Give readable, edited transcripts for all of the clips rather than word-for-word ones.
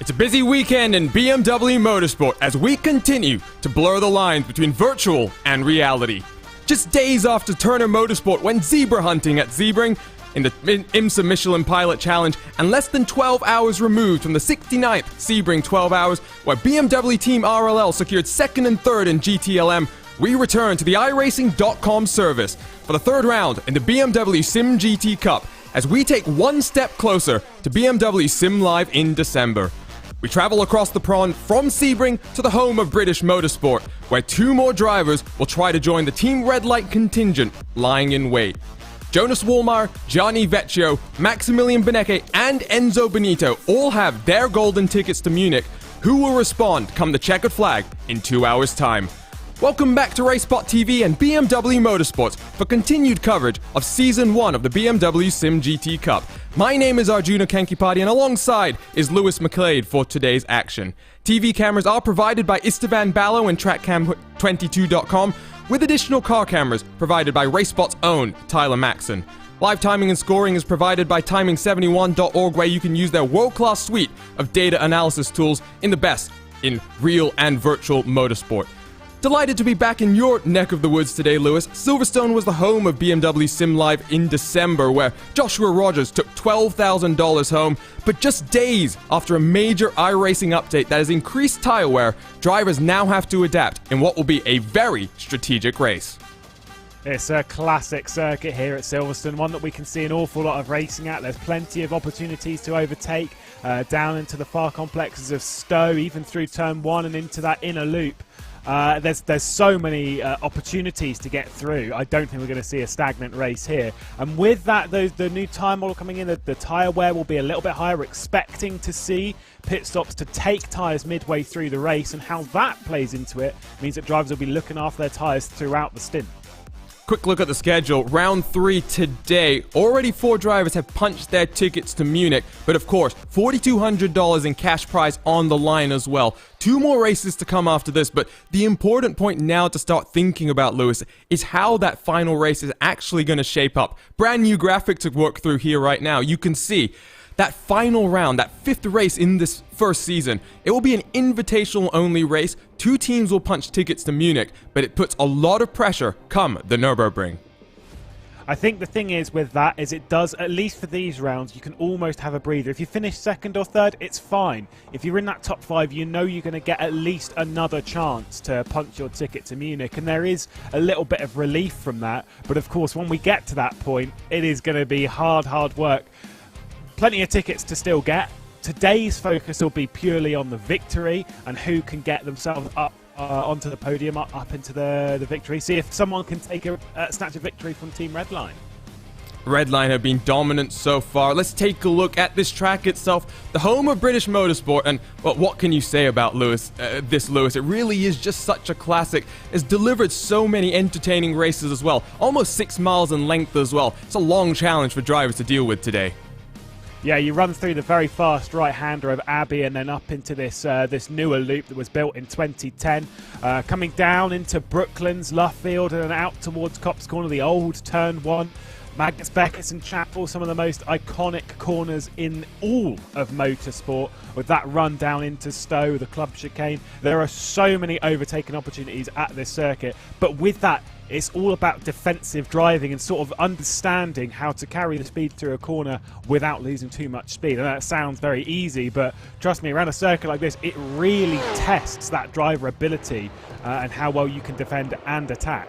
It's a busy weekend in BMW Motorsport as we continue to blur the lines between virtual and reality. Just days after Turner Motorsport went zebra hunting at Sebring in the IMSA Michelin Pilot Challenge, and less than 12 hours removed from the 69th Sebring 12 Hours, where BMW Team RLL secured second and third in GTLM, we return to the iRacing.com service for the third round in the BMW SIM GT Cup as we take one step closer to BMW Sim Live in December. We travel across the pond from Sebring to the home of British motorsport, where two more drivers will try to join the Team Red Light contingent lying in wait. Jonas Wallmeyer, Gianni Vecchio, Maximilian Benecke, and Enzo Benito all have their golden tickets to Munich. Who will respond come the checkered flag in 2 hours' time? Welcome back to RaceSpotTV and BMW Motorsports for continued coverage of Season 1 of the BMW SIM GT Cup. My name is Arjuna Kankipati, and alongside is Lewis McLeod for today's action. TV cameras are provided by Istvan Ballo and TrackCam22.com, with additional car cameras provided by RaceSpot's own Tyler Maxson. Live timing and scoring is provided by Timing71.org, where you can use their world-class suite of data analysis tools in the best in real and virtual motorsport. Delighted to be back in your neck of the woods today, Lewis. Silverstone was the home of BMW Sim Live in December, where Joshua Rogers took $12,000 home. But just days after a major iRacing update that has increased tire wear, drivers now have to adapt in what will be a very strategic race. It's a classic circuit here at Silverstone, one that we can see an awful lot of racing at. There's plenty of opportunities to overtake down into the far complexes of Stowe, even through turn 1 and into that inner loop. There's so many opportunities to get through. I don't think we're going to see a stagnant race here. And with that, the new tyre model coming in, the tyre wear will be a little bit higher. We're expecting to see pit stops to take tyres midway through the race, and how that plays into it means that drivers will be looking after their tyres throughout the stint. Quick look at the schedule. Round 3 today. Already 4 drivers have punched their tickets to Munich, but of course, $4,200 in cash prize on the line as well. 2 more races to come after this, but the important point now to start thinking about, Lewis, is how that final race is actually going to shape up. Brand new graphic to work through here right now. You can see that final round, that 5th race in this first season, it will be an invitational only race. 2 teams will punch tickets to Munich, but it puts a lot of pressure come the Nürburgring. I think the thing is with that is it does, at least for these rounds, you can almost have a breather. If you finish 2nd or 3rd, it's fine. If you're in that top 5, you know you're going to get at least another chance to punch your ticket to Munich, and there is a little bit of relief from that. But of course, when we get to that point, it is going to be hard work. Plenty of tickets to still get. Today's focus will be purely on the victory and who can get themselves up onto the podium, up into the victory. See if someone can take a snatch a victory from Team Redline. Redline have been dominant so far. Let's take a look at this track itself, the home of British motorsport, and well, what can you say about Lewis? Lewis? It really is just such a classic. It's delivered so many entertaining races as well, almost 6 miles in length as well. It's a long challenge for drivers to deal with today. Yeah, you run through the very fast right-hander of Abbey and then up into this newer loop that was built in 2010. Coming down into Brooklands, Luffield, and out towards Copse Corner, the old Turn 1. Magnus Beckus and Chapel, some of the most iconic corners in all of motorsport, with that run down into Stowe, the club chicane. There are so many overtaking opportunities at this circuit, but with that, it's all about defensive driving and sort of understanding how to carry the speed through a corner without losing too much speed. And that sounds very easy, but trust me, around a circuit like this, it really tests that driver ability and how well you can defend and attack.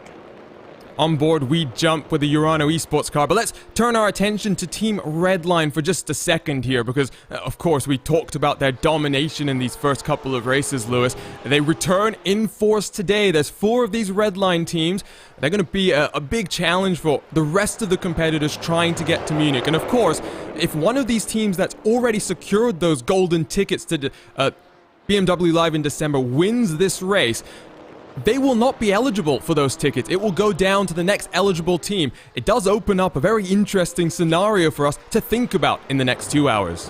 On board, we jump with the Urano Esports car, but let's turn our attention to Team Redline for just a second here, because, of course, we talked about their domination in these first couple of races, Lewis. They return in force today. There's 4 of these Redline teams. They're going to be a big challenge for the rest of the competitors trying to get to Munich. And, of course, if one of these teams that's already secured those golden tickets to BMW Live in December wins this race, they will not be eligible for those tickets. It will go down to the next eligible team. It does open up a very interesting scenario for us to think about in the next 2 hours.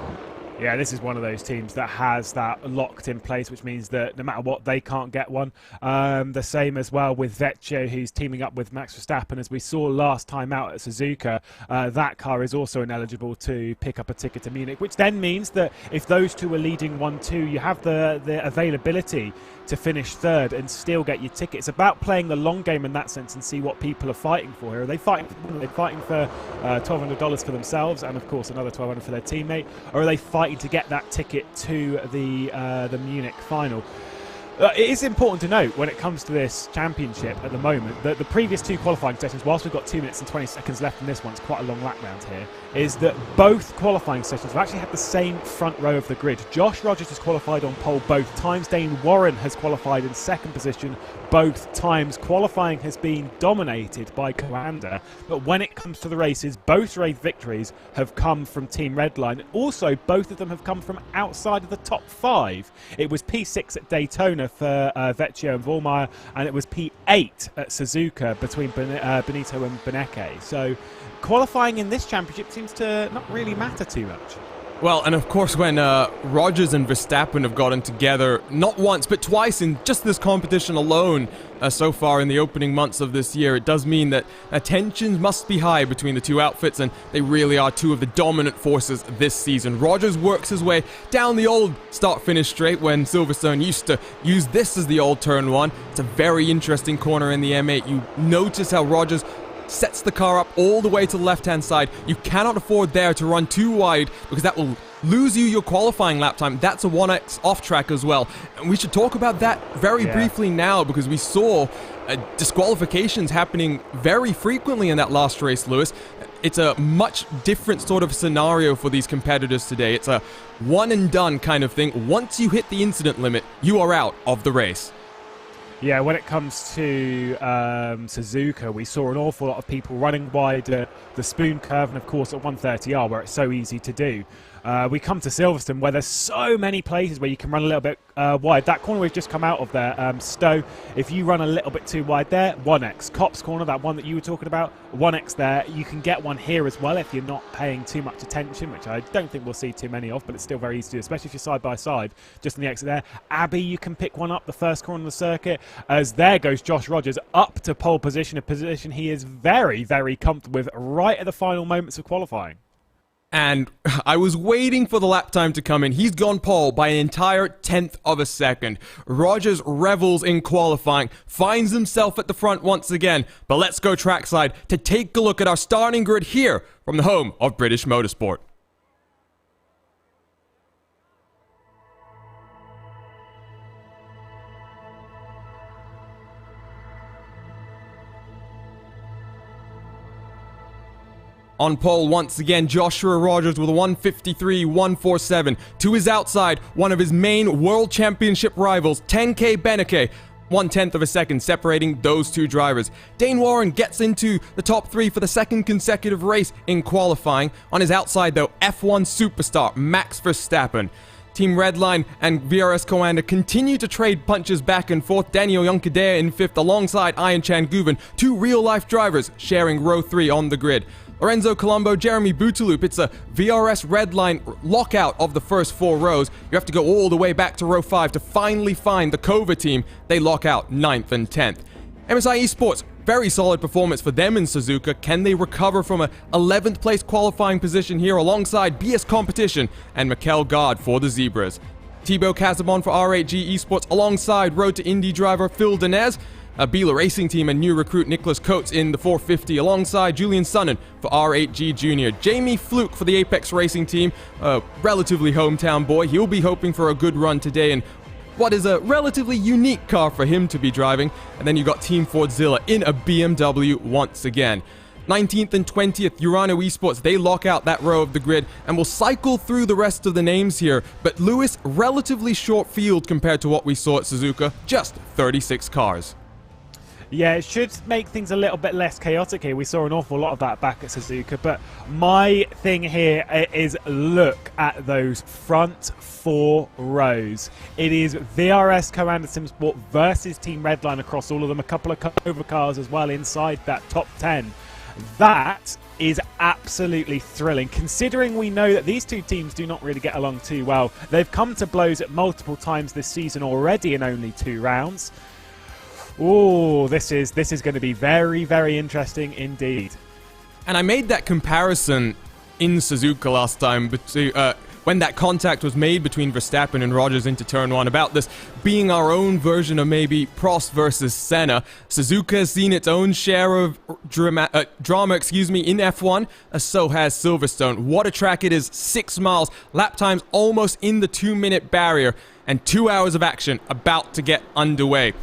Yeah, this is one of those teams that has that locked in place, which means that no matter what, they can't get one. The same as well with Vecchio, who's teaming up with Max Verstappen. As we saw last time out at Suzuka, that car is also ineligible to pick up a ticket to Munich, which then means that if those two are leading 1-2, you have the availability to finish third and still get your ticket. It's about playing the long game in that sense and see what people are fighting for here. Are they fighting for $1,200 for themselves and, of course, another $1,200 for their teammate? Or are they fighting to get that ticket to the Munich final? It is important to note when it comes to this championship at the moment that the previous two qualifying sessions, whilst we've got 2 minutes and 20 seconds left in this one, it's quite a long lap round here, is that both qualifying sessions have actually had the same front row of the grid. Josh Rogers has qualified on pole both times. Dane Warren has qualified in second position both times. Qualifying has been dominated by Coanda, but when it comes to the races, both race victories have come from Team Redline. Also, both of them have come from outside of the top 5. It was P6 at Daytona for Vecchio and Vollmeyer, and it was P8 at Suzuka between Benito and Beneke. So qualifying in this championship seems to not really matter too much. Well, and of course when Rogers and Verstappen have gotten together, not once, but twice in just this competition alone so far in the opening months of this year, it does mean that tensions must be high between the two outfits, and they really are two of the dominant forces this season. Rogers works his way down the old start-finish straight when Silverstone used to use this as the old turn 1. It's a very interesting corner in the M8. You notice how Rogers sets the car up all the way to the left-hand side. You cannot afford there to run too wide because that will lose you your qualifying lap time. That's a 1x off track as well. And we should talk about that very briefly now because we saw disqualifications happening very frequently in that last race, Lewis. It's a much different sort of scenario for these competitors today. It's a one and done kind of thing. Once you hit the incident limit, you are out of the race. Yeah, when it comes to Suzuka, we saw an awful lot of people running wide the spoon curve and, of course, at 130R, where it's so easy to do. We come to Silverstone, where there's so many places where you can run a little bit wide. That corner we've just come out of there, Stowe, if you run a little bit too wide there, 1x. Copse corner, that one that you were talking about, 1x there. You can get one here as well if you're not paying too much attention, which I don't think we'll see too many of, but it's still very easy to do, especially if you're side by side, just on the exit there. Abbey, you can pick one up, the first corner on the circuit, as there goes Josh Rogers up to pole position, a position he is very, very comfortable with right at the final moments of qualifying. And I was waiting for the lap time to come in. He's gone pole by an entire 1/10 of a second. Rogers revels in qualifying, finds himself at the front once again. But let's go trackside to take a look at our starting grid here from the home of British motorsport. On pole once again, Joshua Rogers with a 1:53.147. To his outside, one of his main World Championship rivals, 10K Beneke, 1/10 of a second separating those two drivers. Dane Warren gets into the top 3 for the second consecutive race in qualifying. On his outside though, F1 superstar Max Verstappen. Team Redline and VRS Coanda continue to trade punches back and forth. Daniel Yonkadea in 5th alongside Ian Changuven, 2 real-life drivers sharing row 3 on the grid. Lorenzo Colombo, Jeremy Bouteloup. It's a VRS Redline lockout of the first 4 rows. You have to go all the way back to row 5 to finally find the Kova team. They lock out 9th and 10th. MSI Esports, very solid performance for them in Suzuka. Can they recover from a 11th place qualifying position here alongside BS Competition and Mikel Gard for the Zebras? Thibaut Casabon for R8G Esports alongside Road to Indy driver Phil Denez. Bila Racing Team and new recruit Nicholas Coates in the 450 alongside Julian Sunnan for R8G Junior. Jamie Fluke for the Apex Racing Team, a relatively hometown boy. He'll be hoping for a good run today in what is a relatively unique car for him to be driving. And then you got Team Fordzilla in a BMW once again. 19th and 20th, Urano Esports, they lock out that row of the grid and will cycle through the rest of the names here. But Lewis, relatively short field compared to what we saw at Suzuka, just 36 cars. Yeah, it should make things a little bit less chaotic here. We saw an awful lot of that back at Suzuka, but my thing here is look at those front 4 rows. It is VRS Coanda Simsport versus Team Redline across all of them. A couple of Kova cars as well inside that top 10. That is absolutely thrilling, considering we know that these two teams do not really get along too well. They've come to blows at multiple times this season already in only 2 rounds. Oh, this is going to be very, very interesting indeed. And I made that comparison in Suzuka last time, but when that contact was made between Verstappen and Rogers into turn 1, about this being our own version of maybe Prost versus Senna. Suzuka has seen its own share of drama in F1, so has Silverstone. What a track it is, 6 miles, lap times almost in the 2-minute barrier, and 2 hours of action about to get underway.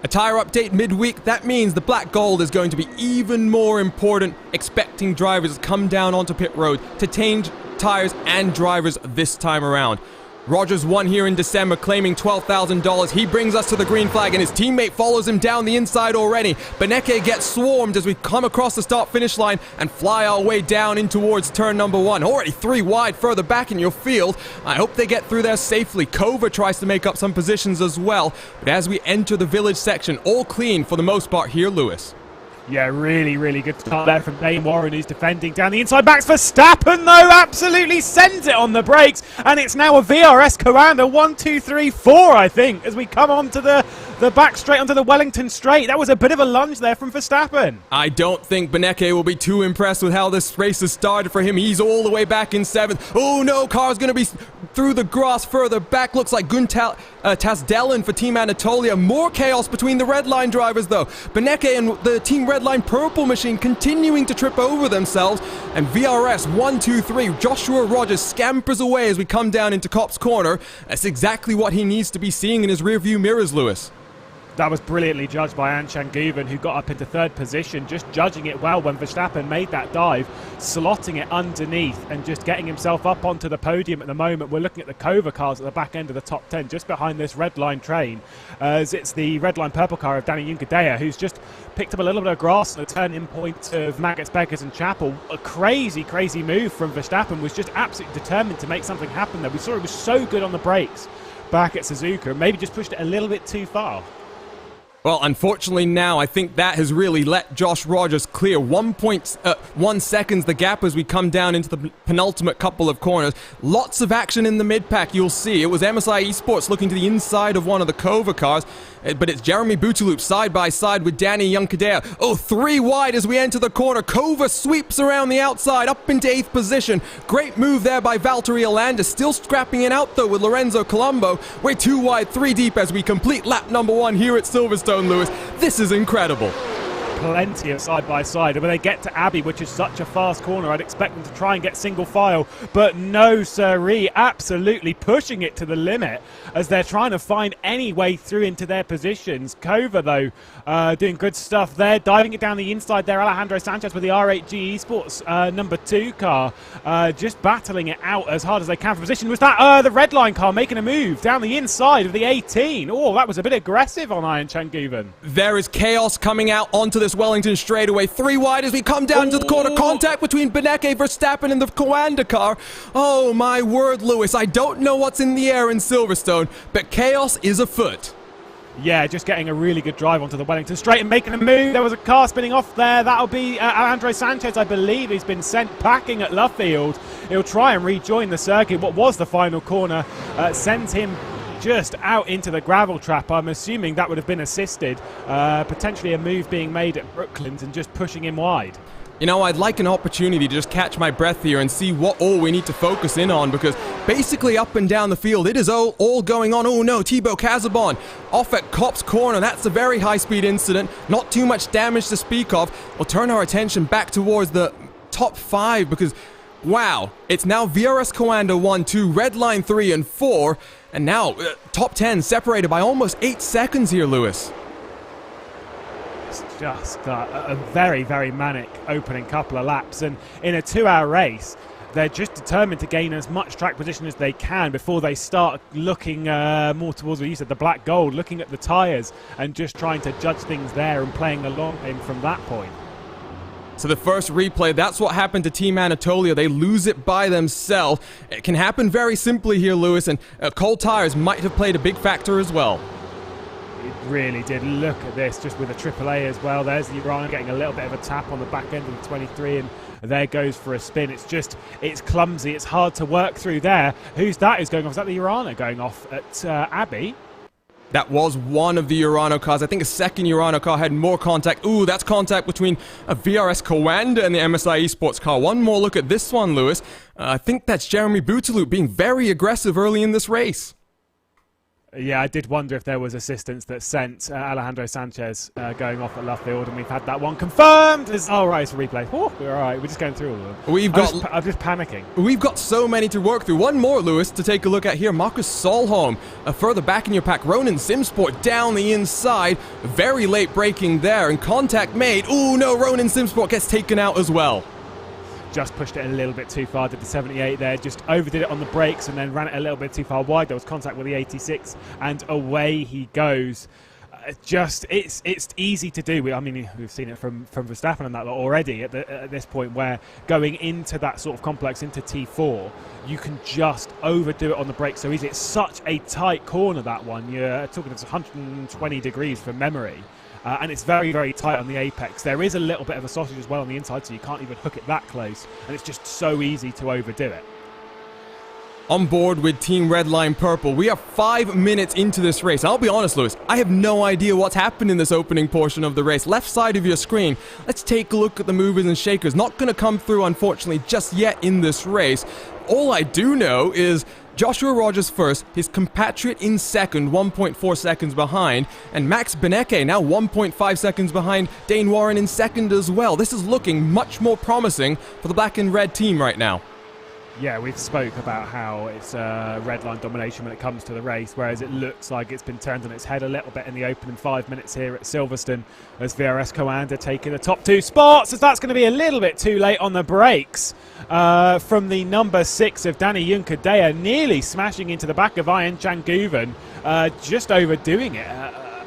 A tyre update midweek, that means the black gold is going to be even more important, expecting drivers to come down onto pit road to change tyres and drivers this time around. Rogers won here in December, claiming $12,000. He brings us to the green flag, and his teammate follows him down the inside already. Beneke gets swarmed as we come across the start-finish line and fly our way down in towards turn number 1. Already 3 wide further back in your field. I hope they get through there safely. Kova tries to make up some positions as well. But as we enter the village section, all clean for the most part here, Lewis. Yeah, really, really good start there from Dane Warren, who's defending down the inside. Max Verstappen, though, absolutely sends it on the brakes. And it's now a VRS Coanda 1, 2, 3, 4, I think, as we come onto the back straight onto the Wellington straight. That was a bit of a lunge there from Verstappen. I don't think Beneke will be too impressed with how this race has started for him. He's all the way back in 7th. Oh no, car's going to be through the grass further back. Looks like Tasdelen for Team Anatolia. More chaos between the red line drivers though. Beneke and the Team Red Line Purple machine continuing to trip over themselves. And VRS 1, 2, 3. Joshua Rogers scampers away as we come down into Cop's corner. That's exactly what he needs to be seeing in his rearview mirrors, Lewis. That was brilliantly judged by Anshan Guven, who got up into 3rd position, just judging it well when Verstappen made that dive, slotting it underneath and just getting himself up onto the podium at the moment. We're looking at the Kova cars at the back end of the top 10, just behind this red line train, as it's the red line purple car of Danny Juncadella, who's just picked up a little bit of grass at the turn-in point of Maggots, Beckers and Chapel. A crazy, crazy move from Verstappen, was just absolutely determined to make something happen there. We saw he was so good on the brakes back at Suzuka, and maybe just pushed it a little bit too far. Well, unfortunately now, I think that has really let Josh Rogers clear 1.1 seconds the gap as we come down into the penultimate couple of corners. Lots of action in the mid-pack, you'll see. It was MSI Esports looking to the inside of one of the Kova cars, but it's Jeremy Bouteloup side by side with Danny Juncadella. Oh, 3 wide as we enter the corner. Kova sweeps around the outside, up into 8th position. Great move there by Valtteri Alander, still scrapping it out though with Lorenzo Colombo. We're 2 wide, 3 deep as we complete lap number 1 here at Silverstone, Lewis. This is incredible. Plenty of side-by-side. When they get to Abbey, which is such a fast corner, I'd expect them to try and get single file, but no siree, absolutely pushing it to the limit as they're trying to find any way through into their positions. Kova, though, doing good stuff there, diving it down the inside there. Alejandro Sanchez with the R8G Esports number 2 car, just battling it out as hard as they can for position. Was that the red line car making a move down the inside of the 18? Oh, that was a bit aggressive on Iron Changuven. There is chaos coming out onto this Wellington straightaway. 3 wide as we come down to the corner. Contact between Beneke, Verstappen and the Coanda car. Oh my word, Lewis. I don't know what's in the air in Silverstone, but chaos is afoot. Yeah, just getting a really good drive onto the Wellington straight and making a move. There was a car spinning off there. That'll be Alejandro Sanchez, I believe. He's been sent packing at Luffield. He'll try and rejoin the circuit. What was the final corner sends him just out into the gravel trap. I'm assuming that would have been assisted. Potentially a move being made at Brooklands and just pushing him wide. You know, I'd like an opportunity to just catch my breath here and see what all we need to focus in on, because basically up and down the field, it is all going on. Oh no, Thibaut Casabon off at Cop's corner. That's a very high-speed incident. Not too much damage to speak of. We'll turn our attention back towards the top 5 because, wow, it's now VRS Coanda 1, 2, Red Line 3 and 4, and now top 10 separated by almost 8 seconds here, Lewis. It's just a very, very manic opening couple of laps, and in a 2-hour race, they're just determined to gain as much track position as they can before they start looking more towards what you said, the black gold, looking at the tyres and just trying to judge things there and playing along in from that point. So the first replay, that's what happened to Team Anatolia. They lose it by themselves. It can happen very simply here, Lewis, and cold tires might have played a big factor as well. It really did. Look at this, just with a AAA as well. There's the Urano getting a little bit of a tap on the back end of the 23, and there goes for a spin. It's clumsy. It's hard to work through there. Who's going off? Is that the Urano going off at Abbey? That was one of the Urano cars. I think a second Urano car had more contact. Ooh, that's contact between a VRS Coanda and the MSI Esports car. One more look at this one, Lewis. I think that's Jeremy Bouteloup being very aggressive early in this race. Yeah, I did wonder if there was assistance that sent Alejandro Sanchez going off at left field, and we've had that one confirmed. It's a replay. Oh, we're all right. We're just going through all of them. I'm just panicking. We've got so many to work through. One more, Lewis, to take a look at here. Marcus Solholm, further back in your pack. Ronan Simsport down the inside. Very late braking there, and contact made. Ooh, no, Ronan Simsport gets taken out as well. Just pushed it a little bit too far, did the 78 there, just overdid it on the brakes and then ran it a little bit too far wide. There was contact with the 86 and away he goes. It's easy to do. I mean, we've seen it from Verstappen and that lot already at this point, where going into that sort of complex, into T4, you can just overdo it on the brakes so easy. It's such a tight corner, that one. You're talking, it's 120 degrees from memory. And it's very, very tight on the apex. There is a little bit of a sausage as well on the inside, so you can't even hook it that close. And it's just so easy to overdo it. On board with Team Redline Purple, we are 5 minutes into this race. I'll be honest, Lewis, I have no idea what's happened in this opening portion of the race. Left side of your screen, let's take a look at the movers and shakers. Not going to come through, unfortunately, just yet in this race. All I do know is Joshua Rogers first, his compatriot in second, 1.4 seconds behind, and Max Benecke now 1.5 seconds behind Dane Warren in second as well. This is looking much more promising for the black and red team right now. Yeah, we've spoke about how it's red line domination when it comes to the race, whereas it looks like it's been turned on its head a little bit in the opening 5 minutes here at Silverstone, as VRS Coanda taking the top 2 spots, as that's going to be a little bit too late on the brakes from the number 6 of Danny Junkadea, nearly smashing into the back of Ian Changuven, just overdoing it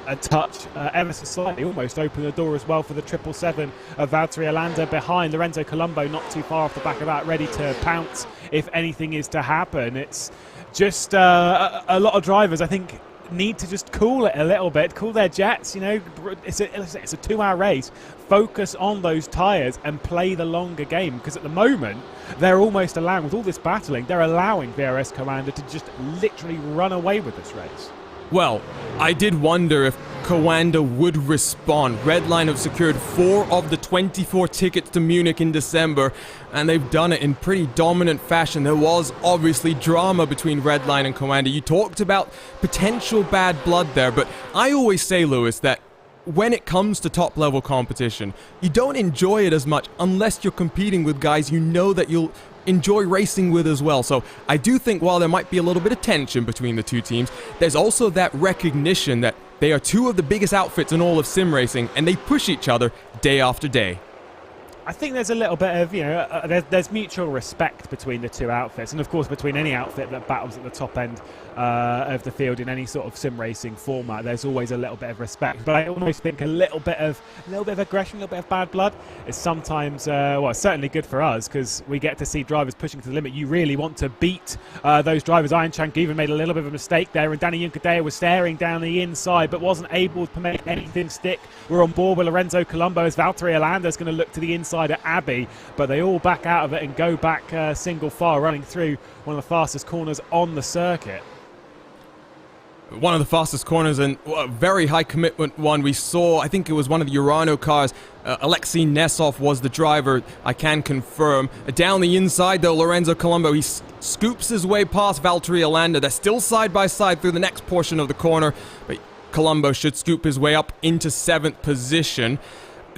a touch, ever so slightly, almost opened the door as well for the 777 of Valtteri Alander behind. Lorenzo Colombo not too far off the back of that, ready to pounce if anything is to happen. It's just a lot of drivers, I think, need to just cool it a little bit, cool their jets. You know, it's a 2-hour race. Focus on those tyres and play the longer game, because at the moment they're almost allowing, with all this battling, they're allowing VRS Coanda to just literally run away with this race. Well, I did wonder if Coanda would respond. Redline have secured 4 of the 24 tickets to Munich in December, and they've done it in pretty dominant fashion. There was obviously drama between Redline and Coanda. You talked about potential bad blood there, but I always say, Lewis, that when it comes to top-level competition, you don't enjoy it as much unless you're competing with guys you know that you'll enjoy racing with as well. So I do think while there might be a little bit of tension between the two teams, there's also that recognition that they are 2 of the biggest outfits in all of sim racing, and they push each other day after day. I think there's a little bit of, there's mutual respect between the 2 outfits, and of course between any outfit that battles at the top end of the field in any sort of sim racing format. There's always a little bit of respect, but I almost think a little bit of aggression, a little bit of bad blood is sometimes, certainly good for us, because we get to see drivers pushing to the limit. You really want to beat those drivers. Ian Chang even made a little bit of a mistake there, and Danny Junkadea was staring down the inside, but wasn't able to make anything stick. We're on board with Lorenzo Colombo, as Valtteri Alander is going to look to the inside at Abbey, but they all back out of it and go back single file, running through one of the fastest corners on the circuit. One of the fastest corners, and a very high commitment one. We saw, I think it was one of the Urano cars, Alexei Nesov was the driver, I can confirm. Down the inside though, Lorenzo Colombo, he scoops his way past Valtteri Alander. They're still side by side through the next portion of the corner, but Colombo should scoop his way up into 7th position.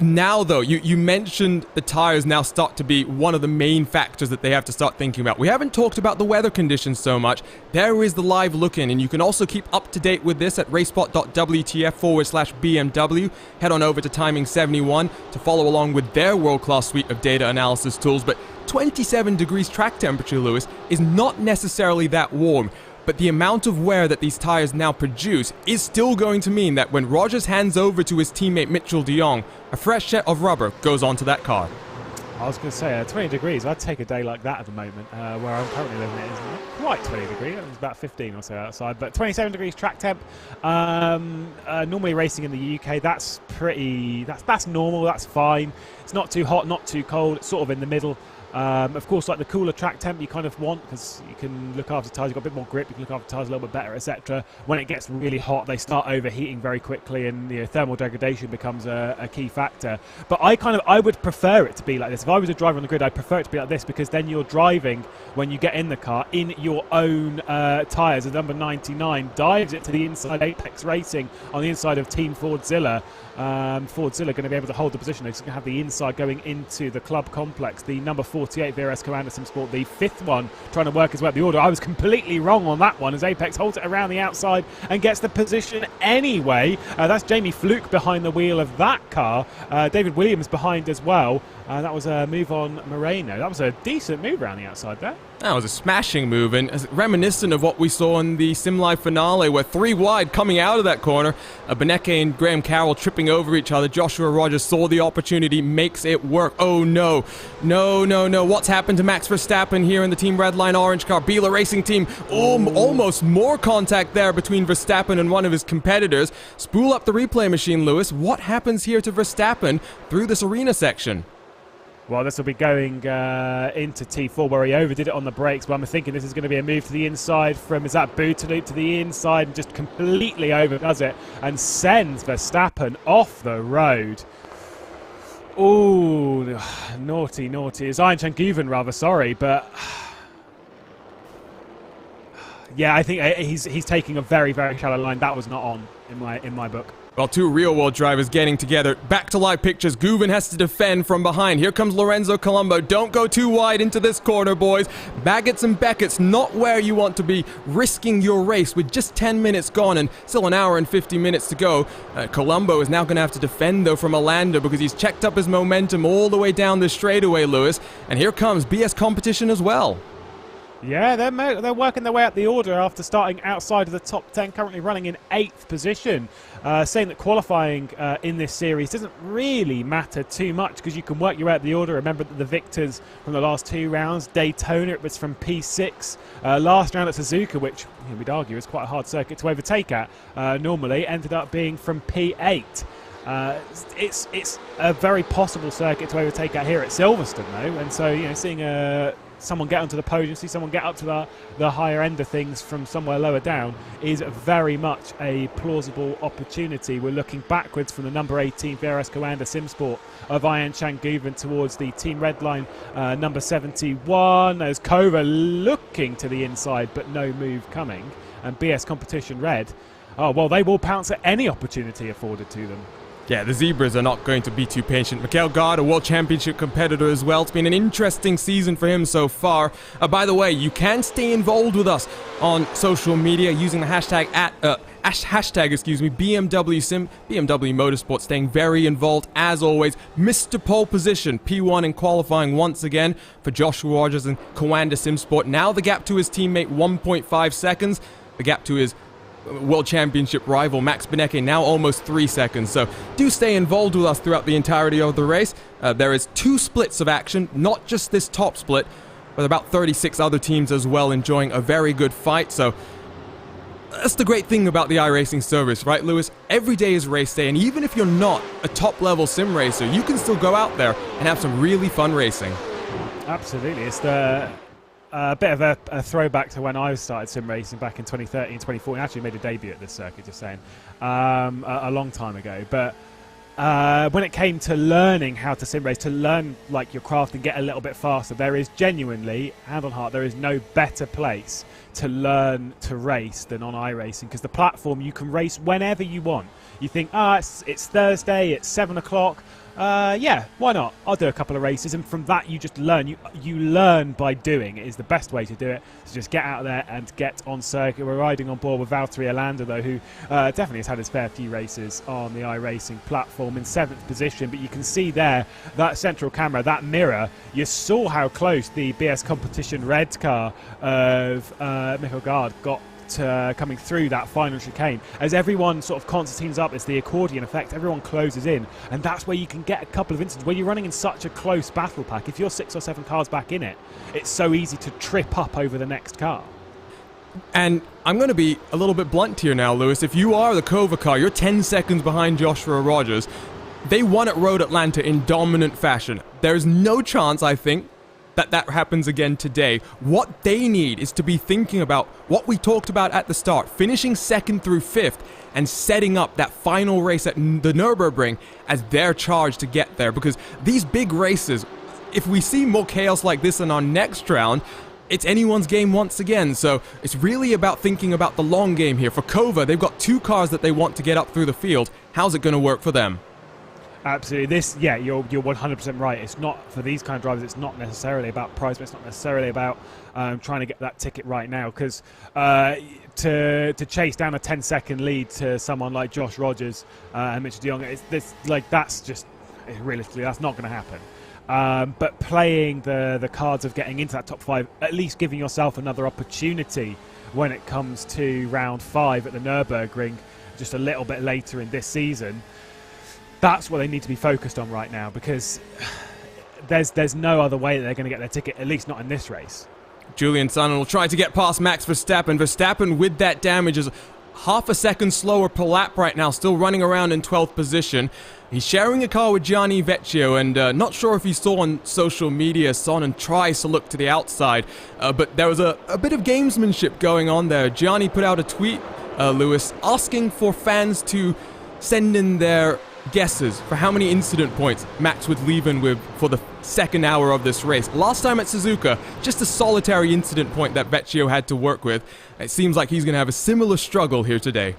Now though, you mentioned the tires now start to be one of the main factors that they have to start thinking about. We haven't talked about the weather conditions so much. There is the live look-in, and you can also keep up to date with this at racespot.wtf/BMW. Head on over to Timing 71 to follow along with their world-class suite of data analysis tools. But 27 degrees track temperature, Lewis, is not necessarily that warm. But the amount of wear that these tires now produce is still going to mean that when Rogers hands over to his teammate Mitchell de Jong, a fresh set of rubber goes onto that car. I was going to say 20 degrees. I'd take a day like that at the moment. Where I'm currently living, it is not quite 20 degrees. It's about 15 or so outside, but 27 degrees track temp. Normally racing in the UK, that's normal. That's fine. It's not too hot, not too cold. It's sort of in the middle. Of course, like the cooler track temp you kind of want, because you can look after tyres, you've got a bit more grip, you can look after tyres a little bit better, etc. When it gets really hot, they start overheating very quickly, and thermal degradation becomes a key factor. But I would prefer it to be like this. If I was a driver on the grid, I'd prefer it to be like this, because then you're driving, when you get in the car, in your own tyres. The number 99 dives it to the inside Apex Racing on the inside of Team Fordzilla. Fordzilla going to be able to hold the position. They're just going to have the inside going into the club complex. The number 48 VRS Commander Sim Sport, the fifth one, trying to work his way up the order. I was completely wrong on that one, as Apex holds it around the outside and gets the position anyway. That's Jamie Fluke behind the wheel of that car. David Williams behind as well. That was a move on Moreno. That was a decent move around the outside there. That was a smashing move, and reminiscent of what we saw in the Sim Live finale, where 3 wide coming out of that corner. Beneke and Graham Carroll tripping over each other. Joshua Rogers saw the opportunity, makes it work. Oh no, no. What's happened to Max Verstappen here in the Team Redline orange car? Biela Racing Team, almost more contact there between Verstappen and one of his competitors. Spool up the replay machine, Lewis. What happens here to Verstappen through this arena section? Well, this will be going into T4, where he overdid it on the brakes. But I'm thinking this is going to be a move to the inside from, is that Bouteloup, to the inside, and just completely overdoes it and sends Verstappen off the road. Ooh, naughty. It's Iron Changuven, rather, sorry, but yeah, I think he's taking a very, very shallow line. That was not on in my book. Well, 2 real-world drivers getting together. Back to live pictures. Guven has to defend from behind. Here comes Lorenzo Colombo. Don't go too wide into this corner, boys. Baggett's and Beckett's not where you want to be, risking your race with just 10 minutes gone and still an hour and 50 minutes to go. Colombo is now going to have to defend, though, from Orlando, because he's checked up his momentum all the way down the straightaway, Lewis. And here comes BS Competition as well. Yeah, they're working their way up the order after starting outside of the top 10, currently running in 8th position. Saying that qualifying in this series doesn't really matter too much, because you can work your way up the order. Remember that the victors from the last 2 rounds, Daytona, it was from P6. Last round at Suzuka, which we'd argue is quite a hard circuit to overtake at, normally, ended up being from P8. It's a very possible circuit to overtake at here at Silverstone, though, and so seeing someone get onto the podium, see someone get up to the higher end of things from somewhere lower down is very much a plausible opportunity. We're looking backwards from the number 18 VRS Commander Sim Sport of Ian Changuven towards the Team Redline number 71. There's Kova looking to the inside, but no move coming. And BS Competition Red, oh well, they will pounce at any opportunity afforded to them. Yeah, the Zebras are not going to be too patient. Mikael Gard, a World Championship competitor as well. It's been an interesting season for him so far. By the way, you can stay involved with us on social media using the hashtag BMW Sim, BMW Motorsport, staying very involved as always. Mr. Pole Position, P1 in qualifying once again for Joshua Rogers and Coanda Sim Sport. Now the gap to his teammate, 1.5 seconds. The gap to his World Championship rival Max Beneke now almost 3 seconds. So do stay involved with us throughout the entirety of the race. There is 2 splits of action, not just this top split, with about 36 other teams as well enjoying a very good fight. So that's the great thing about the iRacing service, right, Lewis? Every day is race day, and even if you're not a top level sim racer, you can still go out there and have some really fun racing. Absolutely. It's a bit of a throwback to when I started sim racing back in 2013, 2014. I actually made a debut at this circuit, just saying, a long time ago. But when it came to learning how to sim race, to learn like your craft and get a little bit faster, there is genuinely, hand on heart, there is no better place to learn to race than on iRacing, because the platform, you can race whenever you want. You think, it's Thursday, it's 7 o'clock. Yeah, why not? I'll do a couple of races, and from that you just learn. You learn by doing. It is the best way to do it. So just get out there and get on circuit. We're riding on board with Valtteri Orlando, though, who definitely has had his fair few races on the iRacing platform, in 7th position. But you can see there, that central camera, that mirror, you saw how close the BS Competition Red car of Mikael Gard got coming through that final chicane. As everyone sort of concertines up, it's the accordion effect, everyone closes in, and that's where you can get a couple of instances where you're running in such a close battle pack. If you're 6 or 7 cars back in it, it's so easy to trip up over the next car. And I'm going to be a little bit blunt here now, Lewis. If you are the Kova car, you're 10 seconds behind Joshua Rogers. They won at Road Atlanta in dominant fashion. There's no chance, I think, that happens again today. What they need is to be thinking about what we talked about at the start, finishing 2nd through 5th and setting up that final race at the Nürburgring as their charge to get there. Because these big races, if we see more chaos like this in our next round, it's anyone's game once again. So it's really about thinking about the long game here. For Kova, they've got 2 cars that they want to get up through the field. How's it going to work for them? Absolutely. You're 100% right. It's not, for these kind of drivers, it's not necessarily about prize, but it's not necessarily about trying to get that ticket right now, because to chase down a 10-second lead to someone like Josh Rogers and Mitchell de Jong, that's just, realistically, that's not going to happen. But playing the cards of getting into that top 5, at least giving yourself another opportunity when it comes to round 5 at the Nürburgring, just a little bit later in this season, that's what they need to be focused on right now, because there's no other way that they're going to get their ticket, at least not in this race. Julian Sannen will try to get past Max Verstappen. Verstappen, with that damage, is half a second slower per lap right now, still running around in 12th position. He's sharing a car with Gianni Vecchio, and not sure if you saw on social media, Sonnen tries to look to the outside, but there was a bit of gamesmanship going on there. Gianni put out a tweet, Lewis, asking for fans to send in their guesses for how many incident points Max would leave in with for the second hour of this race. Last time at Suzuka, just a solitary incident point that Vecchio had to work with. It seems like he's going to have a similar struggle here today.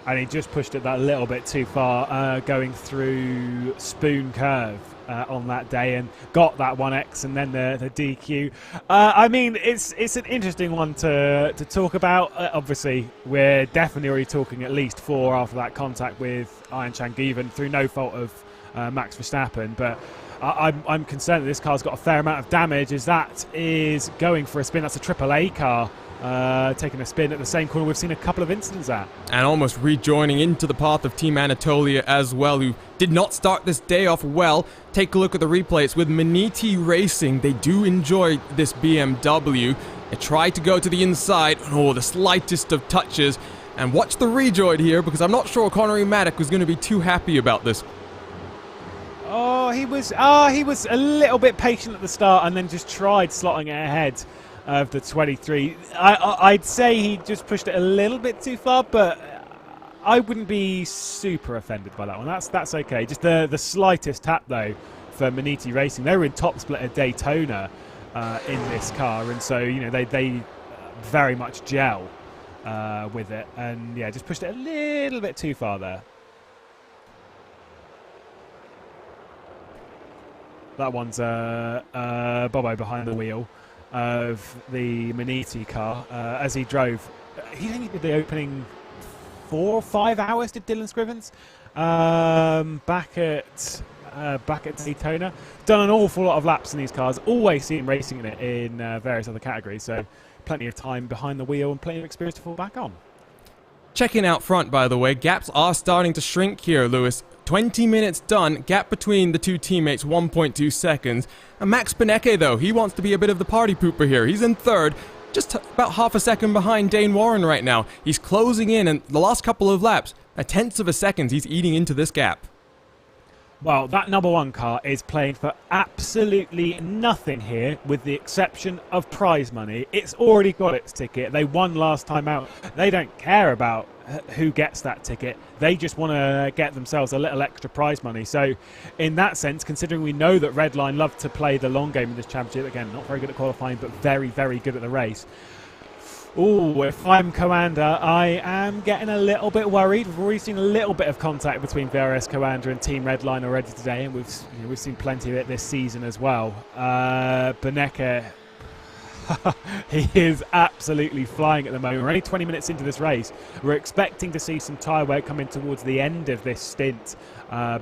And he just pushed it that little bit too far, going through Spoon Curve on that day, and got that 1X and then the DQ. I mean, it's an interesting one to talk about. Obviously, we're definitely already talking at least 4 after that contact with Ian Changiven through no fault of Max Verstappen. But I'm concerned that this car's got a fair amount of damage, as that is going for a spin. That's a AAA car. Taking a spin at the same corner we've seen a couple of incidents at. And almost rejoining into the path of Team Anatolia as well, who did not start this day off well. Take a look at the replays. With Maniti Racing, they do enjoy this BMW. They try to go to the inside. Oh, the slightest of touches. And watch the rejoin here, because I'm not sure Connery Maddock was going to be too happy about this. He was a little bit patient at the start and then just tried slotting it ahead of the 23. I'd say he just pushed it a little bit too far, but I wouldn't be super offended by that one. That's okay. Just the slightest tap, though, for Maniti Racing. They were in top split at Daytona in this car, and so, you know, they very much gel with it, and yeah, just pushed it a little bit too far there. That one's Bobo behind the wheel of the Maniti car as he drove. He did the opening 4 or 5 hours, did Dylan Scrivens, back at Daytona. Done an awful lot of laps in these cars. Always see him racing in it in various other categories, so plenty of time behind the wheel and plenty of experience to fall back on. Checking out front, by the way, gaps are starting to shrink here, Lewis. 20 minutes done, gap between the two teammates, 1.2 seconds. And Max Benecke, though, he wants to be a bit of the party pooper here. He's in third, just about half a second behind Dane Warren right now. He's closing in, and the last couple of laps, a tenth of a second, he's eating into this gap. Well, that number 1 car is playing for absolutely nothing here, with the exception of prize money. It's already got its ticket. They won last time out. They don't care about who gets that ticket. They just want to get themselves a little extra prize money. So in that sense, considering we know that Redline love to play the long game in this championship, again, not very good at qualifying, but very, very good at the race. Oh, if I'm Coanda, I am getting a little bit worried. We've already seen a little bit of contact between VRS Coanda and Team Redline already today, and we've seen plenty of it this season as well. Benecke, he is absolutely flying at the moment. We're only 20 minutes into this race. We're expecting to see some tyre wear come in towards the end of this stint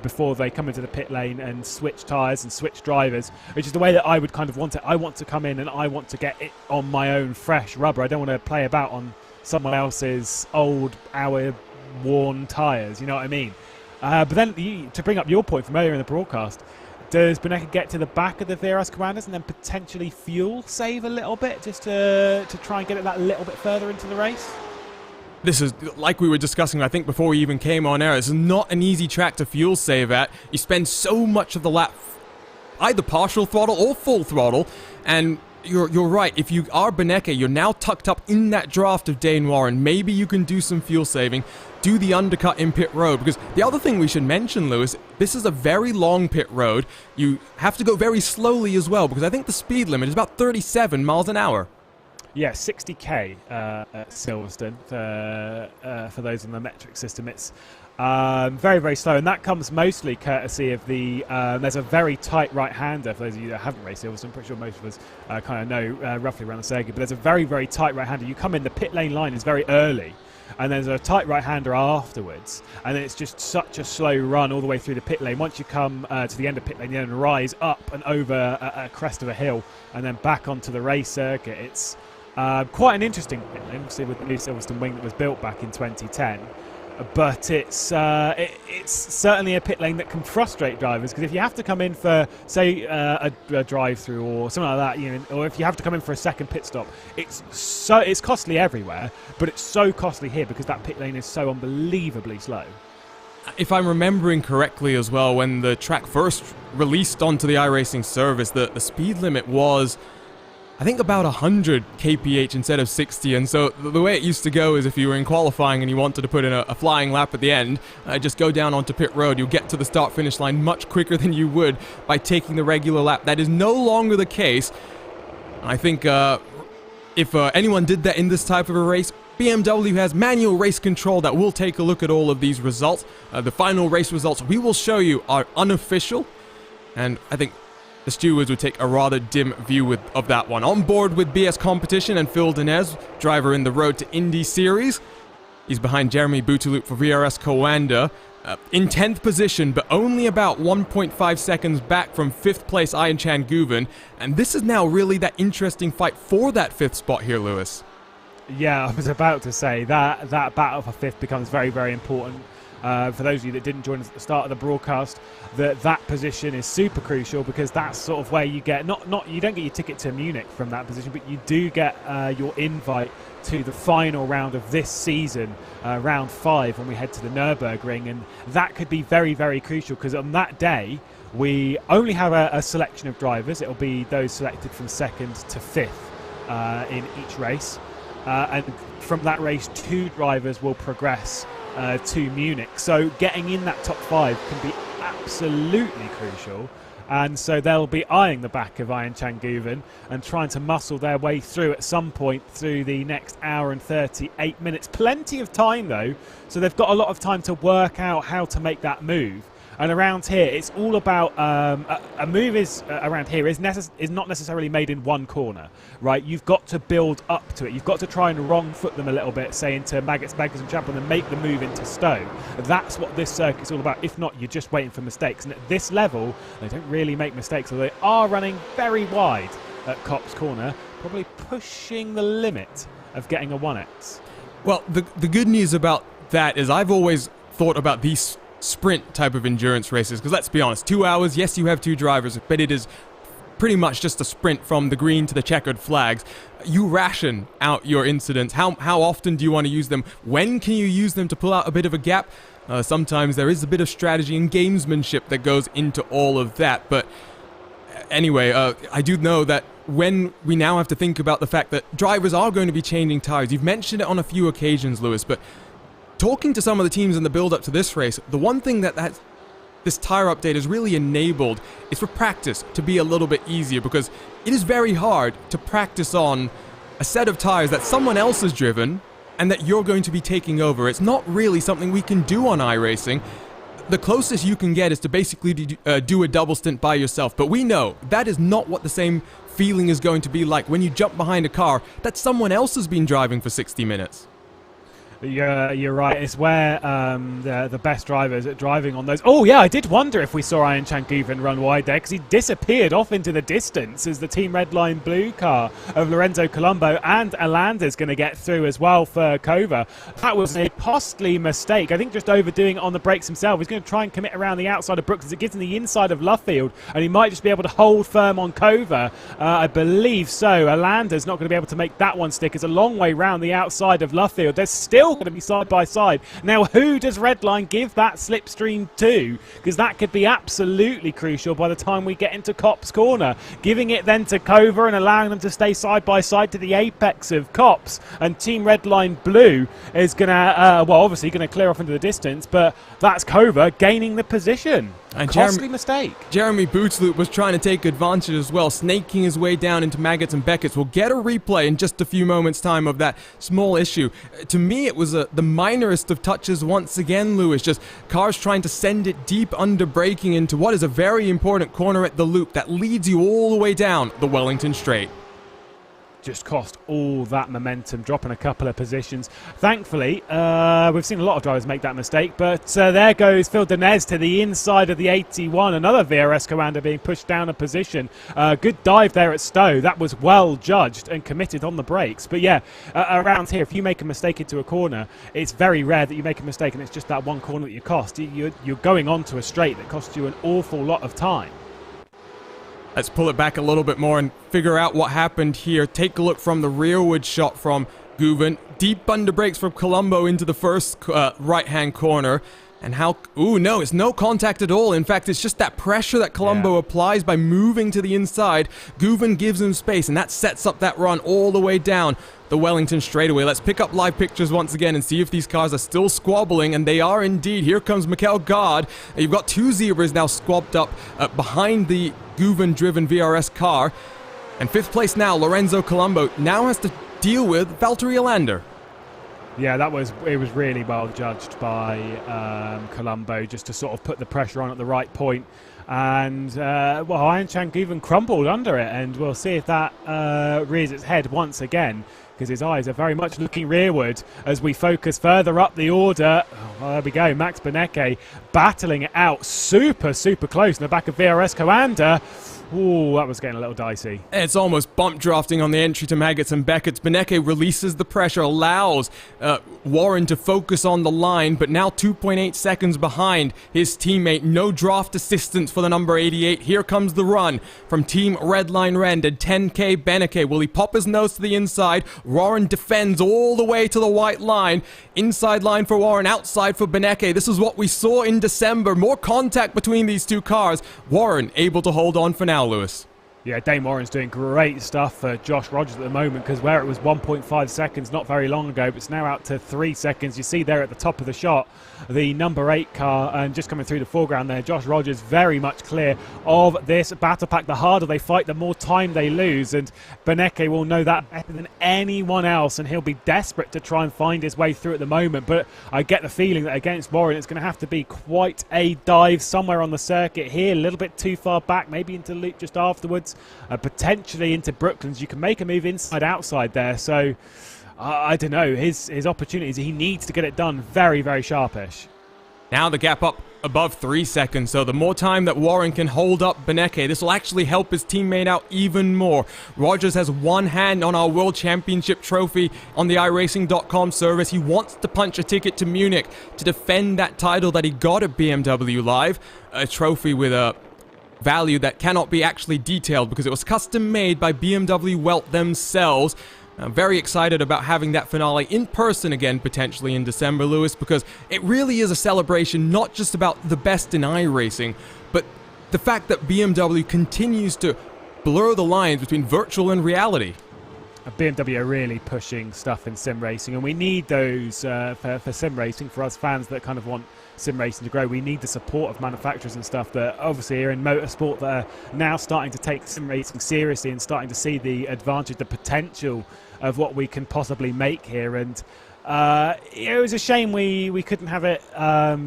before they come into the pit lane and switch tyres and switch drivers, which is the way that I would kind of want it. I want to come in and I want to get it on my own fresh rubber. I don't want to play about on someone else's old, hour-worn tyres, you know what I mean? But then, to bring up your point from earlier in the broadcast, does Benecca get to the back of the VRS commanders and then potentially fuel save a little bit just to try and get it that little bit further into the race? This is, like we were discussing, I think, before we even came on air, this is not an easy track to fuel save at. You spend so much of the lap either partial throttle or full throttle, and you're right. If you are Benecca, you're now tucked up in that draft of Dane Warren. Maybe you can do some fuel saving, do the undercut in pit road, because the other thing we should mention, Lewis, this is a very long pit road. You have to go very slowly as well, because I think the speed limit is about 37 miles an hour. Yeah, 60k at Silverstone for those on the metric system. It's very, very slow, and that comes mostly courtesy of the there's a very tight right-hander. For those of you that haven't raced Silverstone, I'm pretty sure most of us kind of know roughly around the circuit, but there's a very, very tight right-hander. You come in, the pit lane line is very early, and there's a tight right-hander afterwards, and then it's just such a slow run all the way through the pit lane. Once you come to the end of pit lane, you then rise up and over a crest of a hill, and then back onto the race circuit. It's quite an interesting pit lane, obviously, with the new Silverstone wing that was built back in 2010. But it's certainly a pit lane that can frustrate drivers, because if you have to come in for, say, a drive-through or something like that, you know, or if you have to come in for a second pit stop, it's costly everywhere, but it's so costly here because that pit lane is so unbelievably slow. If I'm remembering correctly as well, when the track first released onto the iRacing service, the speed limit was, I think, about 100 kph instead of 60, and so the way it used to go is if you were in qualifying and you wanted to put in a flying lap at the end, just go down onto pit road. You'll get to the start-finish line much quicker than you would by taking the regular lap. That is no longer the case. I think if anyone did that in this type of a race, BMW has manual race control that will take a look at all of these results. The final race results we will show you are unofficial, and I think the stewards would take a rather dim view of that one. On board with BS Competition and Phil Dinez, driver in the Road to Indy Series. He's behind Jeremy Bouteloup for VRS Coanda. In 10th position, but only about 1.5 seconds back from 5th place Ian Chan Guven. And this is now really that interesting fight for that 5th spot here, Lewis. Yeah, I was about to say that battle for 5th becomes very, very important. For those of you that didn't join us at the start of the broadcast, that position is super crucial, because that's sort of where you get you don't get your ticket to Munich from that position, but you do get your invite to the final round of this season, round 5, when we head to the Nürburgring, and that could be very, very crucial, because on that day we only have a selection of drivers. It'll be those selected from 2nd to 5th in each race, and from that race 2 drivers will progress to Munich. So getting in that top 5 can be absolutely crucial, and so they'll be eyeing the back of Ian Chan Guven and trying to muscle their way through at some point through the next hour and 38 minutes. Plenty of time though, so they've got a lot of time to work out how to make that move. And around here, it's all about a move around here is not necessarily made in one corner, right? You've got to build up to it. You've got to try and wrong foot them a little bit, say into Maggots, Beggars and Champion, and make the move into Stowe. That's what this circuit's all about. If not, you're just waiting for mistakes. And at this level, they don't really make mistakes, although they are running very wide at Copse Corner, probably pushing the limit of getting a 1x. Well, the good news about that is I've always thought about these sprint type of endurance races, because let's be honest, 2 hours, yes, you have 2 drivers, but it is pretty much just a sprint from the green to the checkered flags. You ration out your incidents. How often do you want to use them? When can you use them to pull out a bit of a gap? Sometimes there is a bit of strategy and gamesmanship that goes into all of that, but anyway, I do know that when we now have to think about the fact that drivers are going to be changing tires, you've mentioned it on a few occasions, Lewis, but talking to some of the teams in the build-up to this race, the one thing that this tire update has really enabled is for practice to be a little bit easier, because it is very hard to practice on a set of tires that someone else has driven and that you're going to be taking over. It's not really something we can do on iRacing. The closest you can get is to basically do a double stint by yourself, but we know that is not what the same feeling is going to be like when you jump behind a car that someone else has been driving for 60 minutes. You're right. It's where the best drivers are driving on those. Oh, yeah, I did wonder if we saw Ian Changuven run wide there because he disappeared off into the distance as the Team Redline Blue car of Lorenzo Colombo and Alanda's going to get through as well for Kova. That was a costly mistake. I think just overdoing it on the brakes himself. He's going to try and commit around the outside of Brooks as it gives him the inside of Luffield, and he might just be able to hold firm on Kova. I believe so. Alanda's not going to be able to make that one stick. It's a long way round the outside of Luffield. There's still going to be side by side. Now, who does Redline give that slipstream to? Because that could be absolutely crucial by the time we get into Copse Corner. Giving it then to Kova and allowing them to stay side by side to the apex of Copse. And Team Redline Blue is going to, well, obviously going to clear off into the distance, but that's Kova gaining the position. And costly mistake. Jeremy Bootsloop was trying to take advantage as well, snaking his way down into Maggots and Beckett's. We'll get a replay in just a few moments' time of that small issue. To me, it was the minorest of touches once again, Lewis. Just cars trying to send it deep under braking into what is a very important corner at the loop that leads you all the way down the Wellington Straight. Just cost all that momentum, dropping a couple of positions. Thankfully, we've seen a lot of drivers make that mistake, but there goes Phil Denez to the inside of the 81. Another VRS commander being pushed down a position. Good dive there at Stowe. That was well judged and committed on the brakes. But yeah, around here, if you make a mistake into a corner, it's very rare that you make a mistake and it's just that one corner that you cost. You're going onto a straight that costs you an awful lot of time. Let's pull it back a little bit more and figure out what happened here. Take a look from the rearward shot from Guven. Deep under brakes from Colombo into the first right-hand corner. And how... Ooh, no, it's no contact at all. In fact, it's just that pressure that Colombo applies by moving to the inside. Guven gives him space, and that sets up that run all the way down the Wellington straightaway. Let's pick up live pictures once again and see if these cars are still squabbling, and they are indeed. Here comes Mikel Gard. You've got two Zebras now squabbed up behind the Guven-driven VRS car. And fifth place now, Lorenzo Colombo now has to deal with Valtteri Alander. Yeah, it was really well judged by Colombo just to sort of put the pressure on at the right point. And, well, Ian Changuven crumbled under it, and we'll see if that rears its head once again, because his eyes are very much looking rearward as we focus further up the order. Oh, there we go, Max Benecke battling it out super, super close in the back of VRS Coanda. Ooh, that was getting a little dicey. It's almost bump drafting on the entry to Maggots and Beckett's. Benecke releases the pressure, allows Warren to focus on the line, but now 2.8 seconds behind his teammate. No draft assistance for the number 88. Here comes the run from Team Redline Rend and 10K Benecke. Will he pop his nose to the inside? Warren defends all the way to the white line. Inside line for Warren, outside for Benecke. This is what we saw in December. More contact between these two cars. Warren able to hold on for now, Lewis. Yeah, Dane Warren's doing great stuff for Josh Rogers at the moment, because where it was 1.5 seconds not very long ago, but it's now out to 3 seconds. You see there at the top of the shot, the number 8 car, and just coming through the foreground there, Josh Rogers very much clear of this battle pack. The harder they fight, the more time they lose, and Benecke will know that better than anyone else, and he'll be desperate to try and find his way through at the moment. But I get the feeling that against Warren, it's going to have to be quite a dive somewhere on the circuit here, a little bit too far back, maybe into loop just afterwards. Potentially into Brooklands. You can make a move inside outside there, so I don't know, his opportunities, he needs to get it done very, very sharpish. Now the gap up above 3 seconds, so the more time that Warren can hold up Benecke, this will actually help his teammate out even more. Rogers has one hand on our World Championship trophy on the iRacing.com service. He wants to punch a ticket to Munich to defend that title that he got at BMW Live, a trophy with a value that cannot be actually detailed because it was custom made by BMW Welt themselves. I'm very excited about having that finale in person again, potentially in December, Lewis, because it really is a celebration not just about the best in iRacing, but the fact that BMW continues to blur the lines between virtual and reality. BMW are really pushing stuff in sim racing, and we need those for sim racing, for us fans that kind of want sim racing to grow. We need the support of manufacturers and stuff that obviously are in motorsport that are now starting to take sim racing seriously and starting to see the advantage, the potential of what we can possibly make here. And it was a shame we couldn't have it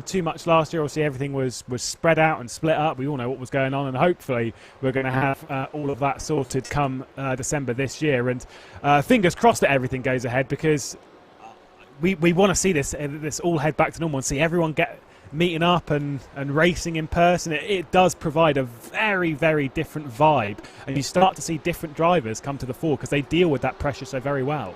too much last year. Obviously everything was spread out and split up. We all know what was going on, and hopefully we're going to have all of that sorted come December this year. And fingers crossed that everything goes ahead, because we want to see this all head back to normal and see everyone get meeting up and racing in person. It does provide a very, very different vibe, and you start to see different drivers come to the fore because they deal with that pressure so very well.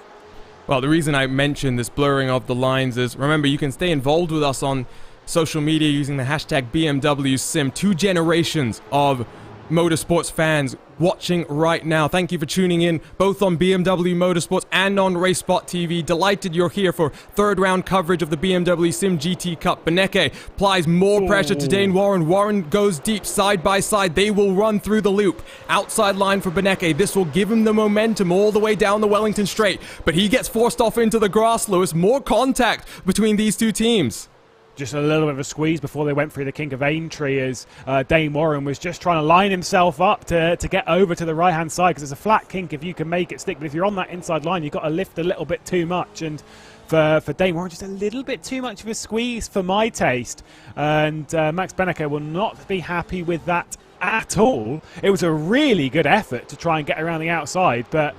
Well, the reason I mentioned this blurring of the lines is, remember, you can stay involved with us on social media using the hashtag BMW Sim. 2 generations of motorsports fans watching right now. Thank you for tuning in both on BMW Motorsports and on RaceSpotTV. Delighted you're here for third round coverage of the BMW SIM GT Cup. Beneke applies more pressure to Dane Warren. Warren goes deep side by side. They will run through the loop. Outside line for Beneke. This will give him the momentum all the way down the Wellington Straight. But he gets forced off into the grass, Lewis. More contact between these two teams. Just a little bit of a squeeze before they went through the kink of Aintree as Dane Warren was just trying to line himself up to get over to the right-hand side, because it's a flat kink if you can make it stick. But if you're on that inside line, you've got to lift a little bit too much. And for Dane Warren, just a little bit too much of a squeeze for my taste. And Max Beneke will not be happy with that at all. It was a really good effort to try and get around the outside, but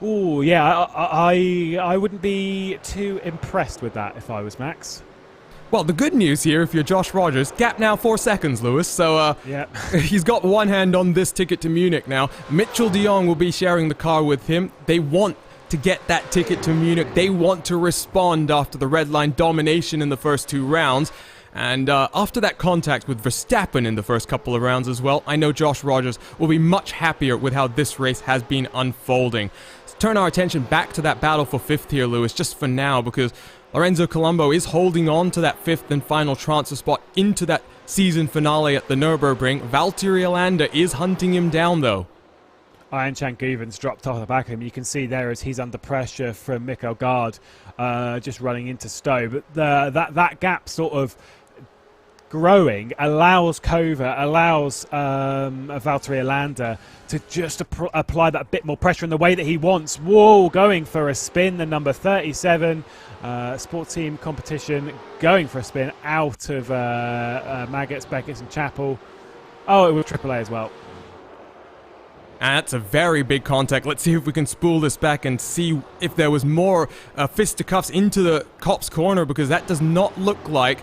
oh yeah, I wouldn't be too impressed with that if I was Max. Well, the good news here, if you're Josh Rogers, gap now 4 seconds, Lewis. So yeah. He's got one hand on this ticket to Munich now. Mitchell de Jong will be sharing the car with him. They want to get that ticket to Munich. They want to respond after the red line domination in the first 2 rounds. And after that contact with Verstappen in the first couple of rounds as well, I know Josh Rogers will be much happier with how this race has been unfolding. Let's turn our attention back to that battle for 5th here, Lewis, just for now, because Lorenzo Colombo is holding on to that 5th and final transfer spot into that season finale at the Nürburgring. Valtteri Alander is hunting him down, though. Ian Chankuvens dropped off the back of him. You can see there as he's under pressure from Mikael Gard, just running into Stowe. But that gap sort of growing allows Kova, allows Valtteri Alander to just apply that bit more pressure in the way that he wants. Whoa, going for a spin, the number 37 Sport Team Competition going for a spin out of Maggots, Beckett and Chappell. Oh, it was AAA as well. And that's a very big contact. Let's see if we can spool this back and see if there was more fisticuffs into the Copse corner, because that does not look like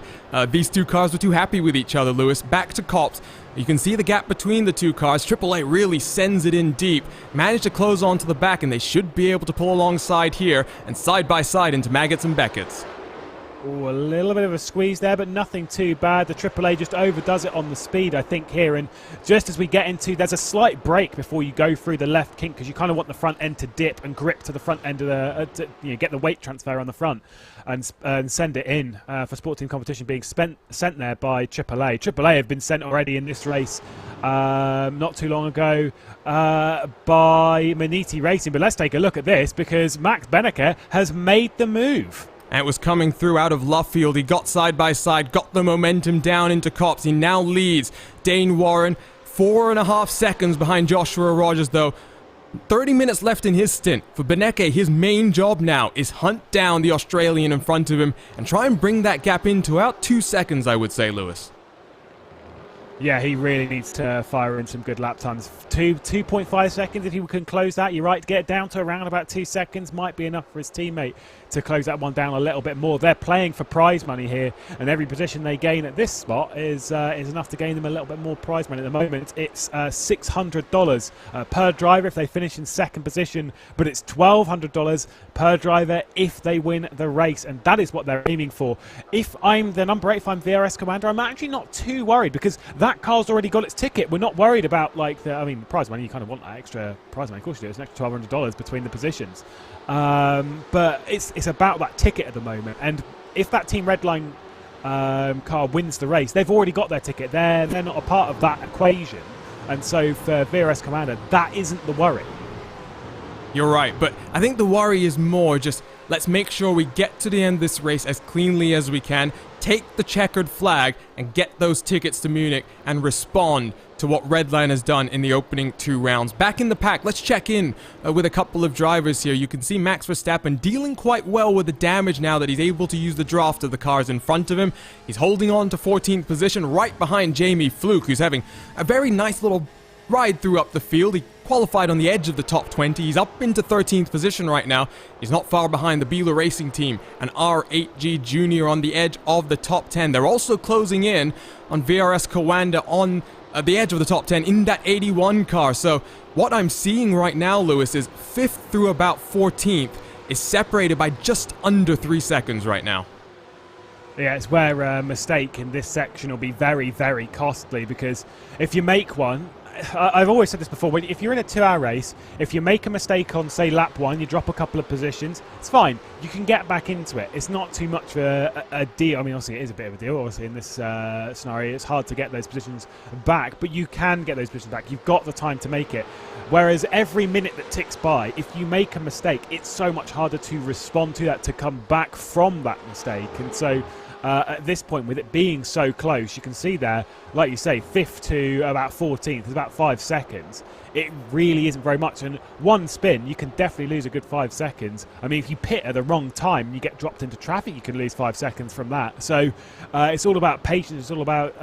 these two cars were too happy with each other, Lewis. Back to Copse. You can see the gap between the two cars. AAA really sends it in deep. Managed to close onto the back, and they should be able to pull alongside here and side by side into Maggots and Beckett's. Ooh, a little bit of a squeeze there, but nothing too bad. The AAA just overdoes it on the speed, I think, here. And just as we get into, there's a slight break before you go through the left kink, because you kind of want the front end to dip and grip to the front end of the, get the weight transfer on the front and send it in for Sport Team Competition being sent there by AAA. AAA have been sent already in this race not too long ago by Maniti Racing. But let's take a look at this, because Max Beneke has made the move. And it was coming through out of Luffield. He got side by side, got the momentum down into Copse. He now leads Dane Warren 4.5 seconds behind Joshua Rogers, though. 30 minutes left in his stint. For Beneke, his main job now is hunt down the Australian in front of him and try and bring that gap into about 2 seconds, I would say, Lewis. Yeah, he really needs to fire in some good lap times. 2.5 seconds, if he can close that. You're right, to get it down to around about 2 seconds might be enough for his teammate to close that one down a little bit more. They're playing for prize money here, and every position they gain at this spot is enough to gain them a little bit more prize money. At the moment, it's $600 per driver if they finish in second position, but it's $1,200 per driver if they win the race, and that is what they're aiming for. If I'm the number 8, if I'm VRS Commander, I'm actually not too worried, because that car's already got its ticket. We're not worried about, like, the prize money. You kind of want that extra prize money. Of course you do. It's an extra $1,200 between the positions. But it's about that ticket at the moment. And if that Team Redline car wins the race, they've already got their ticket. They're not a part of that equation. And so for VRS Commander, that isn't the worry. You're right, but I think the worry is more just, let's make sure we get to the end of this race as cleanly as we can, take the checkered flag and get those tickets to Munich and respond to what Redline has done in the opening 2 rounds. Back in the pack, let's check in with a couple of drivers here. You can see Max Verstappen dealing quite well with the damage now that he's able to use the draft of the cars in front of him. He's holding on to 14th position right behind Jamie Fluke, who's having a very nice little ride through up the field. He qualified on the edge of the top 20. He's up into 13th position right now. He's not far behind the Beeler Racing Team and R8G Jr. on the edge of the top 10. They're also closing in on VRS Kawanda on the edge of the top 10 in that 81 car. So what I'm seeing right now, Lewis, is 5th through about 14th is separated by just under 3 seconds right now. Yeah, it's where a mistake in this section will be very, very costly, because if you make one, I've always said this before, if you're in a 2-hour race, if you make a mistake on, say, lap 1, you drop a couple of positions, it's fine. You can get back into it. It's not too much of a deal. I mean, obviously, it is a bit of a deal. Obviously, in this scenario, it's hard to get those positions back, but you can get those positions back. You've got the time to make it. Whereas every minute that ticks by, if you make a mistake, it's so much harder to respond to that, to come back from that mistake. And so at this point, with it being so close, you can see there, like you say, 5th to about 14th is about 5 seconds. It really isn't very much. And one spin, you can definitely lose a good 5 seconds. I mean, if you pit at the wrong time and you get dropped into traffic, you can lose 5 seconds from that. So it's all about patience. It's all about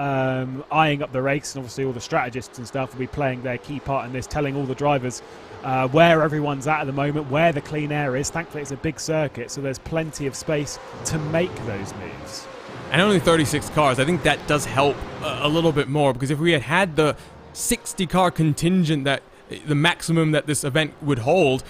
eyeing up the race. And obviously all the strategists and stuff will be playing their key part in this, telling all the drivers where everyone's at the moment, where the clean air is. Thankfully, it's a big circuit, so there's plenty of space to make those moves. And only 36 cars. I think that does help a little bit more, because if we had the 60-car contingent, that the maximum that this event would hold,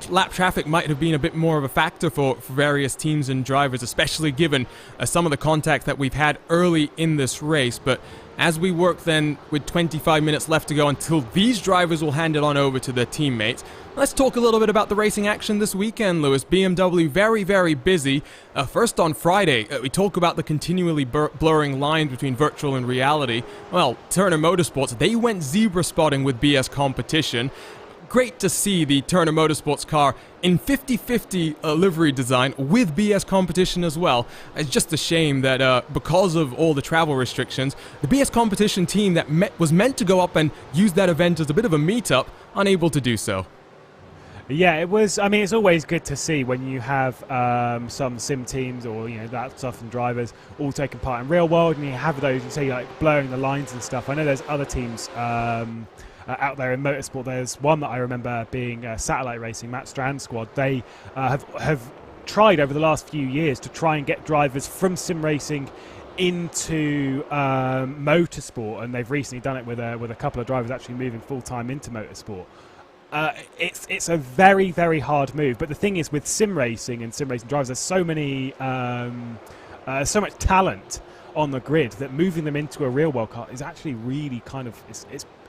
lap traffic might have been a bit more of a factor for various teams and drivers, especially given some of the contact that we've had early in this race. But as we work then with 25 minutes left to go until these drivers will hand it on over to their teammates, let's talk a little bit about the racing action this weekend, Lewis. BMW very, very busy. First on Friday, we talk about the continually blurring lines between virtual and reality. Well, Turner Motorsports, they went zebra spotting with BS competition. Great to see the Turner Motorsports car in 50-50 livery design with BS competition as well. It's just a shame that because of all the travel restrictions, the BS competition team that was meant to go up and use that event as a bit of a meetup, unable to do so. Yeah, it was. I mean, it's always good to see when you have some sim teams or that stuff and drivers all taking part in real world, and you have those, you say, like blurring the lines and stuff. I know there's other teams out there in motorsport. There's one that I remember being Satellite Racing, Matt Strand's squad. They have tried over the last few years to try and get drivers from sim racing into motorsport, and they've recently done it with a couple of drivers actually moving full-time into motorsport. It's a very, very hard move, but the thing is, with sim racing and sim racing drivers, there's so many so much talent on the grid that moving them into a real world car is actually really kind of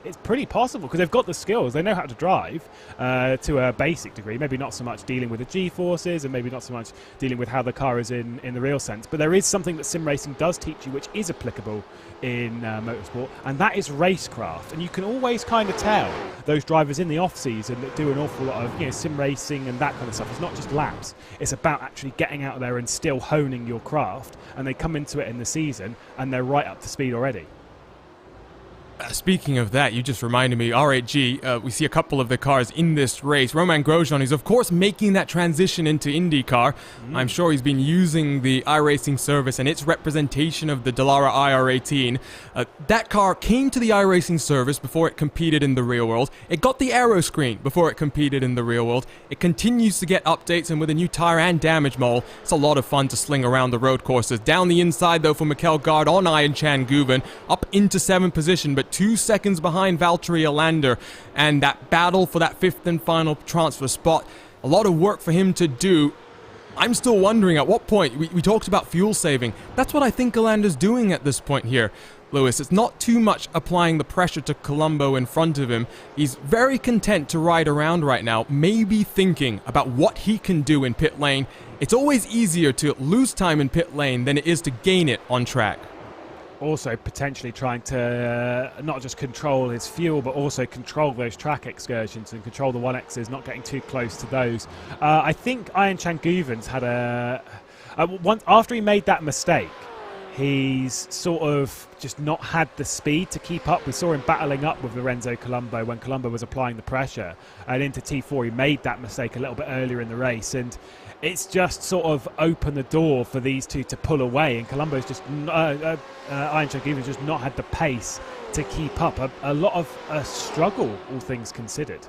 it's pretty possible, because they've got the skills. They know how to drive to a basic degree, maybe not so much dealing with the G-forces and maybe not so much dealing with how the car is in the real sense. But there is something that sim racing does teach you, which is applicable in motorsport, and that is racecraft. And you can always kind of tell those drivers in the off-season that do an awful lot of sim racing and that kind of stuff. It's not just laps. It's about actually getting out there and still honing your craft, and they come into it in the season and they're right up to speed already. Speaking of that, you just reminded me, R8G, we see a couple of the cars in this race. Roman Grosjean is, of course, making that transition into IndyCar. I'm sure he's been using the iRacing service and its representation of the Dallara IR18. That car came to the iRacing service before it competed in the real world. It got the aero screen before it competed in the real world. It continues to get updates, and with a new tire and damage model, it's a lot of fun to sling around the road courses. Down the inside, though, for Mikkel Gard on Ian Chan Guven, up into 7th position, but 2 seconds behind Valtteri Alander, and that battle for that 5th and final transfer spot, a lot of work for him to do. I'm still wondering at what point, we talked about fuel saving. That's what I think Alander's doing at this point here, Lewis. It's not too much applying the pressure to Colombo in front of him. He's very content to ride around right now, maybe thinking about what he can do in pit lane. It's always easier to lose time in pit lane than it is to gain it on track. Also potentially trying to not just control his fuel, but also control those track excursions and control the 1Xs, not getting too close to those. I think Ian Chan Guven's had after he made that mistake, He's sort of just not had the speed to keep up. We saw him battling up with Lorenzo Colombo when Colombo was applying the pressure. And into T4, he made that mistake a little bit earlier in the race. And it's just sort of opened the door for these two to pull away. And Colombo's just, Iron Chaguiva's just not had the pace to keep up. A lot of a struggle, all things considered.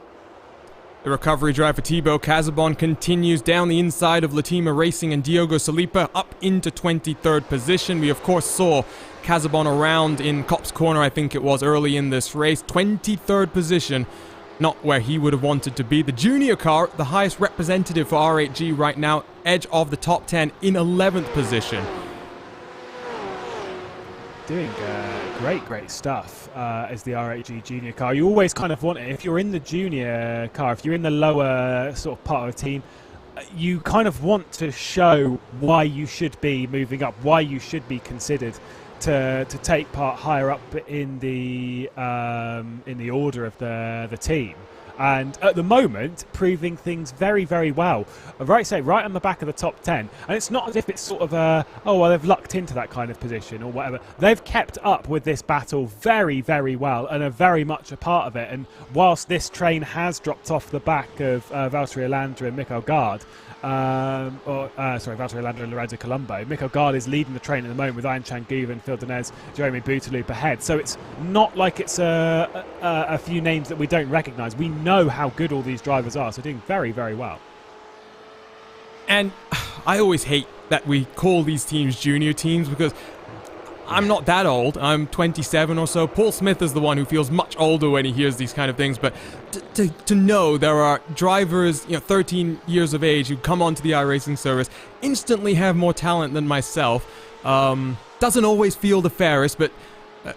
The recovery drive for Thibaut Casabon continues down the inside of Latima Racing and Diogo Salipa up into 23rd position. We, of course, saw Casabon around in Copse Corner, I think it was, early in this race. 23rd position, not where he would have wanted to be. The junior car, the highest representative for R8G right now, edge of the top 10 in 11th position. Doing great stuff as the R8G junior car. You always kind of want it. If you're in the junior car, if you're in the lower sort of part of the team, you kind of want to show why you should be moving up, why you should be considered to take part higher up in the order of the team. And at the moment, proving things very well. Right on the back of the top 10. And it's not as if it's sort of they've lucked into that kind of position or whatever. They've kept up with this battle very well and are very much a part of it. And whilst this train has dropped off the back of Valtteri Alander and Mikael Gard, Valtteri Alander and Lorenzo Colombo, Mikael Gard is leading the train at the moment with Ian Changuven, Phil Denez, Jeremy Bouteloup ahead. So it's not like it's a few names that we don't recognise. We know how good all these drivers are, so doing very well. And I always hate that we call these teams junior teams because I'm not that old. I'm 27 or so. Paul Smith is the one who feels much older when he hears these kind of things. But to know there are drivers, 13 years of age who come onto the iRacing service, instantly have more talent than myself, doesn't always feel the fairest. But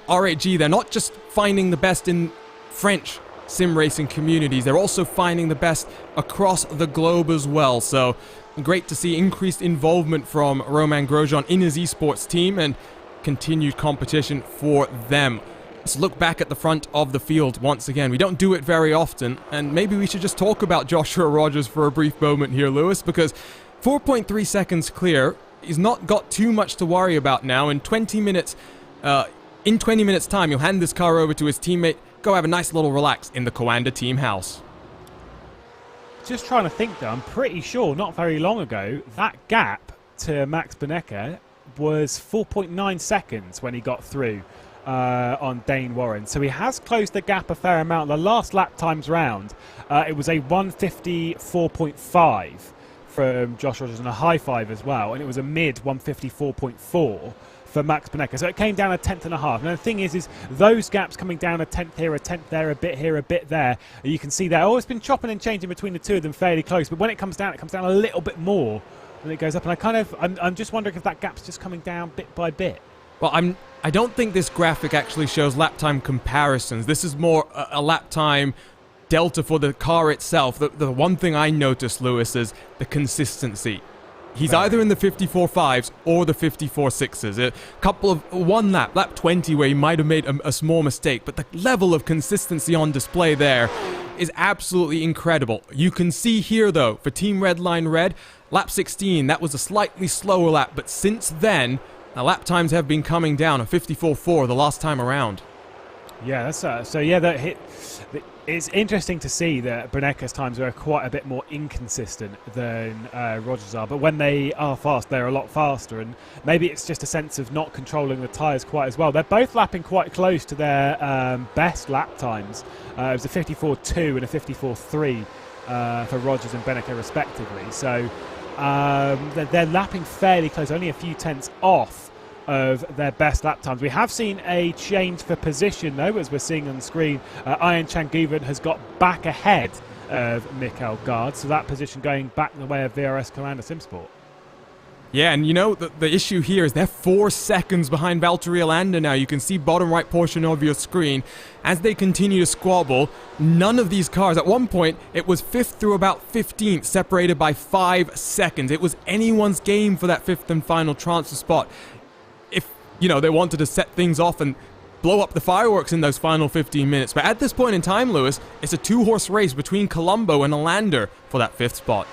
R8G, they're not just finding the best in French sim racing communities. They're also finding the best across the globe as well. So great to see increased involvement from Romain Grosjean in his esports team and continued competition for them. Let's look back at the front of the field once again. We don't do it very often, and maybe we should just talk about Joshua Rogers for a brief moment here, Lewis, because 4.3 seconds clear. He's not got too much to worry about now. In 20 minutes time, he'll hand this car over to his teammate, go have a nice little relax in the Coanda team house. Just trying to think though, I'm pretty sure not very long ago, that gap to Max Boneca was 4.9 seconds when he got through on Dane Warren. So he has closed the gap a fair amount. The last lap times round, it was a 154.5 from Josh Rogers and a high five as well. And it was a mid 154.4 for Max Boneca. So it came down a tenth and a half. Now the thing is those gaps coming down a tenth here, a tenth there, a bit here, a bit there. You can see that. Oh, it's been chopping and changing between the two of them fairly close. But when it comes down a little bit more. And it goes up, and I'm just wondering if that gap's just coming down bit by bit. Well, I don't think this graphic actually shows lap time comparisons. This is more a lap time delta for the car itself. The one thing I noticed, Lewis, is the consistency. He's either in the 54.5s or the 54.6s. A couple of one lap 20, where he might have made a small mistake, but the level of consistency on display there is absolutely incredible. You can see here, though, for Team Redline Red, lap 16, that was a slightly slower lap, but since then, the lap times have been coming down, a 54.4 the last time around. Yeah, that's it's interesting to see that Boneca's times are quite a bit more inconsistent than Rogers are, but when they are fast, they're a lot faster, and maybe it's just a sense of not controlling the tyres quite as well. They're both lapping quite close to their best lap times. It was a 54.2 and a 54.3 for Rogers and Boneca respectively, so they're lapping fairly close, only a few tenths off of their best lap times. We have seen a change for position though, as we're seeing on screen. Ian Changuven has got back ahead of Mikael Gard, so that position going back the way of VRS Commander SimSport. Yeah, and the issue here is they're 4 seconds behind Valtteri Alander now. You can see bottom right portion of your screen. As they continue to squabble, none of these cars, at one point, it was 5th through about 15th, separated by 5 seconds. It was anyone's game for that 5th and final transfer spot. If, they wanted to set things off and blow up the fireworks in those final 15 minutes. But at this point in time, Lewis, it's a 2-horse race between Colombo and Alander for that 5th spot.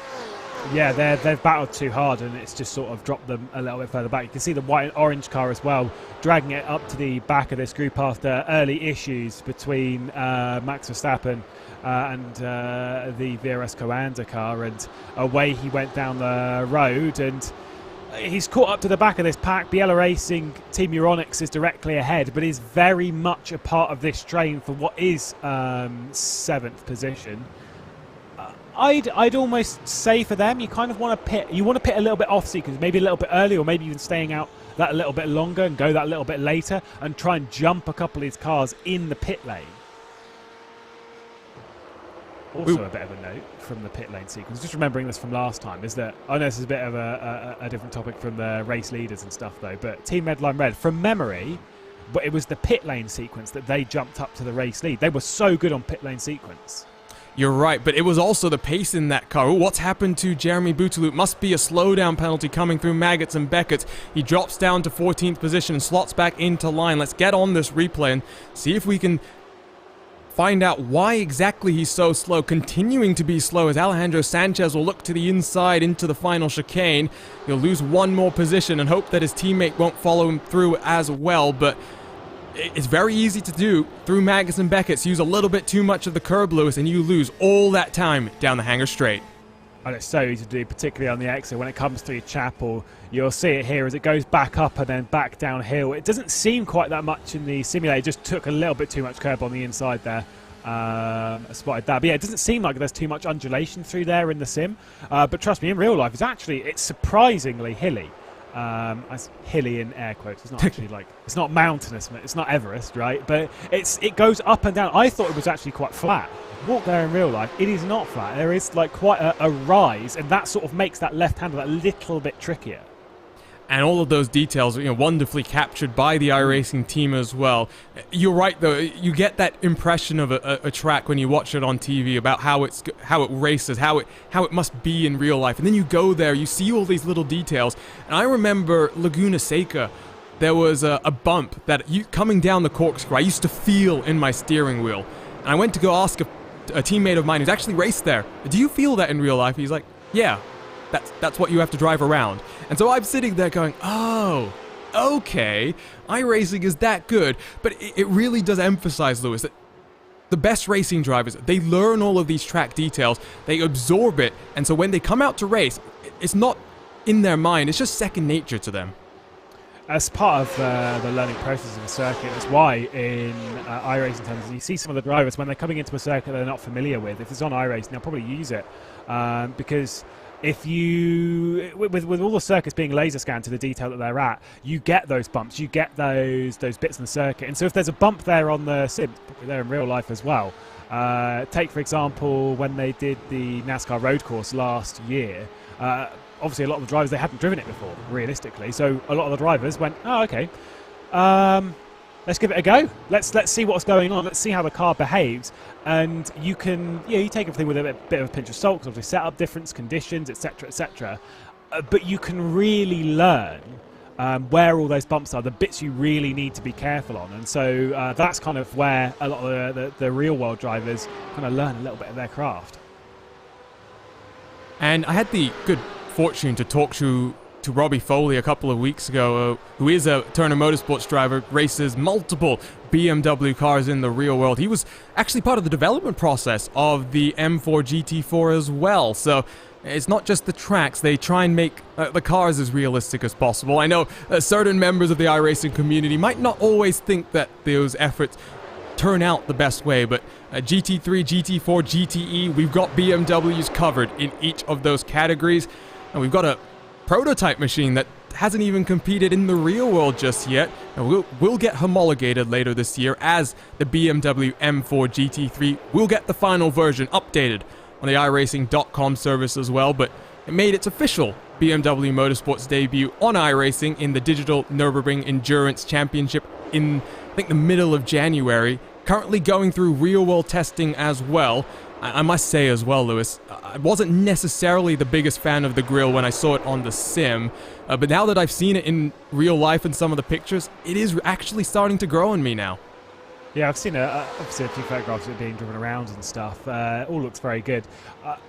Yeah, they've battled too hard, and it's just sort of dropped them a little bit further back. You can see the white and orange car as well, dragging it up to the back of this group after early issues between Max Verstappen and the VRS Coanda car, and away he went down the road, and he's caught up to the back of this pack. Biella Racing Team Euronics is directly ahead, but is very much a part of this train for what is 7th position. I'd almost say for them, you kind of want to pit. You want to pit a little bit off sequence, maybe a little bit early, or maybe even staying out that a little bit longer and go that little bit later, and try and jump a couple of these cars in the pit lane. Also, a bit of a note from the pit lane sequence, just remembering this from last time, is that I know this is a bit of a different topic from the race leaders and stuff though, but Team Redline Red, from memory, but it was the pit lane sequence that they jumped up to the race lead. They were so good on pit lane sequence. You're right, but it was also the pace in that car. What's happened to Jeremy Bouteloup? Must be a slowdown penalty coming through Maggots and Beckett. He drops down to 14th position and slots back into line. Let's get on this replay and see if we can find out why exactly he's so slow, continuing to be slow, as Alejandro Sanchez will look to the inside into the final chicane. He'll lose one more position and hope that his teammate won't follow him through as well, but it's very easy to do through Maggots and Beckett's. Use a little bit too much of the curb, Lewis, and you lose all that time down the Hangar Straight. And it's so easy to do, particularly on the exit. When it comes through Chapel, you'll see it here as it goes back up and then back downhill. It doesn't seem quite that much in the simulator. It just took a little bit too much curb on the inside there. I spotted that. But yeah, it doesn't seem like there's too much undulation through there in the sim. But trust me, in real life, it's surprisingly hilly. As hilly in air quotes. It's not actually like, it's not mountainous, it's not Everest, right? But it goes up and down. I thought it was actually quite flat. Walk there in real life, it is not flat. There is like quite a rise, and that sort of makes that left-hander a little bit trickier. And all of those details, wonderfully captured by the iRacing team as well. You're right, though. You get that impression of a track when you watch it on TV about how it races, how it must be in real life. And then you go there, you see all these little details. And I remember Laguna Seca. There was a bump that coming down the corkscrew, I used to feel in my steering wheel. And I went to go ask a teammate of mine who's actually raced there, do you feel that in real life? He's like, yeah. That's what you have to drive around. And so I'm sitting there going, oh, okay, iRacing is that good. But it really does emphasize, Lewis, that the best racing drivers, they learn all of these track details, they absorb it, and so when they come out to race, it's not in their mind, it's just second nature to them. As part of the learning process of a circuit, that's why in iRacing terms, you see some of the drivers, when they're coming into a circuit they're not familiar with, if it's on iRacing, they'll probably use it. Because if you, with all the circuits being laser scanned to the detail that they're at, you get those bumps, you get those bits in the circuit. And so if there's a bump there on the sim, it's probably there in real life as well. Take, for example, when they did the NASCAR road course last year, obviously a lot of the drivers, they hadn't driven it before, realistically. So a lot of the drivers went, oh, okay, let's give it a go. Let's see what's going on. Let's see how the car behaves. And you can, you take everything with a bit of a pinch of salt, because obviously setup difference, conditions, etc., etc. But you can really learn where all those bumps are, the bits you really need to be careful on. And so that's kind of where a lot of the real world drivers kind of learn a little bit of their craft. And I had the good fortune to talk to Robbie Foley a couple of weeks ago, who is a Turner Motorsports driver, races multiple BMW cars in the real world. He was actually part of the development process of the M4 GT4 as well, so it's not just the tracks, they try and make the cars as realistic as possible. I know certain members of the iRacing community might not always think that those efforts turn out the best way, but GT3, GT4, GTE, we've got BMWs covered in each of those categories, and we've got a prototype machine that hasn't even competed in the real world just yet, and we'll get homologated later this year as the BMW M4 GT3. We'll get the final version updated on the iRacing.com service as well, but it made its official BMW Motorsports debut on iRacing in the Digital Nürburgring Endurance Championship in, I think, the middle of January, currently going through real world testing as well. I must say as well, Lewis, I wasn't necessarily the biggest fan of the grille when I saw it on the sim, but now that I've seen it in real life in some of the pictures, it is actually starting to grow on me now. Yeah, I've seen obviously a few photographs of it being driven around and stuff. All looks very good.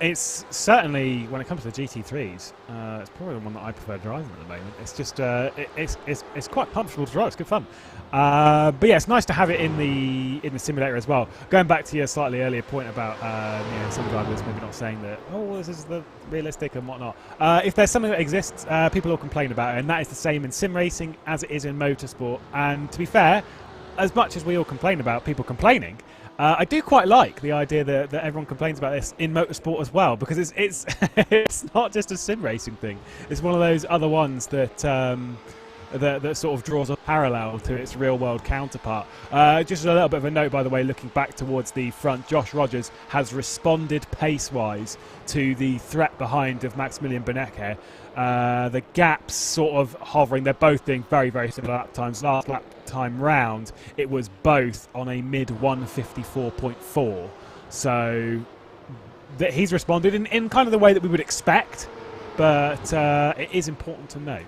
It's certainly, when it comes to the GT3s, it's probably the one that I prefer driving at the moment. It's just it's quite comfortable to drive. It's good fun. But yeah, it's nice to have it in the simulator as well. Going back to your slightly earlier point about some drivers maybe not saying that, oh, this is the realistic and whatnot. If there's something that exists, people will complain about it, and that is the same in sim racing as it is in motorsport. And to be fair, as much as we all complain about people complaining, I do quite like the idea that everyone complains about this in motorsport as well, because it's it's not just a sim racing thing. It's one of those other ones that that sort of draws a parallel to its real world counterpart. Just a little bit of a note, by the way, looking back towards the front, Josh Rogers has responded pace-wise to the threat behind of Maximilian Benecke. The gaps sort of hovering. They're both doing very, very similar lap times. Last lap time round, it was both on a mid 154.4. So that he's responded in kind of the way that we would expect, but it is important to note.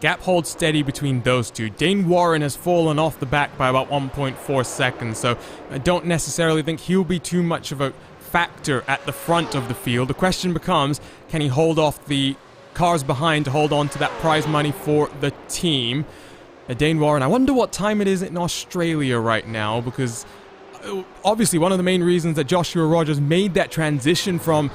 Gap holds steady between those two. Dane Warren has fallen off the back by about 1.4 seconds, so I don't necessarily think he'll be too much of a factor at the front of the field. The question becomes, can he hold off the cars behind to hold on to that prize money for the team? Dane Warren, I wonder what time it is in Australia right now, because obviously one of the main reasons that Joshua Rogers made that transition from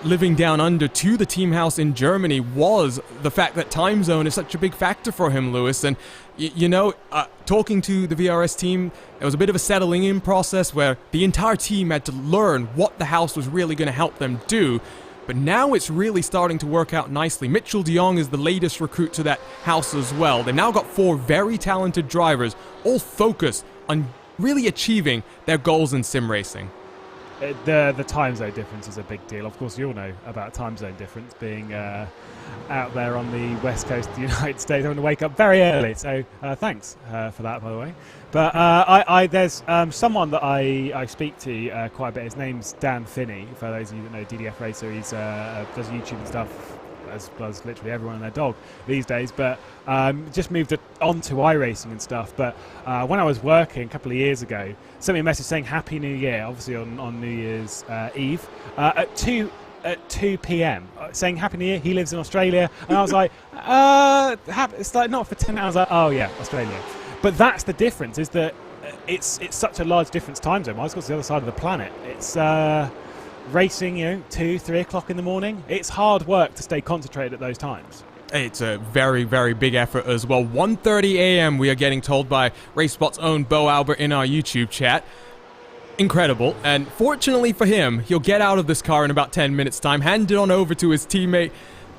living down under to the team house in Germany was the fact that time zone is such a big factor for him, Lewis. And talking to the VRS team, it was a bit of a settling in process where the entire team had to learn what the house was really going to help them do. But now it's really starting to work out nicely. Mitchell de Jong is the latest recruit to that house as well. They've now got 4 very talented drivers, all focused on really achieving their goals in sim racing. The time zone difference is a big deal. Of course, you all know about time zone difference, being out there on the west coast of the United States, having to wake up very early. So thanks for that, by the way. But there's someone that I speak to quite a bit. His name's Dan Finney. For those of you that know DDF Racer, he's does YouTube and stuff, as does literally everyone and their dog these days, but just moved on to iRacing and stuff. But when I was working a couple of years ago, sent me a message saying Happy New Year, obviously on New Year's Eve, at 2 p.m, saying Happy New Year. He lives in Australia, and I was like, it's like not for 10 hours. Like, oh yeah, Australia. But that's the difference, is that it's such a large difference time zone. I was on the other side of the planet. It's racing, 2, 3 o'clock in the morning. It's hard work to stay concentrated at those times. It's a very, very big effort as well. 1:30 a.m. we are getting told by RaceSpot's own Bo Albert in our YouTube chat. Incredible. And fortunately for him, he'll get out of this car in about 10 minutes time, hand it on over to his teammate,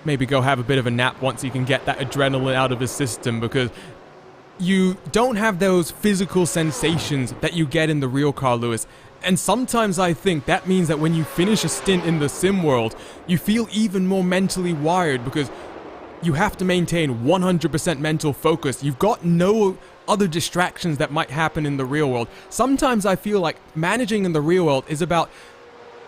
maybe go have a bit of a nap once he can get that adrenaline out of his system, because you don't have those physical sensations that you get in the real car, Lewis. And sometimes I think that means that when you finish a stint in the sim world, you feel even more mentally wired, because you have to maintain 100% mental focus. You've got no other distractions that might happen in the real world. Sometimes I feel like managing in the real world is about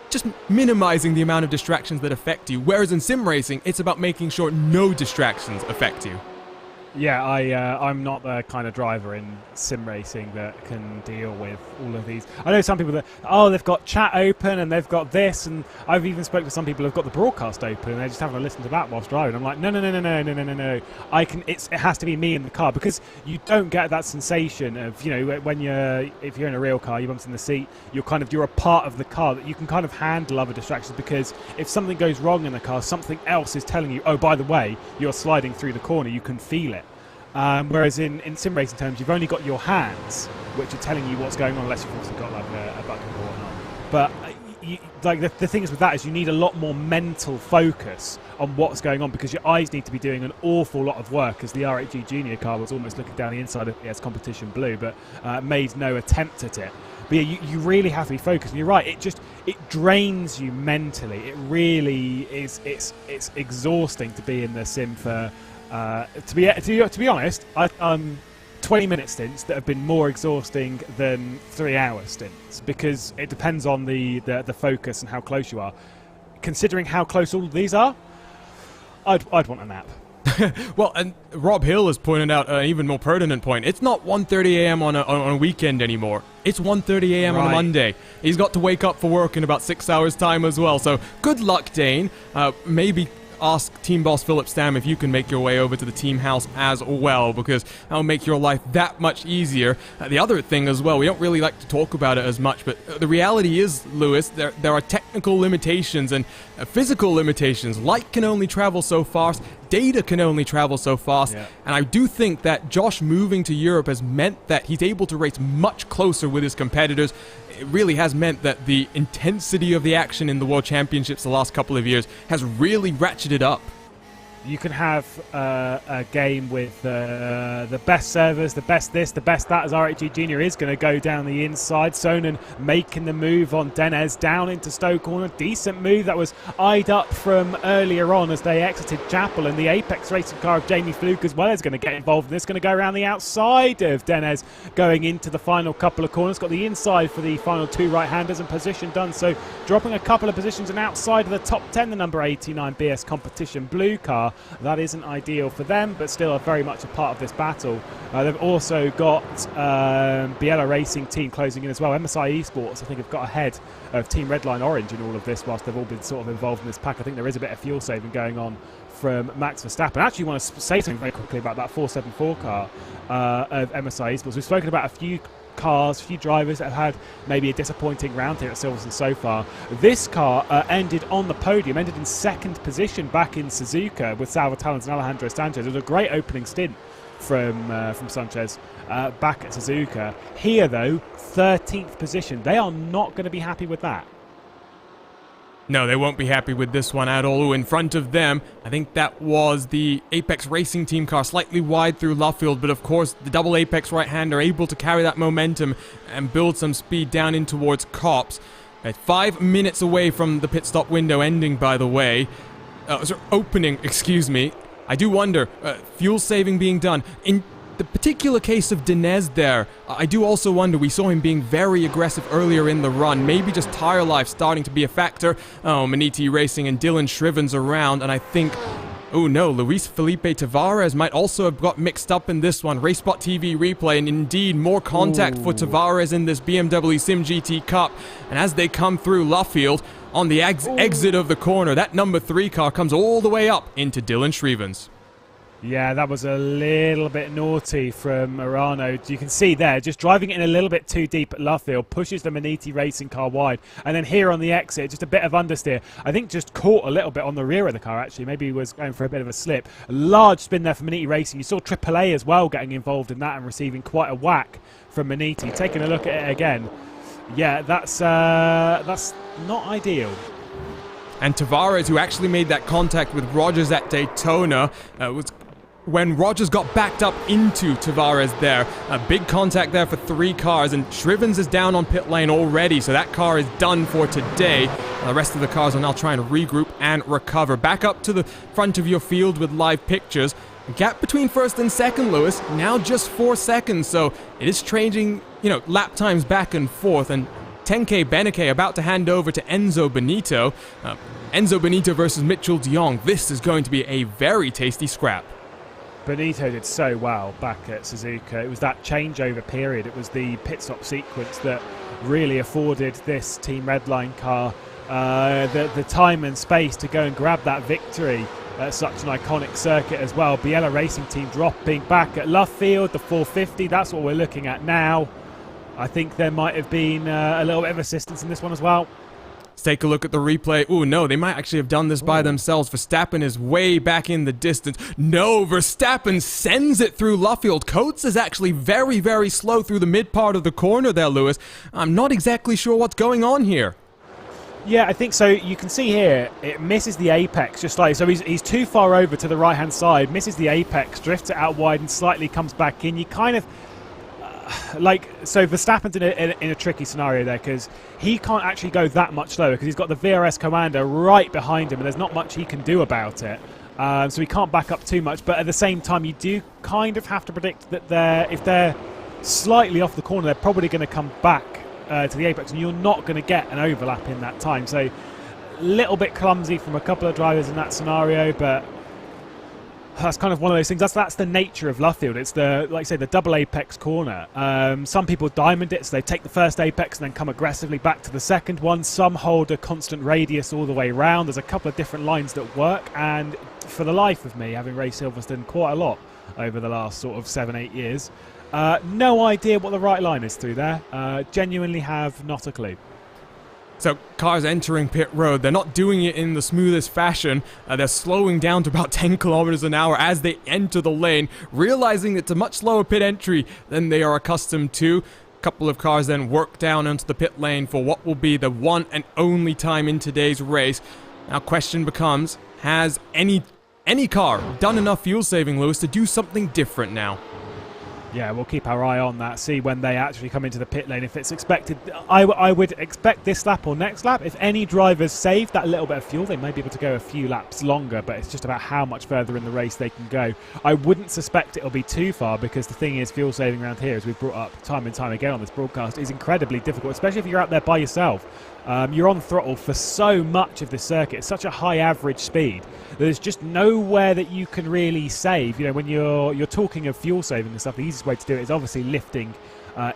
just minimizing the amount of distractions that affect you, whereas in sim racing, it's about making sure no distractions affect you. Yeah, I'm not the kind of driver in sim racing that can deal with all of these. I know some people that, they've got chat open and they've got this, and I've even spoken to some people who've got the broadcast open and they're just having to listen to that whilst driving. I'm like, no. It has to be me in the car, because you don't get that sensation of, if you're in a real car, you bump in the seat, you're a part of the car, that you can kind of handle other distractions, because if something goes wrong in the car, something else is telling you, oh, by the way, you're sliding through the corner, you can feel it. Whereas in sim racing terms, you've only got your hands, which are telling you what's going on, unless you've also got like a button or whatnot. But the thing is with that is you need a lot more mental focus on what's going on, because your eyes need to be doing an awful lot of work, as the R8G Junior car was almost looking down the inside of its competition blue, but made no attempt at it. But yeah, you really have to be focused. And you're right, it drains you mentally. It really is. It's exhausting to be in the sim for. To be honest, 20-minute stints that have been more exhausting than 3-hour stints, because it depends on the focus and how close you are. Considering how close all of these are, I'd want a nap. Well, and Rob Hill has pointed out an even more pertinent point. It's not 1:30 a.m. on a weekend anymore. It's 1:30 a.m. on a Monday. He's got to wake up for work in about 6 hours' time as well. So good luck, Dane. Maybe ask Team Boss Philip Stam if you can make your way over to the team house as well, because that'll make your life that much easier. The other thing as well, we don't really like to talk about it as much, but the reality is, Lewis, there are technical limitations and physical limitations. Light can only travel so fast, data can only travel so fast, and I do think that Josh moving to Europe has meant that he's able to race much closer with his competitors. It really has meant that the intensity of the action in the World Championships the last couple of years has really ratcheted up. You can have a game with the best servers, the best this, the best that, as RHG Junior is going to go down the inside. Sonnen making the move on Denez down into Stowe Corner. Decent move that was eyed up from earlier on as they exited Chapel, and the Apex racing car of Jamie Fluke as well is going to get involved in this. Going to go around the outside of Denez going into the final couple of corners. Got the inside for the final two right-handers and position done. So dropping a couple of positions and outside of the top 10, the number 89 BS Competition blue car. That isn't ideal for them, but still are very much a part of this battle. They've also got Biella Racing Team closing in as well. MSI Esports, I think, have got ahead of Team Redline Orange in all of this, whilst they've all been sort of involved in this pack. I think there is a bit of fuel saving going on from Max Verstappen. I actually want to say something very quickly about that 474 car of MSI Esports. We've spoken about a few cars, a few drivers that have had maybe a disappointing round here at Silverstone so far. This car ended on the podium, ended in second position back in Suzuka with Salva Talons and Alejandro Sanchez. It was a great opening stint from Sanchez back at Suzuka. Here, though, 13th position. They are not going to be happy with that. No, they won't be happy with this one at all. In front of them, I think that was the Apex Racing Team car, slightly wide through Luffield, but of course the double Apex right-hander able to carry that momentum and build some speed down in towards Copse. 5 minutes away from the pit stop window ending, by the way. Opening, excuse me. I do wonder, fuel saving being done. In the particular case of Denez there, I do also wonder, we saw him being very aggressive earlier in the run, maybe just tire life starting to be a factor. Oh, Maniti Racing and Dylan Shriven's around, and I think, oh no, Luis Felipe Tavares might also have got mixed up in this one. RaceSpotTV replay, and indeed more contact for Tavares in this BMW SIM GT Cup. And as they come through Luffield, on the exit of the corner, that number 3 car comes all the way up into Dylan Shriven's. Yeah, that was a little bit naughty from Morano. You can see there, just driving it in a little bit too deep at Luffield, pushes the Maniti Racing car wide. And then here on the exit, just a bit of understeer. I think just caught a little bit on the rear of the car, actually. Maybe he was going for a bit of a slip. A large spin there for Maniti Racing. You saw AAA as well getting involved in that and receiving quite a whack from Maniti. Taking a look at it again. Yeah, that's not ideal. And Tavares, who actually made that contact with Rogers at Daytona, was when Rogers got backed up into Tavares there. A big contact there for 3 cars, and Shrivens is down on pit lane already, so that car is done for today. The rest of the cars are now trying to regroup and recover. Back up to the front of your field with live pictures. Gap between first and second, Lewis, now just 4 seconds, so it is changing, lap times back and forth, and 10K Beneke about to hand over to Enzo Benito. Enzo Benito versus Mitchell de Jong. This is going to be a very tasty scrap. Benito did so well back at Suzuka. It was that changeover period. It was the pit stop sequence that really afforded this Team Redline car the time and space to go and grab that victory at such an iconic circuit as well. Biella Racing Team dropping back at Luffield, the 450. That's what we're looking at now. I think there might have been a little bit of assistance in this one as well. Let's take a look at the replay. Oh no, they might actually have done this by themselves. Verstappen is way back in the distance. No, Verstappen sends it through Luffield. Coates is actually very, very slow through the mid part of the corner there, Lewis. I'm not exactly sure what's going on here. Yeah, I think so. You can see here, it misses the apex, just like, so he's too far over to the right-hand side, misses the apex, drifts it out wide and slightly comes back in. You kind of, so Verstappen's in a tricky scenario there because he can't actually go that much slower because he's got the VRS commander right behind him and there's not much he can do about it. So he can't back up too much, but at the same time you do kind of have to predict that if they're slightly off the corner, they're probably going to come back to the apex and you're not going to get an overlap in that time. So a little bit clumsy from a couple of drivers in that scenario, but That's kind of one of those things. That's the nature of Luffield. It's the, like I say, the double apex corner. Some people diamond it, so they take the first apex and then come aggressively back to the second one. Some hold a constant radius all the way around. There's a couple of different lines that work, and for the life of me, having raced Silverstone quite a lot over the last sort of 7-8 years, no idea what the right line is through there. Genuinely have not a clue. So cars entering pit road, they're not doing it in the smoothest fashion. They're slowing down to about 10 kilometers an hour as they enter the lane, realizing it's a much slower pit entry than they are accustomed to. A couple of cars then work down onto the pit lane for what will be the one and only time in today's race. Now question becomes, has any car done enough fuel saving, Lewis, to do something different now? Yeah, we'll keep our eye on that, see when they actually come into the pit lane. If it's expected, I would expect this lap or next lap, if any drivers save that little bit of fuel, they may be able to go a few laps longer, but it's just about how much further in the race they can go. I wouldn't suspect it'll be too far, because the thing is, fuel saving around here, as we've brought up time and time again on this broadcast, is incredibly difficult, especially if you're out there by yourself. You're on throttle for so much of the circuit. It's such a high average speed. There's just nowhere that you can really save. You know, when you're talking of fuel saving and stuff, the easiest way to do it is obviously lifting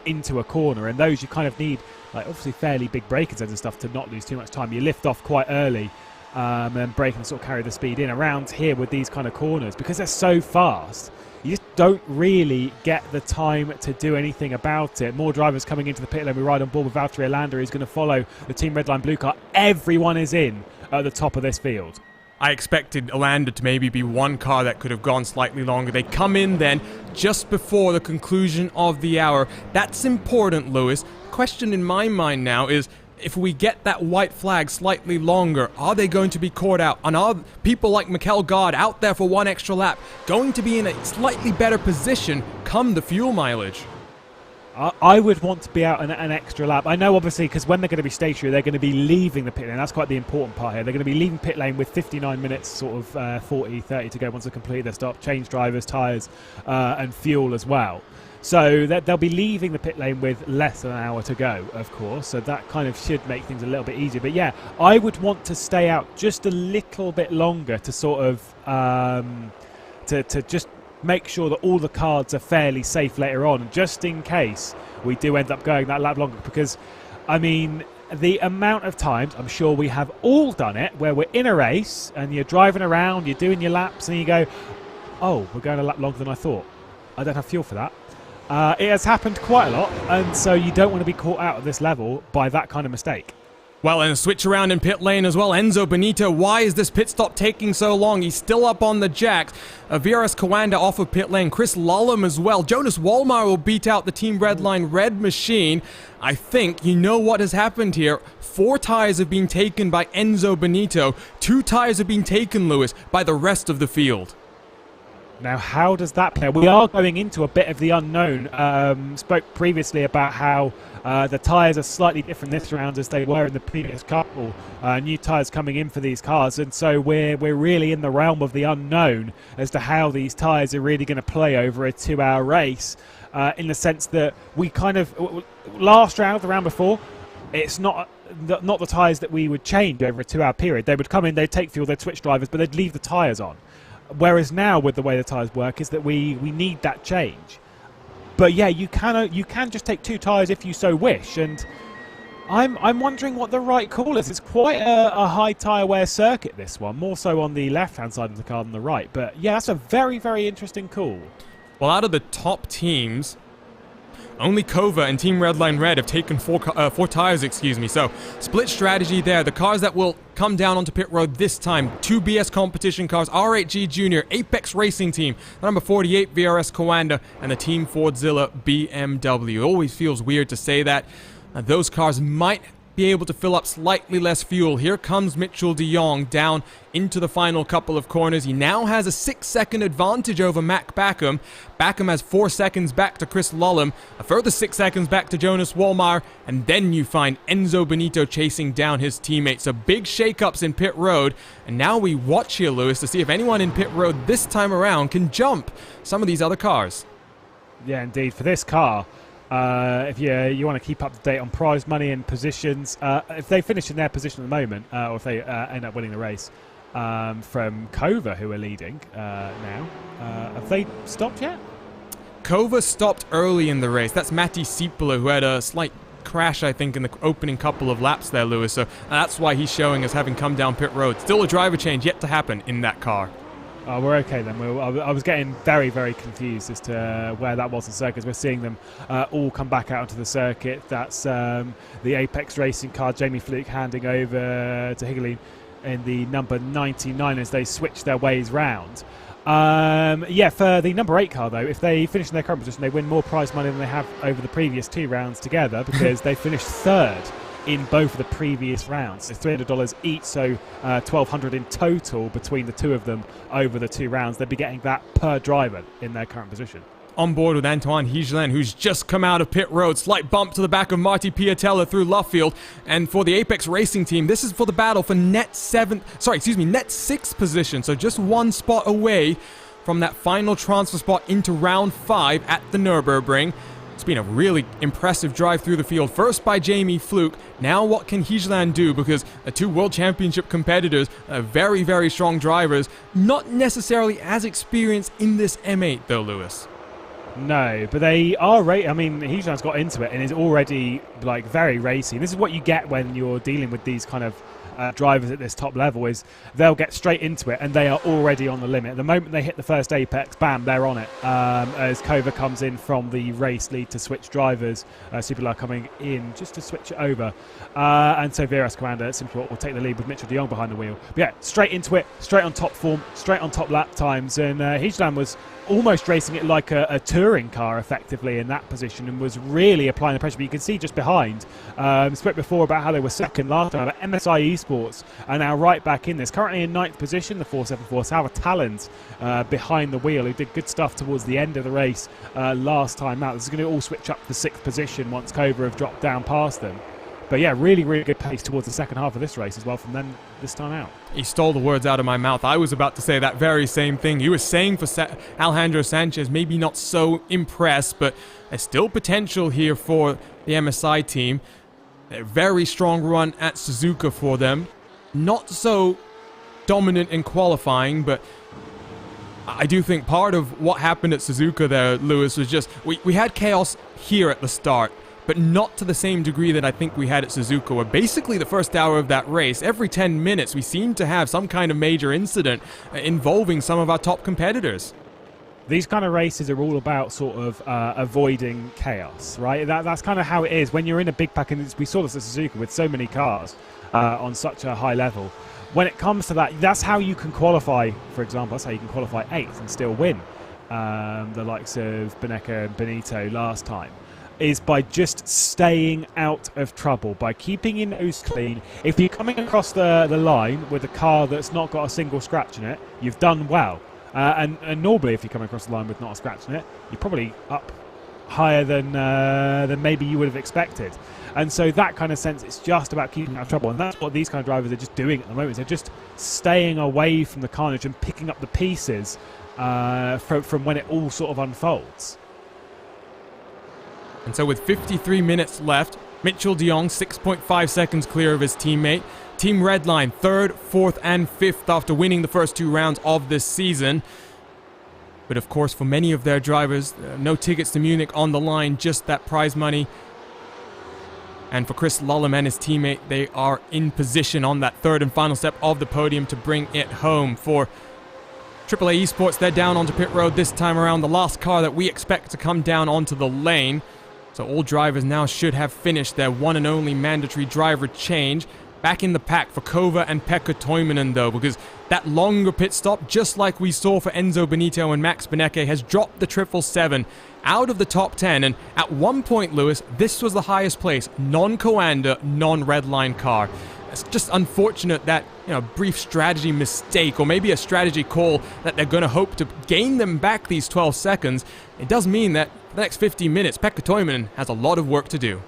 into a corner, and those you kind of need, like, obviously fairly big braking zones and stuff to not lose too much time. You lift off quite early and brake and sort of carry the speed in. Around here with these kind of corners, because they're so fast, you just don't really get the time to do anything about it. More drivers coming into the pit lane. We ride on board with Valtteri Alander, who's going to follow the Team Redline Blue car. Everyone is in at the top of this field. I expected Alander to maybe be one car that could have gone slightly longer. They come in then just before the conclusion of the hour. That's important, Lewis. The question in my mind now is, if we get that white flag slightly longer, are they going to be caught out? And are people like Mikel Gard out there for one extra lap going to be in a slightly better position come the fuel mileage? I would want to be out an extra lap. I know, obviously, because when they're going to be stationary, they're going to be leaving the pit lane. That's quite the important part here. They're going to be leaving pit lane with 59 minutes, sort of 40, 30 to go once they complete their stop, change drivers, tyres, and fuel as well. So they'll be leaving the pit lane with less than an hour to go, of course. So that kind of should make things a little bit easier. But yeah, I would want to stay out just a little bit longer to sort of to just make sure that all the cards are fairly safe later on, just in case we do end up going that lap longer. Because, I mean, the amount of times, I'm sure we have all done it, where we're in a race and you're driving around, you're doing your laps, and you go, oh, we're going a lap longer than I thought. I don't have fuel for that. It has happened quite a lot, and so you don't want to be caught out at this level by that kind of mistake. Well, and a switch around in pit lane as well. Enzo Benito, why is this pit stop taking so long? He's still up on the jacks. VRS Coanda off of pit lane. Chris Lollum as well. Jonas Wallmeyer will beat out the Team Redline Red Machine. I think you know what has happened here. 4 tires have been taken by Enzo Benito. 2 tires have been taken, Lewis, by the rest of the field. Now, how does that play? We are going into a bit of the unknown. Spoke previously about how the tyres are slightly different this round as they were in the previous couple. New tyres coming in for these cars, and so we're really in the realm of the unknown as to how these tyres are really going to play over a 2-hour race. In the sense that we kind of last round, the round before, it's not the tyres that we would change over a 2-hour period. They would come in, they'd take fuel, they'd switch drivers, but they'd leave the tyres on. Whereas now, with the way the tyres work, is that we need that change. But yeah, you can just take 2 tyres if you so wish, and I'm wondering what the right call is. It's quite a high tyre wear circuit, this one, more so on the left-hand side of the car than the right. But yeah, that's a very, very interesting call. Well, out of the top teams, only Kova and Team Redline Red have taken 4 tires, so split strategy there. The cars that will come down onto pit road this time, 2 BS competition cars, R8G Junior, Apex Racing Team, number 48 VRS Coanda, and the Team Fordzilla BMW. It always feels weird to say that. Those cars might be able to fill up slightly less fuel. Here comes Mitchell de Jong down into the final couple of corners. He now has a 6-second advantage over Mac Backham. Backham has 4 seconds back to Chris Lollum, a further 6 seconds back to Jonas Wallmeyer, and then you find Enzo Benito chasing down his teammates. So big shakeups in pit road, and now we watch here, Lewis, to see if anyone in pit road this time around can jump some of these other cars. Yeah, indeed. For this car, if you want to keep up to date on prize money and positions, if they finish in their position at the moment, or if they end up winning the race, from Kova, who are leading now. Have they stopped yet? Kova stopped early in the race. That's Matti Sipula, who had a slight crash, I think, in the opening couple of laps there, Lewis. So that's why he's showing as having come down pit road. Still a driver change yet to happen in that car. Oh, we're okay then. I was getting very, very confused as to where that was in circuits. We're seeing them all come back out onto the circuit. That's the Apex Racing car, Jamie Fluke handing over to Higuain in the number 99 as they switch their ways round. Yeah, for the number 8 car, though, if they finish in their current position, they win more prize money than they have over the previous 2 rounds together because they finished 3rd in both of the previous rounds. It's $300 each, so $1,200 in total between the 2 of them over the 2 rounds. They'd be getting that per driver in their current position. On board with Antoine Higuain, who's just come out of pit road. Slight bump to the back of Marty Piatella through Luffield. And for the Apex Racing team, this is for the battle for net 6th position. So just 1 spot away from that final transfer spot into round 5 at the Nürburgring. It's been a really impressive drive through the field. First by Jamie Fluke. Now what can Higuain do? Because the 2 World Championship competitors are very, very strong drivers. Not necessarily as experienced in this M8 though, Lewis. No, but they are I mean, Higuain's got into it and is already like very racy. This is what you get when you're dealing with these kind of drivers at this top level, is they'll get straight into it and they are already on the limit. The moment they hit the first apex, bam, they're on it. As Kova comes in from the race lead to switch drivers, Superlar coming in just to switch it over. And so Viras Commander simply will take the lead with Mitchell de Jong behind the wheel. But yeah, straight into it, straight on top form, straight on top lap times. And Higuain was almost racing it like a touring car effectively in that position and was really applying the pressure. But you can see just behind, spoke before about how they were second last time, but MSI Esports are now right back in this. Currently in 9th position, the 474 Salva Talent behind the wheel, who did good stuff towards the end of the race last time out. This is going to all switch up to 6th position once Kova have dropped down past them. But yeah, really, really good pace towards the second half of this race as well from them this time out. He stole the words out of my mouth. I was about to say that very same thing. You were saying for Alejandro Sanchez, maybe not so impressed, but there's still potential here for the MSI team. A very strong run at Suzuka for them. Not so dominant in qualifying, but I do think part of what happened at Suzuka there, Lewis, was just we had chaos here at the start, but not to the same degree that I think we had at Suzuka, where basically the first hour of that race, every 10 minutes, we seemed to have some kind of major incident involving some of our top competitors. These kind of races are all about sort of avoiding chaos, right? That's kind of how it is when you're in a big pack, and we saw this at Suzuka with so many cars on such a high level. When it comes to that, that's how you can qualify, for example, that's how you can qualify 8th and still win. The likes of Beneca and Benito last time, is by just staying out of trouble, by keeping your nose clean. If you're coming across the line with a car that's not got a single scratch in it, you've done well. And normally if you come across the line with not a scratch in it, you're probably up higher than maybe you would have expected. And so that kind of sense, it's just about keeping out of trouble. And that's what these kind of drivers are just doing at the moment. They're just staying away from the carnage and picking up the pieces from when it all sort of unfolds. And so with 53 minutes left, Mitchell de Jong 6.5 seconds clear of his teammate. Team Redline 3rd, 4th and 5th after winning the first 2 rounds of this season. But of course for many of their drivers, no tickets to Munich on the line, just that prize money. And for Chris Lullum and his teammate, they are in position on that 3rd and final step of the podium to bring it home. For AAA Esports, they're down onto pit road this time around, the last car that we expect to come down onto the lane. So all drivers now should have finished their one and only mandatory driver change. Back in the pack for Kova and Pekka Toivonen though, because that longer pit stop, just like we saw for Enzo Benito and Max Benecke, has dropped the 777 out of the top 10. And at one point, Lewis, this was the highest place non-Coanda, non-Redline car. It's just unfortunate that, brief strategy mistake, or maybe a strategy call that they're going to hope to gain them back these 12 seconds. It does mean that for the next 15 minutes, Pekka Toivonen has a lot of work to do.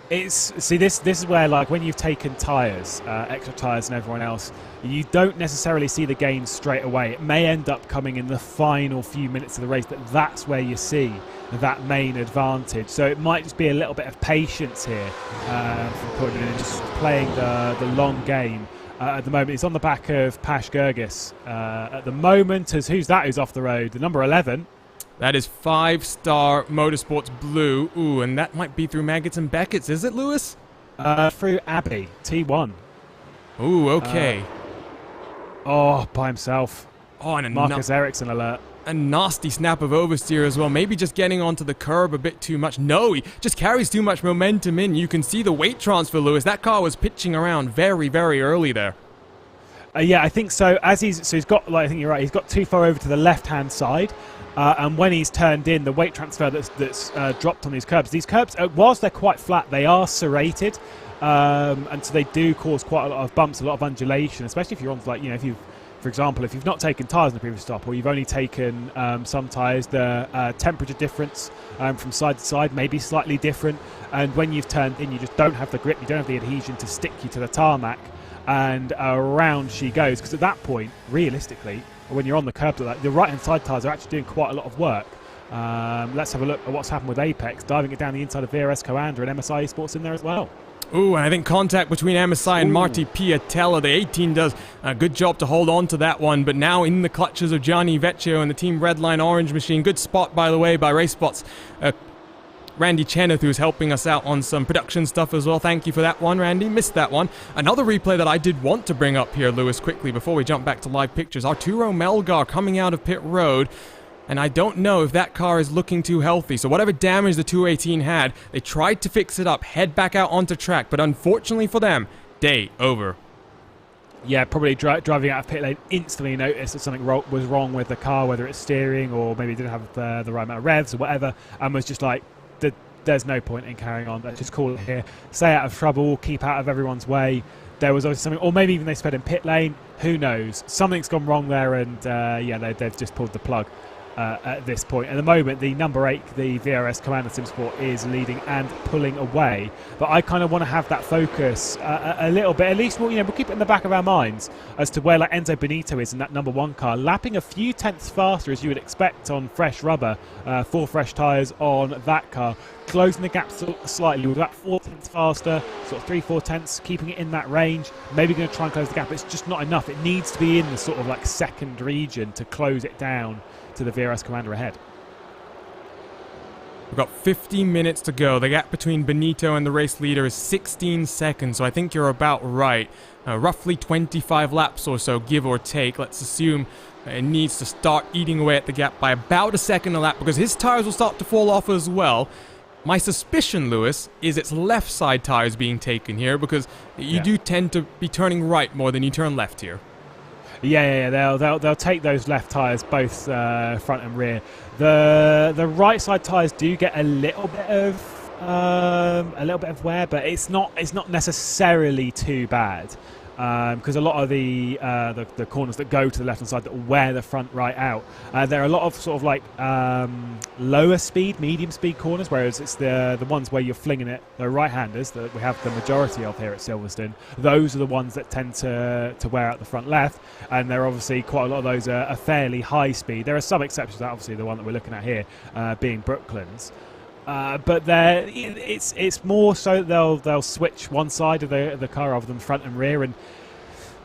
This is where, like, when you've taken tyres, extra tyres and everyone else, you don't necessarily see the gains straight away. It may end up coming in the final few minutes of the race, but that's where you see that main advantage. So it might just be a little bit of patience here from Toivonen and just playing the long game at the moment. He's on the back of Pash Gergis at the moment. As who's off the road? The number 11. That is 5-Star Motorsports Blue. Ooh, and that might be through Maggots and Beckett's, is it, Lewis? Through Abbey, T1. Ooh, okay. By himself. Oh, and Marcus Ericsson alert. a nasty snap of oversteer as well. Maybe just getting onto the curb a bit too much. No, he just carries too much momentum in. You can see the weight transfer, Lewis. That car was pitching around very, very early there. Yeah, I think so. He's got, like, I think you're right. He's got too far over to the left-hand side, and when he's turned in, the weight transfer that's dropped on these curbs. These curbs, whilst they're quite flat, they are serrated, and so they do cause quite a lot of bumps, a lot of undulation, especially if you're on, like, you know, if you've, for example, if you've not taken tyres in the previous stop, or you've only taken some tyres, the temperature difference from side to side may be slightly different, and when you've turned in, you just don't have the grip, you don't have the adhesion to stick you to the tarmac. And around she goes, because at that point, realistically, when you're on the curb, the right-hand side tyres are actually doing quite a lot of work. Let's have a look at what's happened with Apex, diving it down the inside of VRS Commander, and MSI Esports in there as well. Ooh, and I think contact between MSI and Marty Piatella. The 18 does a good job to hold on to that one, but now in the clutches of Gianni Vecchio and the Team Redline Orange Machine. Good spot, by the way, by RaceSpot's Randy Cheneth, who's helping us out on some production stuff as well. Thank you for that one, Randy. Missed that one. Another replay that I did want to bring up here, Lewis, quickly before we jump back to live pictures. Arturo Melgar coming out of pit road, and I don't know if that car is looking too healthy. So whatever damage the 218 had, they tried to fix it up, head back out onto track, but unfortunately for them, day over. Yeah, probably driving out of pit lane, instantly noticed that something was wrong with the car, whether it's steering or maybe it didn't have the right amount of revs or whatever, and was just like, there's no point in carrying on. Let's just call it here. Stay out of trouble, keep out of everyone's way. There was obviously something, or maybe even they sped in pit lane. Who knows? Something's gone wrong there, and yeah, they've just pulled the plug at this point. At the moment, the number 8, the VRS Commander SimSport, is leading and pulling away. But I kind of want to have that focus a little bit. At least, we'll keep it in the back of our minds as to where, like, Enzo Benito is in that number 1 car, lapping a few tenths faster as you would expect on fresh rubber, 4 fresh tyres on that car. Closing the gap slightly with about 4 tenths faster, sort of 3-4 tenths, keeping it in that range. Maybe going to try and close the gap. It's just not enough. It needs to be in the sort of like second region to close it down to the VRS Commander ahead. We've got 15 minutes to go. The gap between Benito and the race leader is 16 seconds, so I think you're about right. Roughly 25 laps or so, give or take. Let's assume it needs to start eating away at the gap by about a second a lap, because his tires will start to fall off as well. My suspicion, Lewis, is it's left side tires being taken here, because you do tend to be turning right more than you turn left here. Yeah, they'll take those left tyres, both front and rear. The right side tyres do get a little bit of wear, but it's not necessarily too bad, because a lot of the corners that go to the left hand side that wear the front right out, there are a lot of sort of like lower speed, medium speed corners, whereas it's the ones where you're flinging it, the right-handers that we have the majority of here at Silverstone. Those are the ones that tend to wear out the front left, and there are obviously quite a lot of those are fairly high speed. There are some exceptions, obviously the one that we're looking at here being Brooklands. But it's more so that they'll switch one side of the car rather than front and rear. And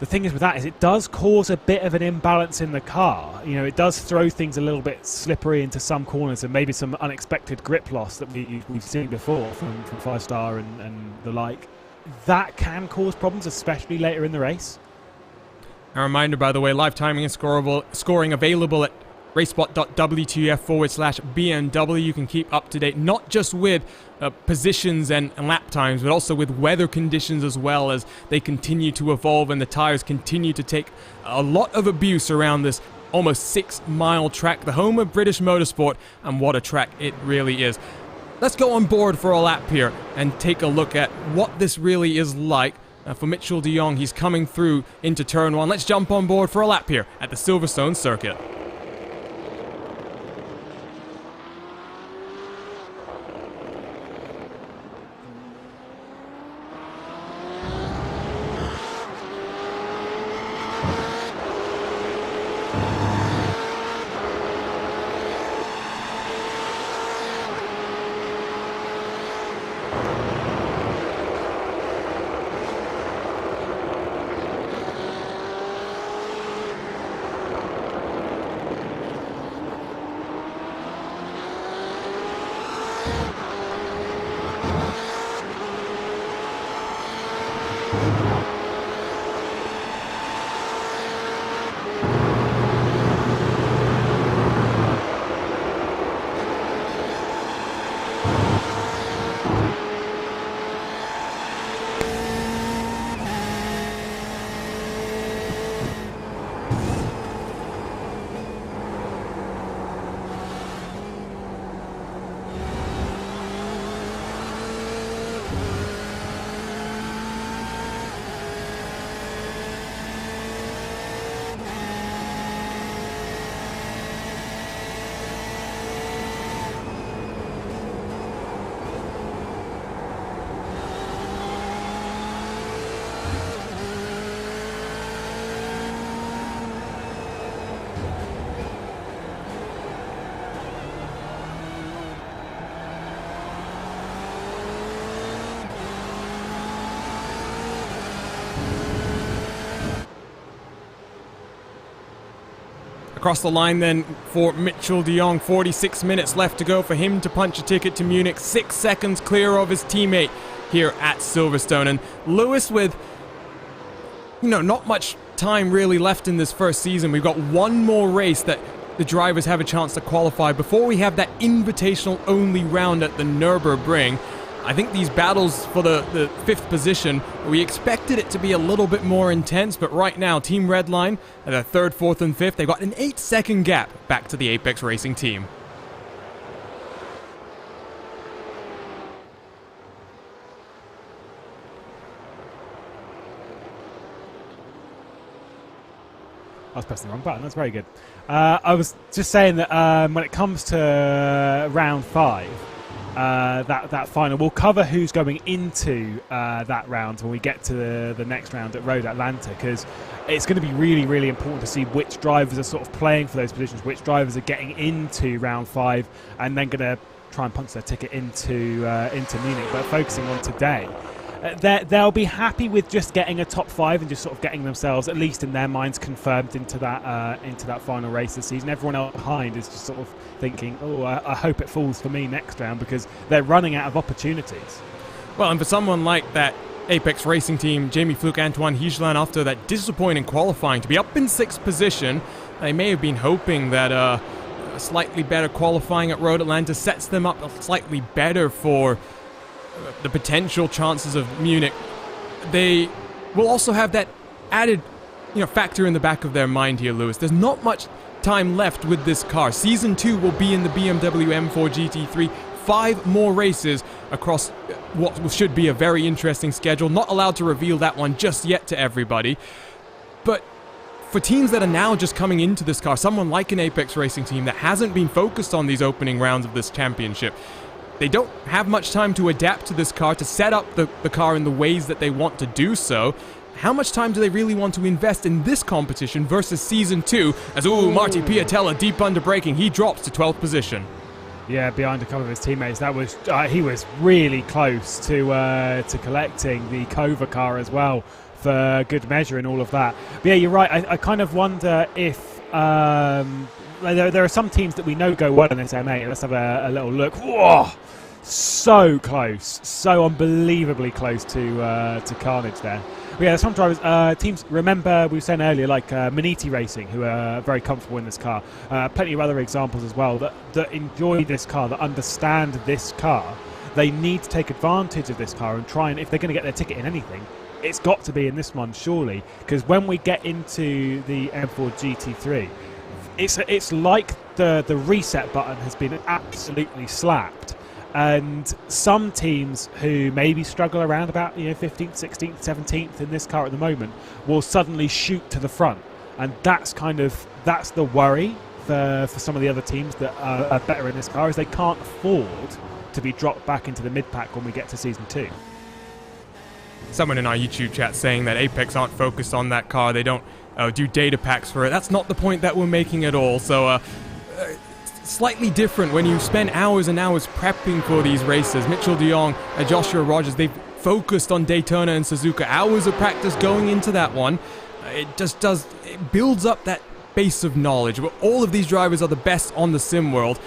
the thing is with that is it does cause a bit of an imbalance in the car. You know, it does throw things a little bit slippery into some corners, and maybe some unexpected grip loss that we've seen before from 5-Star and the like. That can cause problems, especially later in the race. A reminder, by the way, live timing and scoring available at RaceSpot.wtf/BMW. You can keep up to date not just with positions and lap times, but also with weather conditions as well, as they continue to evolve and the tires continue to take a lot of abuse around this almost 6-mile track, the home of British motorsport, and what a track it really is. Let's go on board for a lap here and take a look at what this really is like. For Mitchell de Jong, he's coming through into turn 1. Let's jump on board for a lap here at the Silverstone circuit. Across the line then for Mitchell de Jong, 46 minutes left to go for him to punch a ticket to Munich, 6 seconds clear of his teammate here at Silverstone. And Lewis with, not much time really left in this first season. We've got one more race that the drivers have a chance to qualify before we have that invitational only round at the Nürburgring. I think these battles for the 5th position, we expected it to be a little bit more intense, but right now, Team Redline at their 3rd, 4th, and 5th, they've got an 8-second gap back to the Apex Racing team. I was pressing the wrong button. That's very good. I was just saying that when it comes to round 5, that final, we'll cover who's going into that round when we get to the next round at Road Atlanta, because it's going to be really, really important to see which drivers are sort of playing for those positions, which drivers are getting into round 5 and then going to try and punch their ticket into Munich. But focusing on today, they'll be happy with just getting a top 5 and just sort of getting themselves, at least in their minds, confirmed into that final race this season. Everyone else behind is just sort of thinking, oh, I hope it falls for me next round, because they're running out of opportunities. Well, and for someone like that Apex Racing team, Jamie Fluke, Antoine Higeland, after that disappointing qualifying, to be up in 6th position, they may have been hoping that a slightly better qualifying at Road Atlanta sets them up slightly better for the potential chances of Munich. They will also have that added, factor in the back of their mind here, Lewis. There's not much time left with this car. Season 2 will be in the BMW M4 GT3. 5 more races across what should be a very interesting schedule. Not allowed to reveal that one just yet to everybody. But for teams that are now just coming into this car, someone like an Apex Racing team that hasn't been focused on these opening rounds of this championship, they don't have much time to adapt to this car, to set up the car in the ways that they want to do so. How much time do they really want to invest in this competition versus Season 2? As, Marty Piatella deep under braking, he drops to 12th position. Yeah, behind a couple of his teammates. That was he was really close to collecting the Kova car as well for good measure and all of that. But yeah, you're right. I kind of wonder if there are some teams that we know go well in this M8. Let's have a little look. Whoa! So close, so unbelievably close to carnage there. But yeah, some drivers, teams, remember we were saying earlier, like Maniti Racing, who are very comfortable in this car. Plenty of other examples as well that enjoy this car, that understand this car. They need to take advantage of this car and try and, if they're going to get their ticket in anything, it's got to be in this one, surely. Because when we get into the M4 GT3, it's like the reset button has been absolutely slapped. And some teams who maybe struggle around about 15th, 16th, 17th in this car at the moment will suddenly shoot to the front, and that's the worry for some of the other teams that are better in this car, is they can't afford to be dropped back into the mid-pack when we get to Season 2. Someone in our YouTube chat saying that Apex aren't focused on that car, they don't do data packs for it. That's not the point that we're making at all. So slightly different when you spend hours and hours prepping for these races. Mitchell de Jong and Joshua Rogers, they've focused on Daytona and Suzuka. Hours of practice going into that one. It builds up that base of knowledge. All of these drivers are the best on the sim world.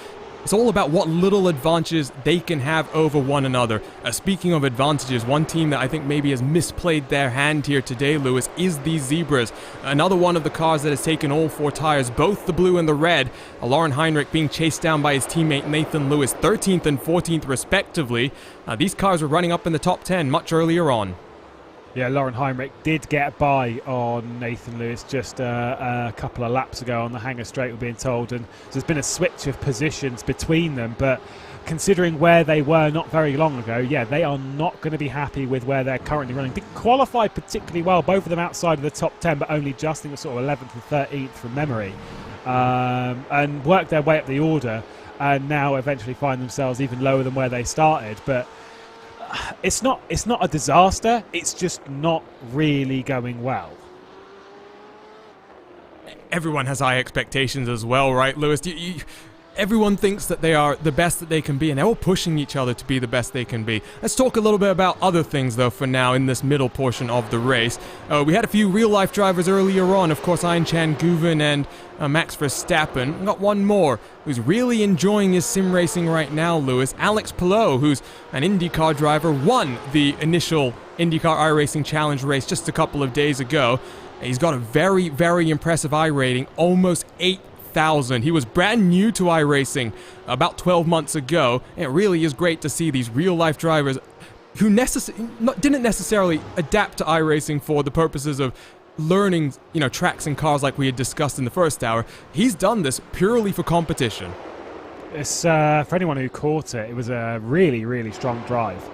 It's all about what little advantages they can have over one another. Speaking of advantages, one team that I think maybe has misplayed their hand here today, Lewis, is these Zebras. Another one of the cars that has taken all 4 tires, both the blue and the red. Lauren Heinrich being chased down by his teammate Nathan Lewis, 13th and 14th respectively. These cars were running up in the top 10 much earlier on. Yeah, Lauren Heinrich did get by on Nathan Lewis just a couple of laps ago on the Hangar Straight, we're being told, and there's been a switch of positions between them, but considering where they were not very long ago, yeah, they are not going to be happy with where they're currently running. Didn't qualify particularly well, both of them outside of the top 10, but only just in the sort of 11th and 13th from memory, and worked their way up the order, and now eventually find themselves even lower than where they started, but it's not a disaster, it's just not really going well. Everyone has high expectations as well, right, Lewis? Everyone thinks that they are the best that they can be, and they're all pushing each other to be the best they can be. Let's talk a little bit about other things, though, for now in this middle portion of the race. We had a few real-life drivers earlier on. Of course, Chan Guven and Max Verstappen. We got one more who's really enjoying his sim racing right now, Lewis. Alex Palou, who's an IndyCar driver, won the initial IndyCar iRacing Challenge race just a couple of days ago. He's got a very, very impressive iRating, almost 8,000. He was brand new to iRacing about 12 months ago. It really is great to see these real-life drivers who didn't necessarily adapt to iRacing for the purposes of learning, tracks and cars like we had discussed in the first hour. He's done this purely for competition. It's for anyone who caught it, it was a really, really strong drive.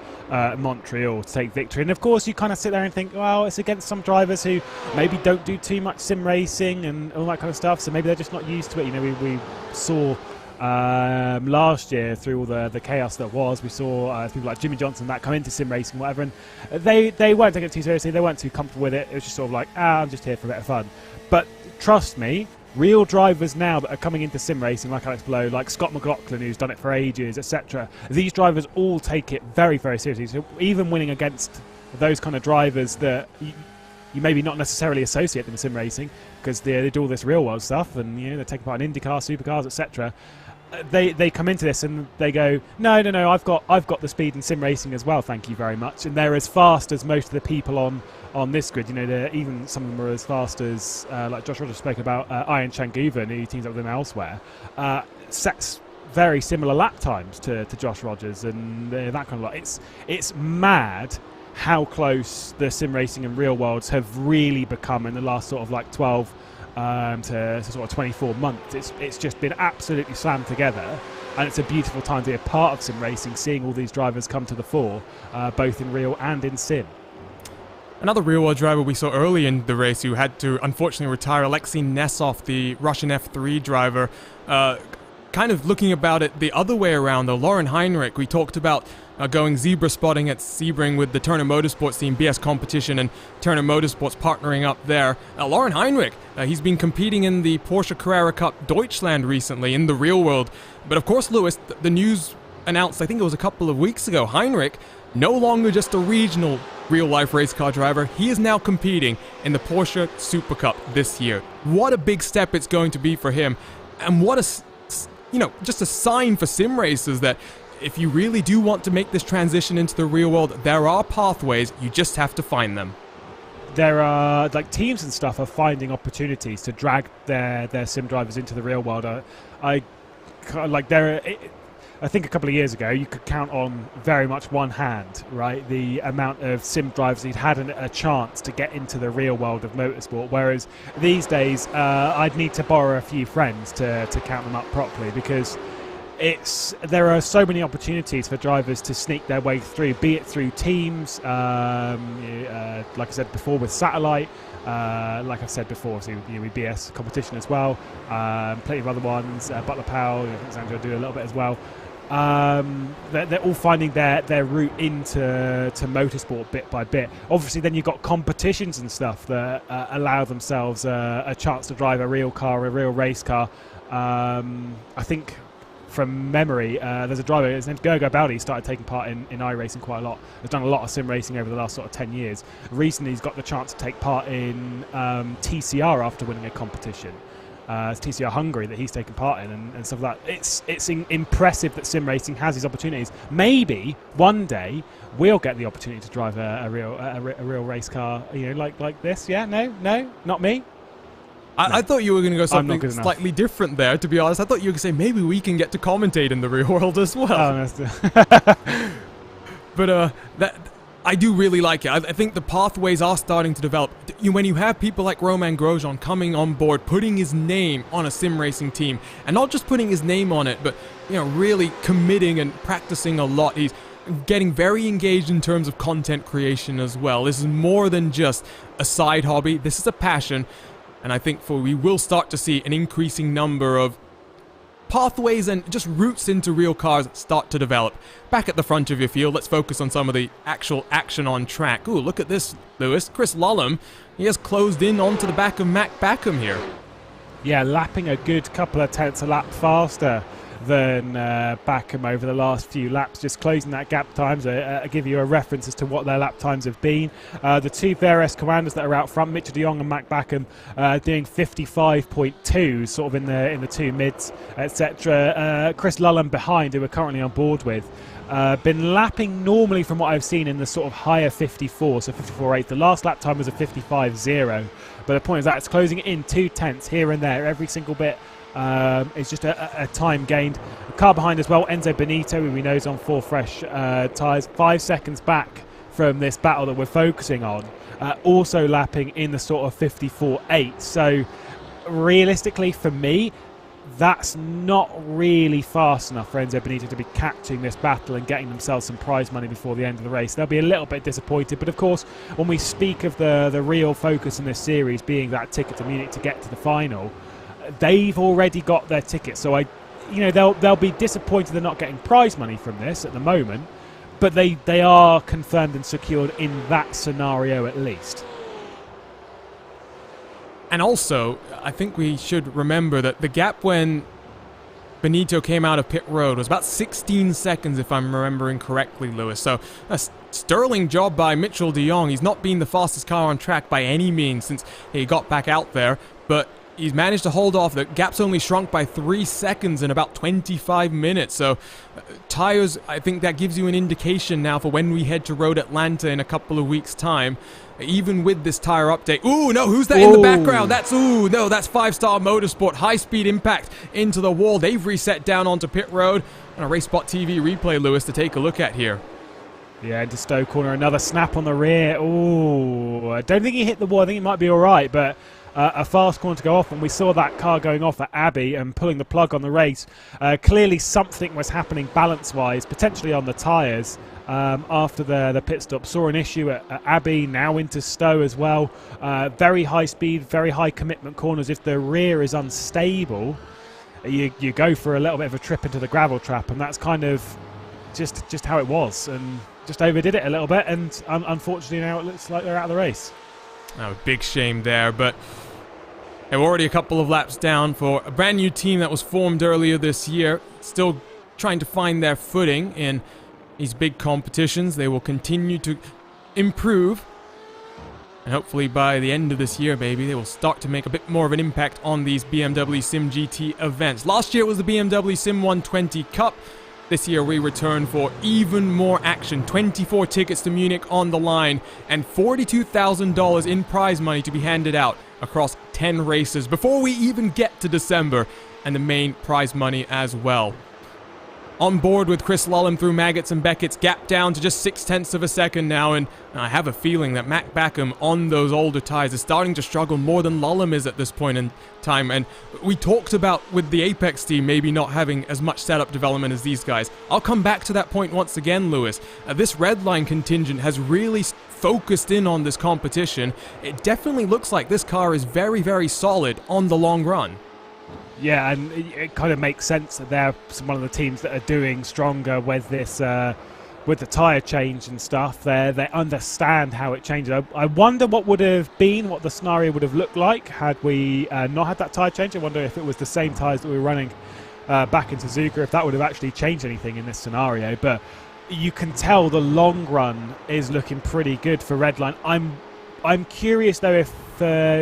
Montreal to take victory, and of course you kind of sit there and think, well, it's against some drivers who maybe don't do too much sim racing and all that kind of stuff, so maybe they're just not used to it. We saw last year through all the chaos that was, we saw people like Jimmy Johnson that come into sim racing, whatever, and they weren't taking it too seriously, they weren't too comfortable with it. It was just sort of like, I'm just here for a bit of fun. But trust me, real drivers now that are coming into sim racing, like Alex Palou, like Scott McLaughlin, who's done it for ages, etc., these drivers all take it very, very seriously. So even winning against those kind of drivers that you maybe not necessarily associate them with sim racing, because they do all this real world stuff, and they're taking part in IndyCar, supercars, etc., they come into this and they go, no, I've got the speed in sim racing as well, thank you very much. And they're as fast as most of the people on this grid. Even some of them are as fast as like Josh Rogers spoke about Chan Guven, who teams up with him elsewhere, sets very similar lap times to Josh Rogers and that kind of lot. It's mad how close the sim racing and real worlds have really become in the last sort of like 12 to sort of 24 months. It's just been absolutely slammed together, and it's a beautiful time to be a part of sim racing, seeing all these drivers come to the fore, both in real and in sim. Another real-world driver we saw early in the race who had to unfortunately retire, Alexei Nesov, the Russian F3 driver. Kind of looking about it the other way around, though, Lauren Heinrich, we talked about going zebra spotting at Sebring with the Turner Motorsports team, BS Competition, and Turner Motorsports partnering up there. Lauren Heinrich, he's been competing in the Porsche Carrera Cup Deutschland recently in the real world. But of course, Lewis, the news announced, I think it was a couple of weeks ago, Heinrich, no longer just a regional real-life race car driver, he is now competing in the Porsche Super Cup this year. What a big step it's going to be for him, and what a just a sign for sim racers that if you really do want to make this transition into the real world, there are pathways, you just have to find them. There are, like, teams and stuff are finding opportunities to drag their sim drivers into the real world. I think a couple of years ago, you could count on very much one hand, right, the amount of sim drivers who'd had a chance to get into the real world of motorsport, whereas these days I'd need to borrow a few friends to count them up properly, because there are so many opportunities for drivers to sneak their way through, be it through teams, like I said before with Satellite, like I said before, so with BS Competition as well, plenty of other ones, Butler Powell, I think Sandra will do a little bit as well. They're all finding their route into motorsport bit by bit. Obviously, then you've got competitions and stuff that allow themselves a chance to drive a real car, a real race car. I think from memory, there's a driver, his name's Gergo Baldi, started taking part in iRacing quite a lot. He's done a lot of sim racing over the last sort of 10 years. Recently, he's got the chance to take part in TCR after winning a competition. TCR Hungary that he's taken part in and stuff like that. It's impressive that sim racing has these opportunities. Maybe one day we'll get the opportunity to drive a real race car, like this. Yeah, no, not me. I thought you were going to go something slightly different there, to be honest. I thought you were going to say maybe we can get to commentate in the real world as well. Oh, but I do really like it. I think the pathways are starting to develop. When you have people like Romain Grosjean coming on board, putting his name on a sim racing team, and not just putting his name on it, but really committing and practicing a lot. He's getting very engaged in terms of content creation as well. This is more than just a side hobby. This is a passion. And I think we will start to see an increasing number of pathways and just routes into real cars start to develop. Back at the front of your field, let's focus on some of the actual action on track. Ooh, look at this, Lewis. Chris Lullum, he has closed in onto the back of Mac Backham here. Yeah, lapping a good couple of tenths a lap faster than Backham over the last few laps, just closing that gap times. I give you a reference as to what their lap times have been. The two VRS commanders that are out front, Mitchell de Jong and Mac Backham, doing 55.2, sort of in the two mids, etc. Chris Lullum behind, who we're currently on board with, been lapping normally from what I've seen in the sort of higher 54, so 54.8. The last lap time was a 55.0, but the point is that it's closing in 2 tenths here and there, every single bit. It's just a time gained. The car behind as well, Enzo Benito, who we know is on 4 fresh tyres, 5 seconds back from this battle that we're focusing on, also lapping in the sort of 54.8. So realistically for me, that's not really fast enough for Enzo Benito to be catching this battle and getting themselves some prize money before the end of the race. They'll be a little bit disappointed, but of course when we speak of the real focus in this series being that ticket to Munich to get to the final, they've already got their ticket, so they'll be disappointed they're not getting prize money from this at the moment, but they are confirmed and secured in that scenario at least. And also, I think we should remember that the gap when Benito came out of pit road was about 16 seconds, if I'm remembering correctly, Lewis. So a sterling job by Mitchell de Jong. He's not been the fastest car on track by any means since he got back out there, but he's managed to hold off. The gap's only shrunk by 3 seconds in about 25 minutes. So tires, I think that gives you an indication now for when we head to Road Atlanta in a couple of weeks' time. Even with this tire update. Ooh, no, who's that in the background? That's 5-Star Motorsport. High-speed impact into the wall. They've reset down onto pit road. And a RaceSpotTV replay, Lewis, to take a look at here. Yeah, into Stowe corner. Another snap on the rear. Ooh, I don't think he hit the wall. I think he might be all right, but a fast corner to go off, and we saw that car going off at Abbey and pulling the plug on the race. Clearly something was happening balance-wise, potentially on the tyres after the pit stop. Saw an issue at Abbey, now into Stowe as well. Very high speed, very high commitment corners. If the rear is unstable, you go for a little bit of a trip into the gravel trap, and that's kind of just how it was, and just overdid it a little bit, and unfortunately now it looks like they're out of the race. Oh, big shame there, but they're already a couple of laps down for a brand new team that was formed earlier this year. Still trying to find their footing in these big competitions. They will continue to improve, and hopefully by the end of this year, baby, they will start to make a bit more of an impact on these BMW SIM GT events. Last year it was the BMW SIM 120 Cup. This year we return for even more action. 24 tickets to Munich on the line and $42,000 in prize money to be handed out across 10 races before we even get to December, and the main prize money as well. On board with Chris Lullum through Maggots and Beckett's, gap down to just 0.6 of a second now, and I have a feeling that Mac Backham on those older tyres is starting to struggle more than Lullum is at this point in time. And we talked about with the Apex team maybe not having as much setup development as these guys. I'll come back to that point once again, Lewis. This Redline contingent has really focused in on this competition. It definitely looks like this car is very, very solid on the long run. Yeah, and it kind of makes sense that they're one of the teams that are doing stronger with this, with the tyre change and stuff. They understand how it changes. I wonder what the scenario would have looked like had we not had that tyre change. I wonder if it was the same tyres that we were running back in Suzuka, if that would have actually changed anything in this scenario. But you can tell the long run is looking pretty good for Redline. I'm curious though if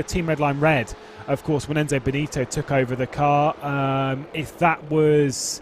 Team Redline Red of course, when Enzo Benito took over the car. If that was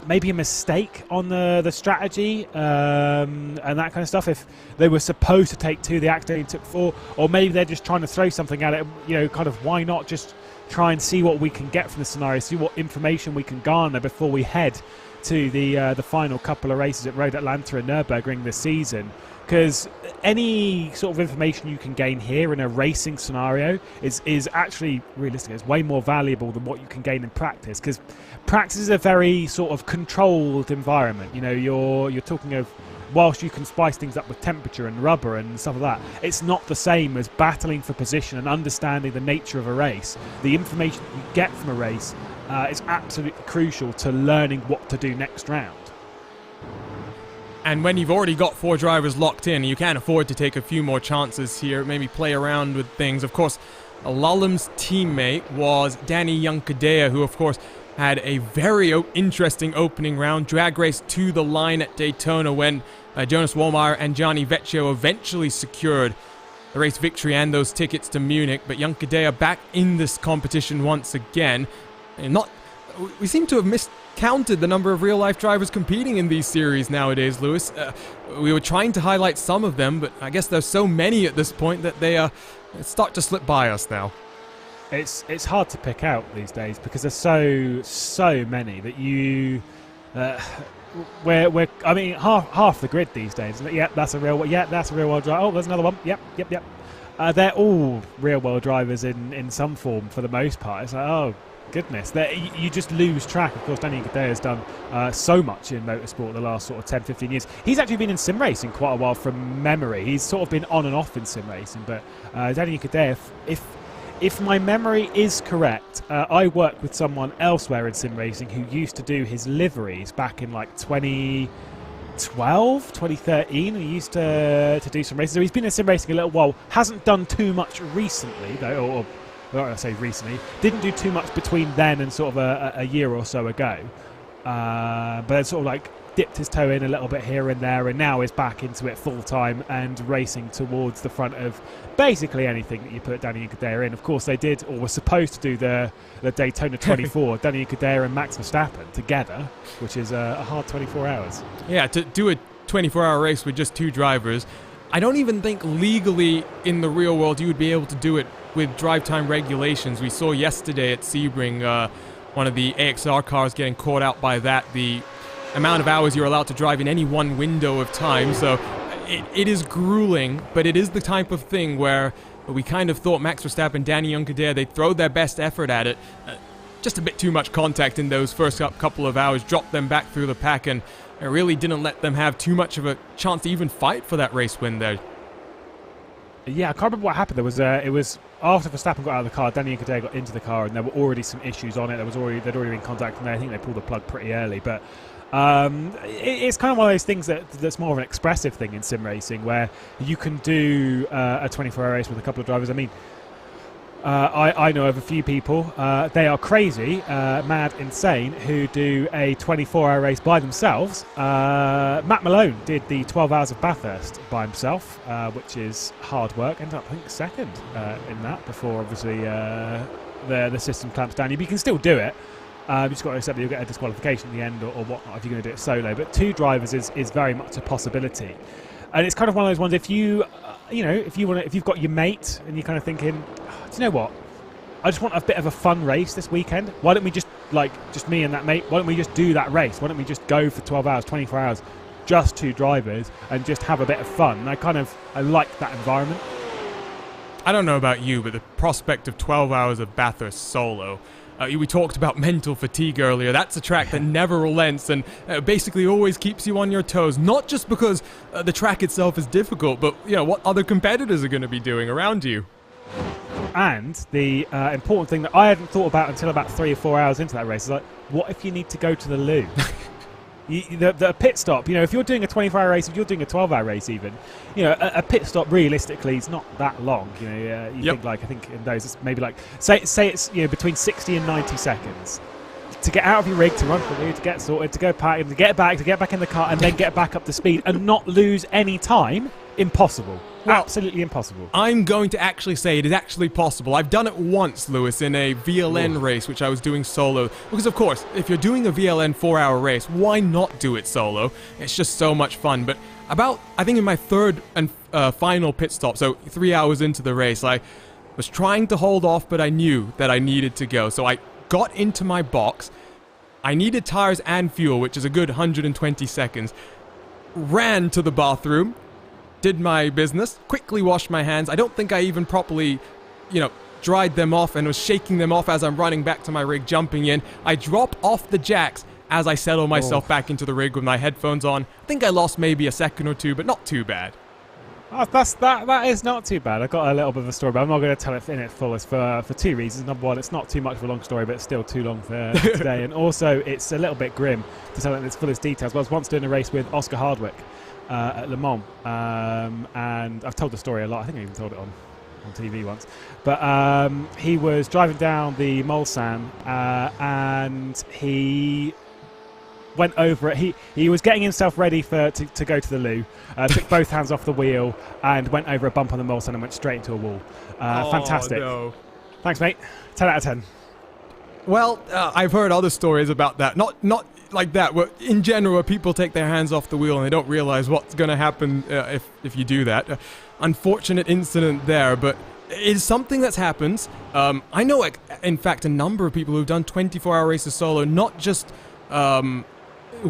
maybe a mistake on the strategy and that kind of stuff, if they were supposed to take 2, they accidentally took 4, or maybe they're just trying to throw something at it, kind of why not just try and see what we can get from the scenario, see what information we can garner before we head to the final couple of races at Road Atlanta and Nürburgring this season. Because any sort of information you can gain here in a racing scenario is actually, realistically, it's way more valuable than what you can gain in practice. Because practice is a very sort of controlled environment. You're talking of, whilst you can spice things up with temperature and rubber and stuff like that, it's not the same as battling for position and understanding the nature of a race. The information you get from a race is absolutely crucial to learning what to do next round. And when you've already got 4 drivers locked in, you can't afford to take a few more chances here, maybe play around with things. Of course, Lallam's teammate was Danny Juncadella, who of course had a very interesting opening round, drag race to the line at Daytona when Jonas Wallmeyer and Gianni Vecchio eventually secured the race victory and those tickets to Munich. But Juncadella back in this competition once again. And we seem to have miscounted the number of real-life drivers competing in these series nowadays, Lewis. We were trying to highlight some of them, but I guess there's so many at this point that they start to slip by us now. It's hard to pick out these days because there's so many that you I mean half the grid these days. Yeah, that's a real. Yeah, that's a real world driver. Oh, there's another one. Yep. They're all real world drivers in some form for the most part. It's like, oh goodness, you just lose track. Of course, Danny Juncadella has done so much in motorsport the last sort of 10-15 years. He's actually been in sim racing quite a while from memory. He's sort of been on and off in sim racing, but Danny Juncadella, if my memory is correct, I work with someone elsewhere in sim racing who used to do his liveries back in like 2012, 2013. He used to do some races. So he's been in sim racing a little while. Hasn't done too much recently, though, or I say recently. Didn't do too much between then and sort of a year or so ago. But sort of like dipped his toe in a little bit here and there, and now is back into it full time and racing towards the front of basically anything that you put Danny Juncadella in. Of course, they did, or were supposed to do the Daytona 24, Danny Juncadella and Max Verstappen together, which is a hard 24 hours. Yeah, to do a 24-hour race with just 2 drivers, I don't even think legally in the real world you would be able to do it with drive time regulations. We saw yesterday at Sebring one of the AXR cars getting caught out by that, the amount of hours you're allowed to drive in any one window of time. So it is grueling, but it is the type of thing where we kind of thought Max Verstappen, Danny Juncadella, they'd throw their best effort at it. Just a bit too much contact in those first couple of hours, dropped them back through the pack, and it really didn't let them have too much of a chance to even fight for that race win there. Yeah, I can't remember what happened. It was after Verstappen got out of the car, Danny Juncadella got into the car, and there were already some issues on it. They'd already been contact, and I think they pulled the plug pretty early. But it's kind of one of those things that's more of an expressive thing in sim racing, where you can do a 24-hour race with a couple of drivers. I mean, I know of a few people, they are crazy, mad, insane, who do a 24-hour race by themselves. Matt Malone did the 12 Hours of Bathurst by himself, which is hard work. Ended up, I think, second in that before, obviously, the system clamps down. You can still do it. You've just got to accept that you'll get a disqualification at the end or whatnot if you're going to do it solo. But 2 drivers is very much a possibility. And it's kind of one of those ones, if you've got your mate and you're kind of thinking, do you know what? I just want a bit of a fun race this weekend. Why don't we just me and that mate, why don't we just do that race? Why don't we just go for 12 hours, 24 hours, just 2 drivers and just have a bit of fun? And I like that environment. I don't know about you, but the prospect of 12 hours of Bathurst solo, we talked about mental fatigue earlier. That's a track that never relents and basically always keeps you on your toes. Not just because the track itself is difficult, but what other competitors are going to be doing around you. And the important thing that I hadn't thought about until about 3 or 4 hours into that race is like, what if you need to go to the loo? The pit stop, if you're doing a 24-hour race, if you're doing a 12-hour race even, a pit stop realistically is not that long. I think in those it's maybe like, say it's between 60 and 90 seconds. To get out of your rig, to run for the loo, to get sorted, to go to get back in the car and then get back up to speed and not lose any time, impossible. absolutely impossible. I'm going to actually say it is actually possible. I've done it once, Lewis, in a VLN race, which I was doing solo. Because, of course, if you're doing a VLN 4-hour race, why not do it solo? It's just so much fun. But I think in my third and final pit stop, so 3 hours into the race, I was trying to hold off, but I knew that I needed to go. So I got into my box. I needed tires and fuel, which is a good 120 seconds. Ran to the bathroom, did my business, quickly washed my hands. I don't think I even properly, dried them off and was shaking them off as I'm running back to my rig, jumping in. I drop off the jacks as I settle myself back into the rig with my headphones on. I think I lost maybe a second or two, but not too bad. Oh, that is not too bad. I've got a little bit of a story, but I'm not going to tell it in its fullest for two reasons. Number one, it's not too much of a long story, but it's still too long for today. And also, it's a little bit grim to tell it in its fullest details. But I was once doing a race with Oscar Hardwick at Le Mans, and I've told the story a lot. I think I even told it on TV once. But he was driving down the Mulsanne, and he went over it. He was getting himself ready to go to the loo, took both hands off the wheel and went over a bump on the Mulsanne and went straight into a wall. Fantastic. No. Thanks, mate. 10 out of 10. Well, I've heard other stories about that. Not like that. But in general, where people take their hands off the wheel and they don't realize what's going to happen if you do that. Unfortunate incident there, but it is something that's happened. I know, in fact, a number of people who've done 24-hour races solo, not just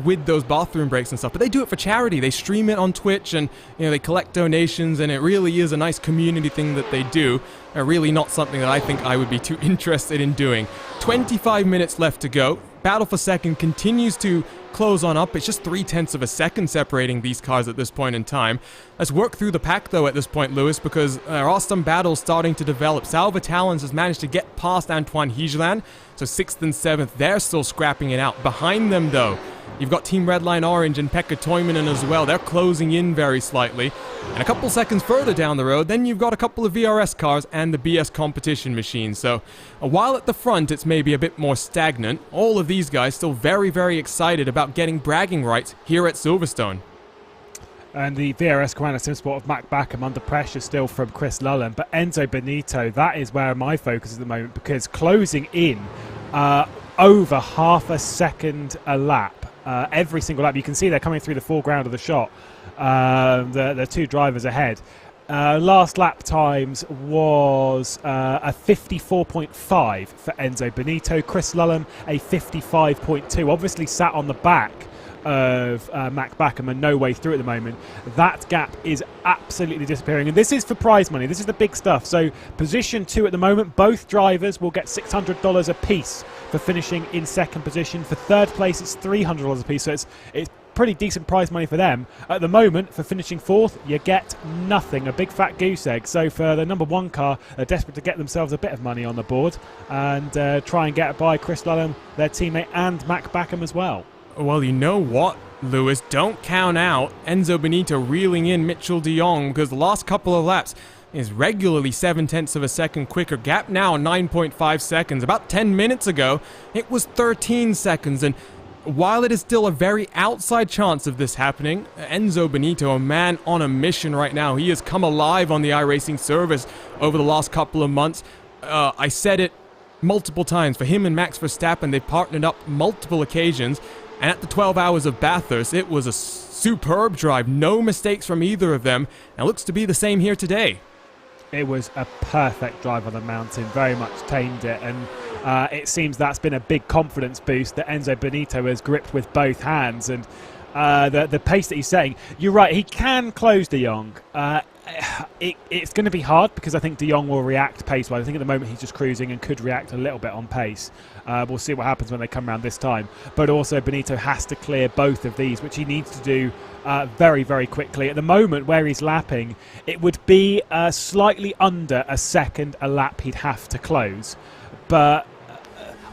with those bathroom breaks and stuff, but they do it for charity. They stream it on Twitch, and they collect donations, and it really is a nice community thing that they do. Really not something that I think I would be too interested in doing. 25 minutes left to go. Battle for second continues to close on up. It's just 0.3 of a second separating these cars at this point in time. Let's work through the pack though at this point, Lewis, because there are some battles starting to develop. Salva Talons has managed to get past Antoine Higeland, so 6th and 7th, they're still scrapping it out. Behind them though, you've got Team Redline Orange and Pekka Toivonen as well. They're closing in very slightly. And a couple seconds further down the road, then you've got a couple of VRS cars and the BS competition machine. So while at the front it's maybe a bit more stagnant, all of these guys still very, very excited about getting bragging rights here at Silverstone. And the VRS Commander Simsport of Mac Backham under pressure still from Chris Lullen. But Enzo Benito, that is where my focus is at the moment, because closing in over half a second a lap. Every single lap. You can see they're coming through the foreground of the shot. The two drivers ahead. Last lap times was a 54.5 for Enzo Benito. Chris Lullen, a 55.2. Obviously sat on the back of Mac Backham and no way through at the moment. That gap is absolutely disappearing, and this is for prize money. This is the big stuff. So position 2 at the moment, both drivers will get $600 a piece for finishing in second position. For third place it's $300 a piece, so it's pretty decent prize money for them. At the moment, for finishing 4th, you get nothing, a big fat goose egg. So for the number 1 car, they're desperate to get themselves a bit of money on the board and try and get by Chris Lullen, their teammate, and Mac Backham as well. Well, you know what, Lewis? Don't count out Enzo Benito reeling in Mitchell de Jong, because the last couple of laps is regularly 0.7 of a second quicker. Gap now 9.5 seconds. About 10 minutes ago, it was 13 seconds. And while it is still a very outside chance of this happening, Enzo Benito, a man on a mission right now. He has come alive on the iRacing service over the last couple of months. I said it multiple times. For him and Max Verstappen, they've partnered up multiple occasions. And at the 12 hours of Bathurst, it was a superb drive. No mistakes from either of them. And it looks to be the same here today. It was a perfect drive on the mountain. Very much tamed it. And it seems that's been a big confidence boost that Enzo Benito has gripped with both hands. And the pace that he's setting, you're right, he can close de Jong. It's going to be hard because I think de Jong will react pace-wise. I think at the moment he's just cruising and could react a little bit on pace. We'll see what happens when they come around this time. But also Benito has to clear both of these, which he needs to do very, very quickly. At the moment where he's lapping, it would be slightly under a second a lap he'd have to close. But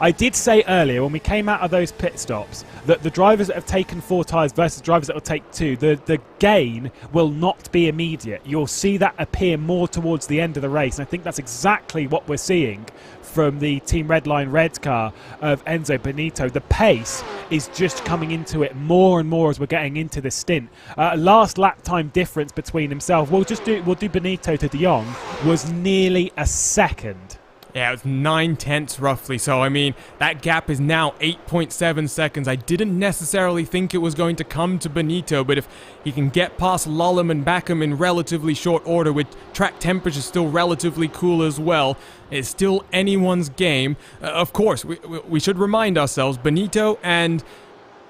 I did say earlier when we came out of those pit stops that the drivers that have taken 4 tyres versus drivers that will take 2, the gain will not be immediate. You'll see that appear more towards the end of the race, and I think that's exactly what we're seeing from the Team Redline Red car of Enzo Benito. The pace is just coming into it more and more as we're getting into this stint. Last lap time difference between himself, we'll do Benito to De Jong, was nearly a second. Yeah, it was 9/10 roughly, so I mean, that gap is now 8.7 seconds. I didn't necessarily think it was going to come to Benito, but if he can get past Lulham and Backham in relatively short order, with track temperatures still relatively cool as well, it's still anyone's game. Of course, we should remind ourselves, Benito and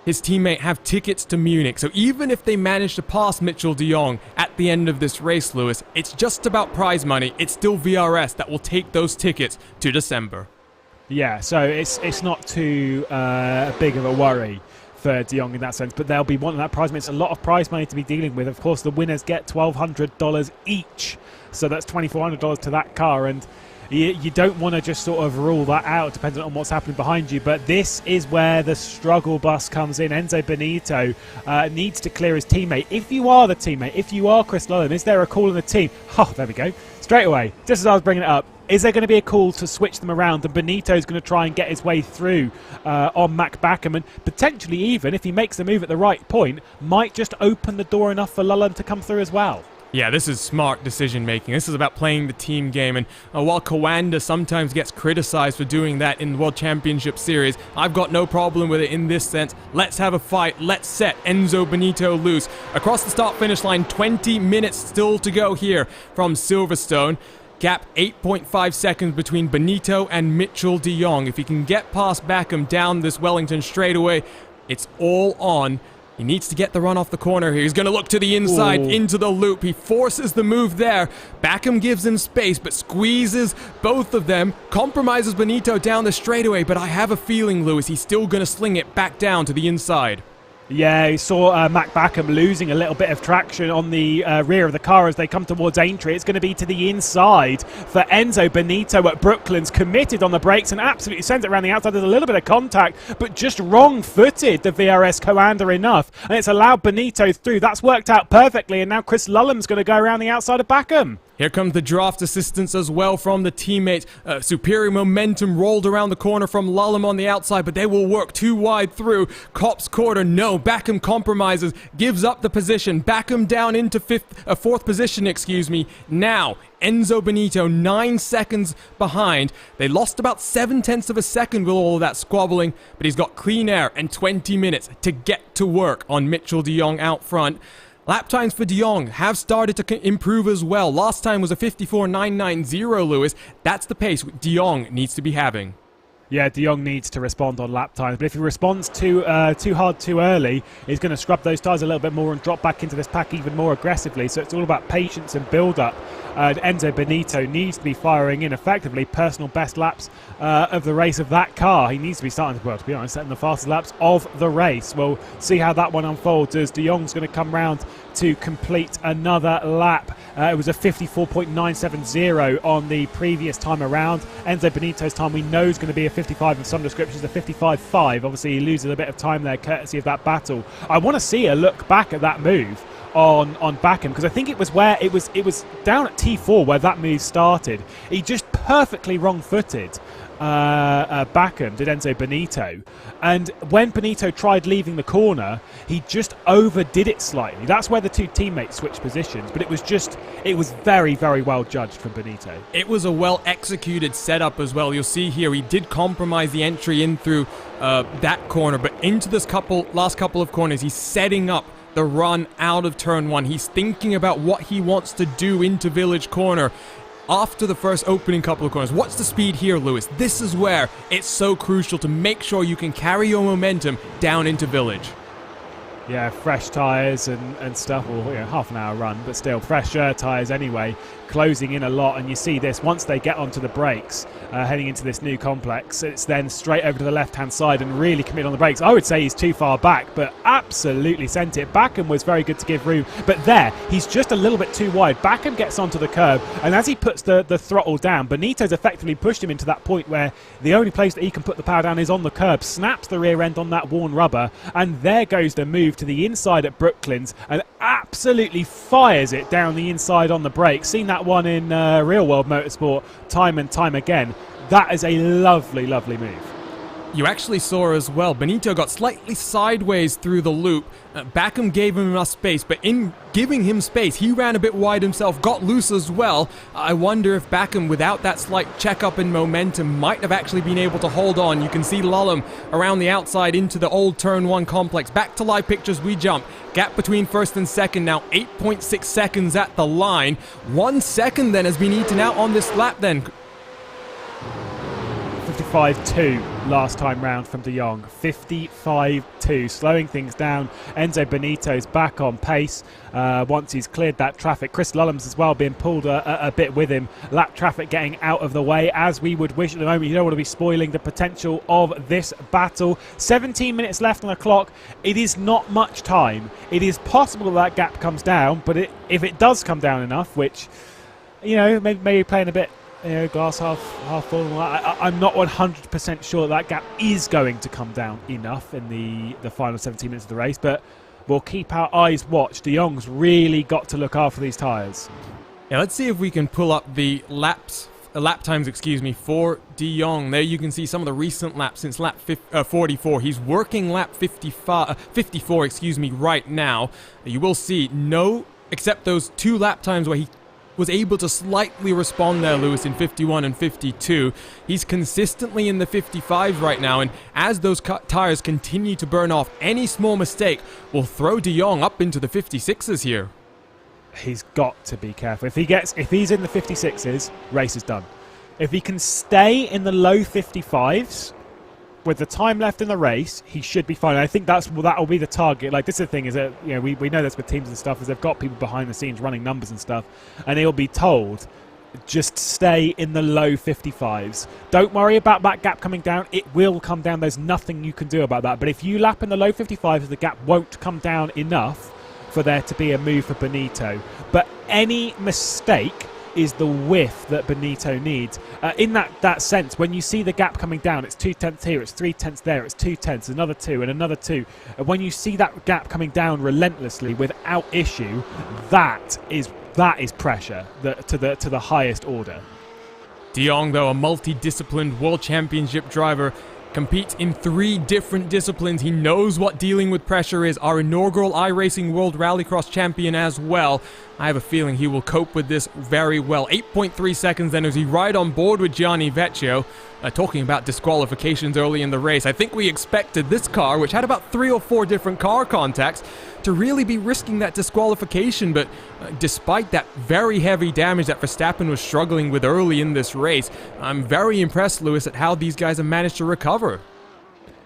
his teammate have tickets to Munich, so even if they manage to pass Mitchell de Jong at the end of this race, Lewis, it's just about prize money. It's still VRS that will take those tickets to December. Yeah, so it's not too big of a worry for de Jong in that sense, but they'll be wanting that prize money. It's a lot of prize money to be dealing with. Of course, the winners get $1,200 each, so that's $2,400 to that car, and you don't want to just sort of rule that out depending on what's happening behind you, but this is where the struggle bus comes in. Enzo Benito needs to clear his teammate. If you are the teammate, if you are Chris Lulham, is there a call in the team? Oh, there we go. Straight away, just as I was bringing it up, is there going to be a call to switch them around? And Benito's going to try and get his way through on Mac Backham, and potentially even, if he makes the move at the right point, might just open the door enough for Lulham to come through as well. Yeah, this is smart decision making. This is about playing the team game, and while Kawanda sometimes gets criticized for doing that in the World Championship Series, I've got no problem with it in this sense. Let's have a fight. Let's set Enzo Benito loose. Across the start-finish line, 20 minutes still to go here from Silverstone. Gap 8.5 seconds between Benito and Mitchell de Jong. If he can get past Backham down this Wellington straightaway, it's all on. He needs to get the run off the corner here. He's going to look to the inside, into the loop. He forces the move there. Backham gives him space, but squeezes both of them. Compromises Benito down the straightaway, but I have a feeling, Lewis, he's still going to sling it back down to the inside. Yeah, you saw Mac Backham losing a little bit of traction on the rear of the car as they come towards Aintree. It's going to be to the inside for Enzo Benito at Brooklands, committed on the brakes and absolutely sends it around the outside. There's a little bit of contact, but just wrong-footed the VRS Coanda enough, and it's allowed Benito through. That's worked out perfectly, and now Chris Lulham's going to go around the outside of Backham. Here comes the draft assistance as well from the teammates. Superior momentum rolled around the corner from Lulham on the outside, but they will work too wide through. Copse quarter, no. Backham compromises, gives up the position. Backham down into fourth position, excuse me. Now, Enzo Benito 9 seconds behind. They lost about 7/10 of a second with all of that squabbling, but he's got clean air and 20 minutes to get to work on Mitchell de Jong out front. Lap times for de Jong have started to improve as well. Last time was a 54.990, Lewis. That's the pace de Jong needs to be having. Yeah, de Jong needs to respond on lap times, but if he responds too hard too early, he's going to scrub those tyres a little bit more and drop back into this pack even more aggressively. So it's all about patience and build-up. Enzo Benito needs to be firing in effectively personal best laps of the race of that car. He needs to be starting, well, to be honest, setting the fastest laps of the race. We'll see how that one unfolds as de Jong's going to come round to complete another lap. It was a 54.970 on the previous time around. Enzo Benito's time we know is going to be a 55 of some descriptions, a 55.5. Obviously, he loses a bit of time there courtesy of that battle. I want to see a look back at that move on Backham, because I think it was where it was down at T4 where that move started. He just perfectly wrong-footed Backham, did Enzo Benito, and when Benito tried leaving the corner, he just overdid it slightly. That's where the two teammates switched positions, but it was very, very well judged from Benito. It was a well executed setup as well. You'll see here he did compromise the entry in through that corner, but into this last couple of corners, he's setting up the run out of turn one. He's thinking about what he wants to do into Village Corner after the first opening couple of corners. What's the speed here, Lewis? This is where it's so crucial to make sure you can carry your momentum down into Village. Yeah, fresh tyres and stuff, or half an hour run, but still fresh tyres anyway, closing in a lot. And you see this once they get onto the brakes, heading into this new complex, it's then straight over to the left-hand side and really commit on the brakes. I would say he's too far back, but absolutely sent it. Backham was very good to give room, but there, he's just a little bit too wide. Backham gets onto the curb, and as he puts the throttle down, Benito's effectively pushed him into that point where the only place that he can put the power down is on the curb, snaps the rear end on that worn rubber, and there goes the move to the inside at Brooklands and absolutely fires it down the inside on the brakes. Seen that one in real world motorsport time and time again. That is a lovely, lovely move. You actually saw as well, Benito got slightly sideways through the loop. Backham gave him enough space, but in giving him space, he ran a bit wide himself, got loose as well. I wonder if Backham, without that slight check-up in momentum, might have actually been able to hold on. You can see Lullum around the outside into the old Turn 1 complex. Back to live pictures we jump. Gap between first and second now, 8.6 seconds at the line. 1 second then has been eaten out on this lap then. 55.2 last time round from De Jong. 55.2, slowing things down. Enzo Benito's back on pace once he's cleared that traffic. Chris Lullum's as well being pulled a bit with him. Lap traffic getting out of the way, as we would wish at the moment. You don't want to be spoiling the potential of this battle. 17 minutes left on the clock. It is not much time. It is possible that gap comes down, but if it does come down enough, which, maybe playing a bit glass half full. I'm not 100% sure that gap is going to come down enough in the final 17 minutes of the race, but we'll keep our eyes watched. De Jong's really got to look after these tyres. Yeah, let's see if we can pull up the lap times, for De Jong. There you can see some of the recent laps since lap 44. He's working lap 54, right now. You will see except those 2 lap times where he was able to slightly respond there, Lewis, in 51 and 52. He's consistently in the 55s right now, and as those tires continue to burn off, any small mistake will throw De Jong up into the 56s here. He's got to be careful. If he's in the 56s, race is done. If he can stay in the low 55s, with the time left in the race, he should be fine. I think that'll be the target. Like, this is the thing, is that we know this with teams and stuff, is they've got people behind the scenes running numbers and stuff, and he'll be told, just stay in the low 55s. Don't worry about that gap coming down. It will come down. There's nothing you can do about that. But if you lap in the low 55s, the gap won't come down enough for there to be a move for Benito. But any mistake is the whiff that Benito needs. In that sense, when you see the gap coming down, it's 2/10 here, it's 3/10 there, it's 2/10, another 2 and another 2. And when you see that gap coming down relentlessly without issue, that is pressure to the highest order. De Jong, though, a multi-disciplined World Championship driver, competes in 3 different disciplines. He knows what dealing with pressure is. Our inaugural iRacing World Rallycross champion as well. I have a feeling he will cope with this very well. 8.3 seconds then as he ride on board with Gianni Vecchio. Talking about disqualifications early in the race, I think we expected this car, which had about 3 or 4 different car contacts, to really be risking that disqualification, but despite that very heavy damage that Verstappen was struggling with early in this race, I'm very impressed, Lewis, at how these guys have managed to recover.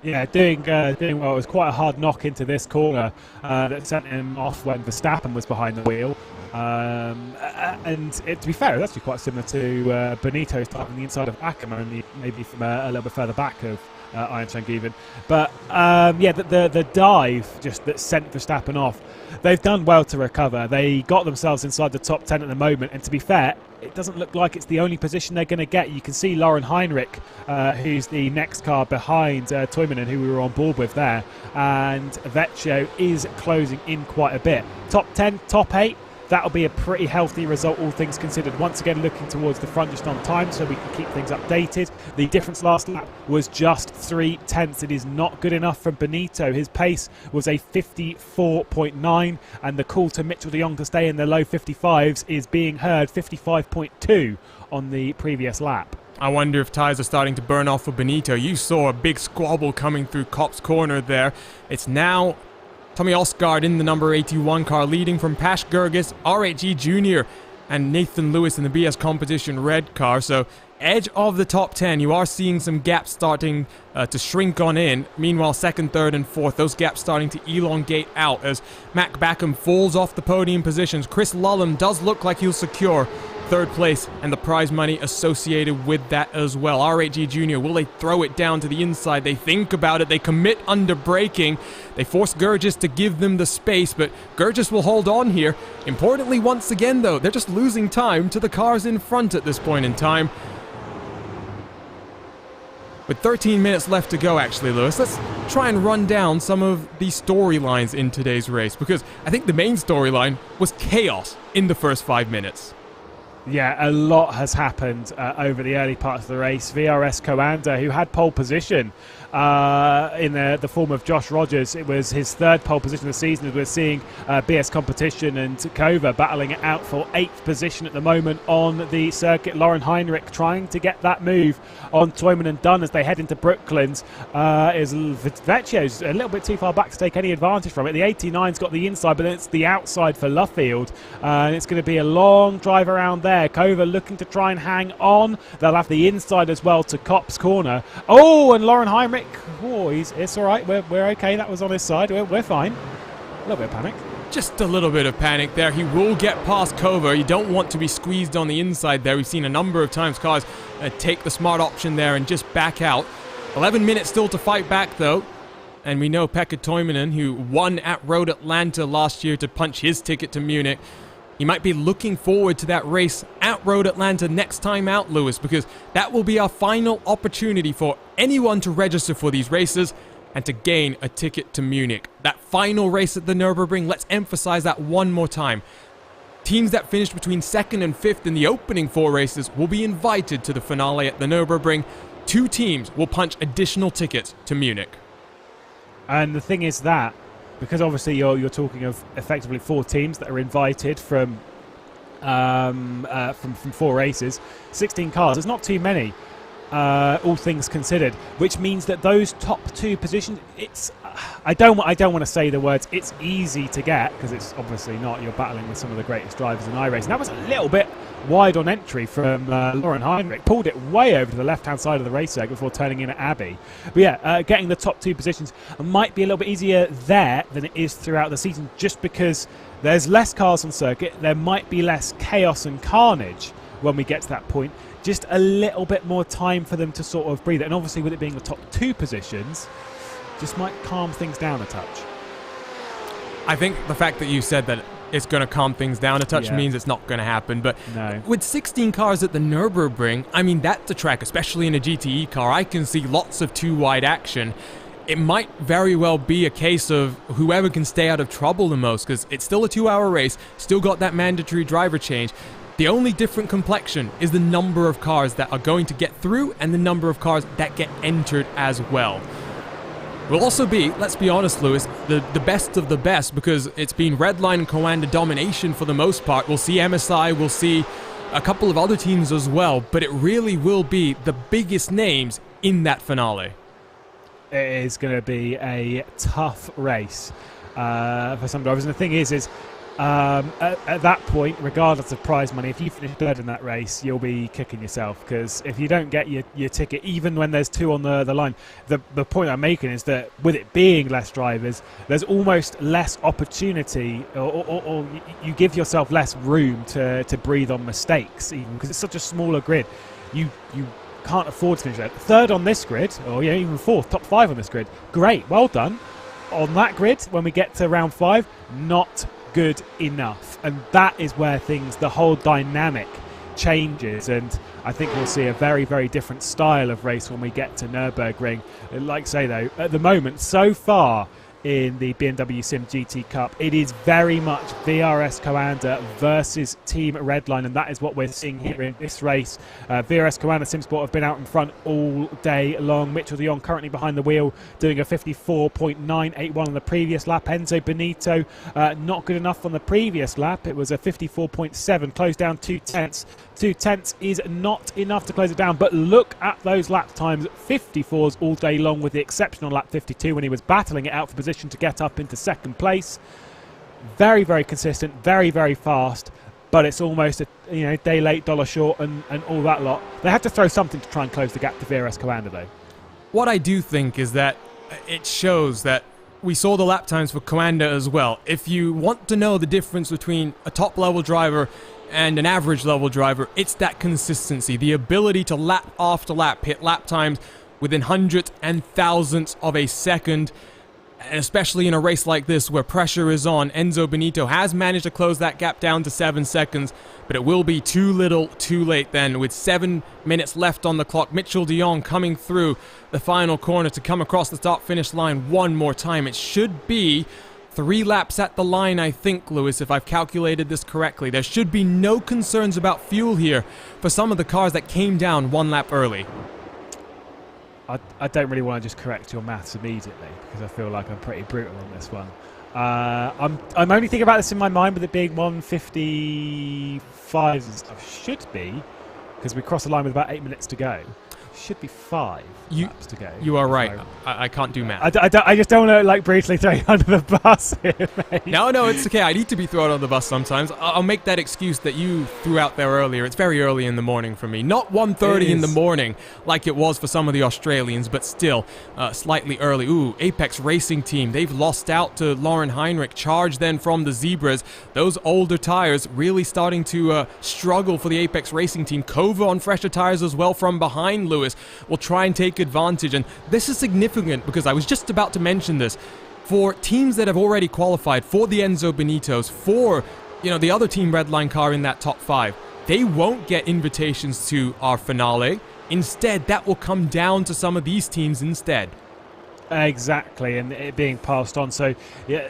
Yeah, doing well. It was quite a hard knock into this corner that sent him off when Verstappen was behind the wheel. And to be fair, it's actually quite similar to Benito's type on the inside of Backham, only maybe from a little bit further back of Iron Shank. But the dive just that sent Verstappen off, they've done well to recover. They got themselves inside the top 10 at the moment, and to be fair, it doesn't look like it's the only position they're going to get. You can see Lauren Heinrich, who's the next car behind Toivonen, who we were on board with there, and Vecchio is closing in quite a bit. Top 10, top 8. That'll be a pretty healthy result, all things considered. Once again, looking towards the front just on time so we can keep things updated. The difference last lap was just 3/10. It is not good enough from Benito. His pace was a 54.9, and the call to Mitchell de Jong to stay in the low 55s is being heard, 55.2 on the previous lap. I wonder if tyres are starting to burn off for Benito. You saw a big squabble coming through Kopp's corner there. It's now Tommy Osgaard in the number 81 car, leading from Pash Gergis, RHE Jr. and Nathan Lewis in the BS Competition red car. So edge of the top 10, you are seeing some gaps starting to shrink on in. Meanwhile, second, third, and fourth, those gaps starting to elongate out as Mac Backham falls off the podium positions. Chris Lullum does look like he'll secure third place and the prize money associated with that as well. R8G Jr., will they throw it down to the inside? They think about it, they commit under braking. They force Gurgis to give them the space, but Gurgis will hold on here. Importantly, once again though, they're just losing time to the cars in front at this point in time. With 13 minutes left to go, actually, Lewis, let's try and run down some of the storylines in today's race, because I think the main storyline was chaos in the first 5 minutes. Yeah, a lot has happened over the early parts of the race. VRS Coanda, who had pole position in the form of Josh Rogers. It was his third pole position of the season, as we're seeing BS Competition and Kova battling it out for 8th position at the moment on the circuit. Lauren Heinrich trying to get that move on Toyman and Dunn as they head into Brooklands. Vecchio's a little bit too far back to take any advantage from it. The 89's got the inside, but it's the outside for Luffield. And it's going to be a long drive around there. Kova looking to try and hang on. They'll have the inside as well to Kopp's corner. Oh, and Lauren Heinrich. Oh, it's all right. We're okay. That was on his side. We're fine. A little bit of panic. Just a little bit of panic there. He will get past Kova. You don't want to be squeezed on the inside there. We've seen a number of times cars take the smart option there and just back out. 11 minutes still to fight back, though. And we know Pekka Toivonen, who won at Road Atlanta last year to punch his ticket to Munich, he might be looking forward to that race at Road Atlanta next time out, Lewis, because that will be our final opportunity for anyone to register for these races and to gain a ticket to Munich. That final race at the Nürburgring, let's emphasize that one more time. Teams that finished between 2nd and 5th in the opening 4 races will be invited to the finale at the Nürburgring. 2 teams will punch additional tickets to Munich. And the thing is that, because obviously you're talking of effectively 4 teams that are invited from 4 races, 16 cars. There's not too many, all things considered, which means that those top 2 positions, it's I don't want to say the words it's easy to get, because it's obviously not. You're battling with some of the greatest drivers in iRacing. That was a little bit wide on entry from Lauren Heinrich. Pulled it way over to the left-hand side of the race circuit before turning in at Abbey. But yeah, getting the top 2 positions might be a little bit easier there than it is throughout the season, just because there's less cars on circuit. There might be less chaos and carnage when we get to that point. Just a little bit more time for them to sort of breathe. And obviously with it being the top 2 positions, just might calm things down a touch. I think the fact that you said that it's going to calm things down a touch means it's not going to happen. But no. With 16 cars at the Nürburgring, I mean, that's a track, especially in a GTE car, I can see lots of 2-wide action. It might very well be a case of whoever can stay out of trouble the most, because it's still a 2-hour race, still got that mandatory driver change. The only different complexion is the number of cars that are going to get through and the number of cars that get entered as well. Will also be, let's be honest, Lewis, the best of the best, because it's been Redline and Coanda domination for the most part. We'll see MSI, we'll see a couple of other teams as well, but it really will be the biggest names in that finale. It is going to be a tough race for some drivers. And the thing is at that point, regardless of prize money, if you finish 3rd in that race, you'll be kicking yourself, because if you don't get your ticket, even when there's 2 on the line, the point I'm making is that with it being less drivers, there's almost less opportunity, or you give yourself less room to breathe on mistakes, even because it's such a smaller grid. You can't afford to finish that 3rd on this grid, or even 4th, top 5 on this grid. Great, well done. On that grid, when we get to round 5, not good enough. And that is where the whole dynamic changes, and I think we'll see a very, very different style of race when we get to Nürburgring. Like I say though, at the moment, so far in the BMW SIM GT Cup, it is very much VRS Coanda versus Team Redline, and that is what we're seeing here in this race. VRS Coanda SimSport have been out in front all day long. Mitchell de Jong currently behind the wheel, doing a 54.981 on the previous lap. Enzo Benito not good enough on the previous lap. It was a 54.7, closed down 2 tenths. 2 tenths is not enough to close it down, but look at those lap times. 54s all day long, with the exception on lap 52 when he was battling it out for position to get up into 2nd place. Very, very consistent, very, very fast. but it's almost a day late, dollar short, and all that lot. They have to throw something to try and close the gap to VRS Coanda, though. What I do think is that it shows that we saw the lap times for Coanda as well. If you want to know the difference between a top-level driver and an average-level driver, it's that consistency, the ability to lap after lap hit lap times within hundredths and thousandths of a second. And especially in a race like this where pressure is on, Enzo Benito has managed to close that gap down to 7 seconds, but it will be too little, too late then. With 7 minutes left on the clock, Mitchell de Jong coming through the final corner to come across the start-finish line one more time. It should be 3 laps at the line, I think, Lewis, if I've calculated this correctly. There should be no concerns about fuel here for some of the cars that came down 1 lap early. I don't really want to just correct your maths immediately because I feel like I'm pretty brutal on this one. I'm only thinking about this in my mind with it being 1:55 and stuff. Should be, because we cross the line with about 8 minutes to go. Should be 5 laps to go. You are right. I can't do math. I just don't want to brutally throw you under the bus here, mate. No, it's okay. I need to be thrown on the bus sometimes. I'll make that excuse that you threw out there earlier. It's very early in the morning for me. Not 1:30 in the morning like it was for some of the Australians, but still slightly early. Ooh, Apex Racing Team. They've lost out to Lauren Heinrich. Charge then from the Zebras. Those older tires really starting to struggle for the Apex Racing Team. Kova on fresher tires as well from behind Lewis will try and take advantage. And this is significant because I was just about to mention this. For teams that have already qualified, for the Enzo Benitos, for the other Team Redline car in that top 5, they won't get invitations to our finale. Instead, that will come down to some of these teams instead. Exactly, and it being passed on. So yeah,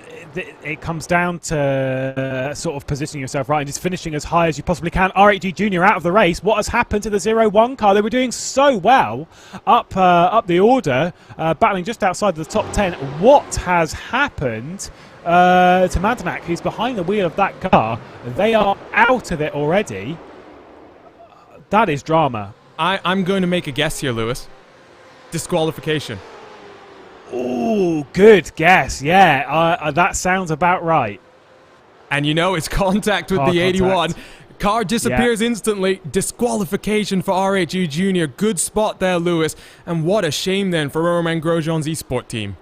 it comes down to sort of positioning yourself right and just finishing as high as you possibly can. R8G Junior out of the race. What has happened to the 0-1 car? They were doing so well up the order, battling just outside the top 10. What has happened to Mandanak, who's behind the wheel of that car? They are out of it already. That is drama. I'm going to make a guess here, Lewis. Disqualification. Ooh, good guess. Yeah, that sounds about right. And it's contact with the 81. Car disappears instantly. Disqualification for RHU Junior. Good spot there, Lewis. And what a shame then for Romain Grosjean's eSport team.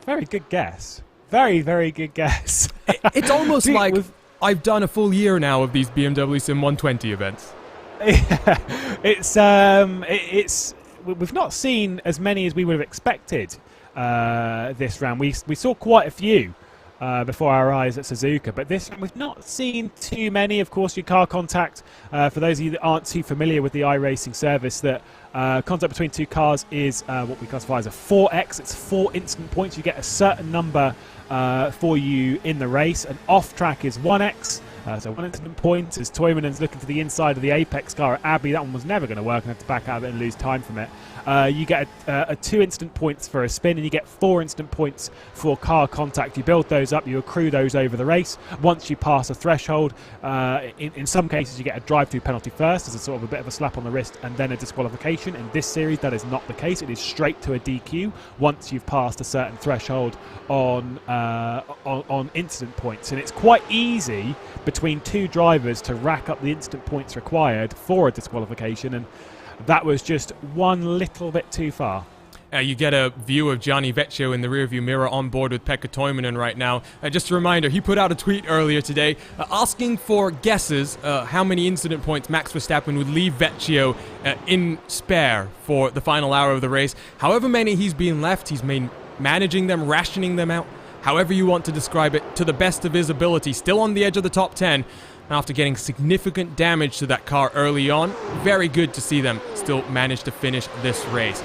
Very good guess. Very, very good guess. It's almost like I've done a full year now of these BMW Sim 120 events. It's we've not seen as many as we would have expected this round. We saw quite a few before our eyes at Suzuka, but this round we've not seen too many. Of course, your car contact, for those of you that aren't too familiar with the iRacing service, that contact between two cars is what we classify as a 4x. It's 4 instant points. You get a certain number for you in the race, and off track is 1x. So 1 instant point as Toimonen's looking to the inside of the Apex car at Abbey. That one was never going to work and had to back out of it and lose time from it. You get a 2 instant points for a spin, and you get 4 instant points for car contact. You build those up, you accrue those over the race. Once you pass a threshold, in some cases you get a drive-through penalty first as a sort of a bit of a slap on the wrist, and then a disqualification. In this series that is not the case. It is straight to a DQ once you've passed a certain threshold on instant points, and it's quite easy between 2 drivers to rack up the instant points required for a disqualification, and that was just one little bit too far. You get a view of Gianni Vecchio in the rearview mirror on board with Pekka Toivonen right now. Just a reminder, he put out a tweet earlier today asking for guesses how many incident points Max Verstappen would leave Vecchio in spare for the final hour of the race. However many he's been left, he's managing them, rationing them out, however you want to describe it, to the best of his ability. Still on the edge of the top 10. After getting significant damage to that car early on, very good to see them still manage to finish this race.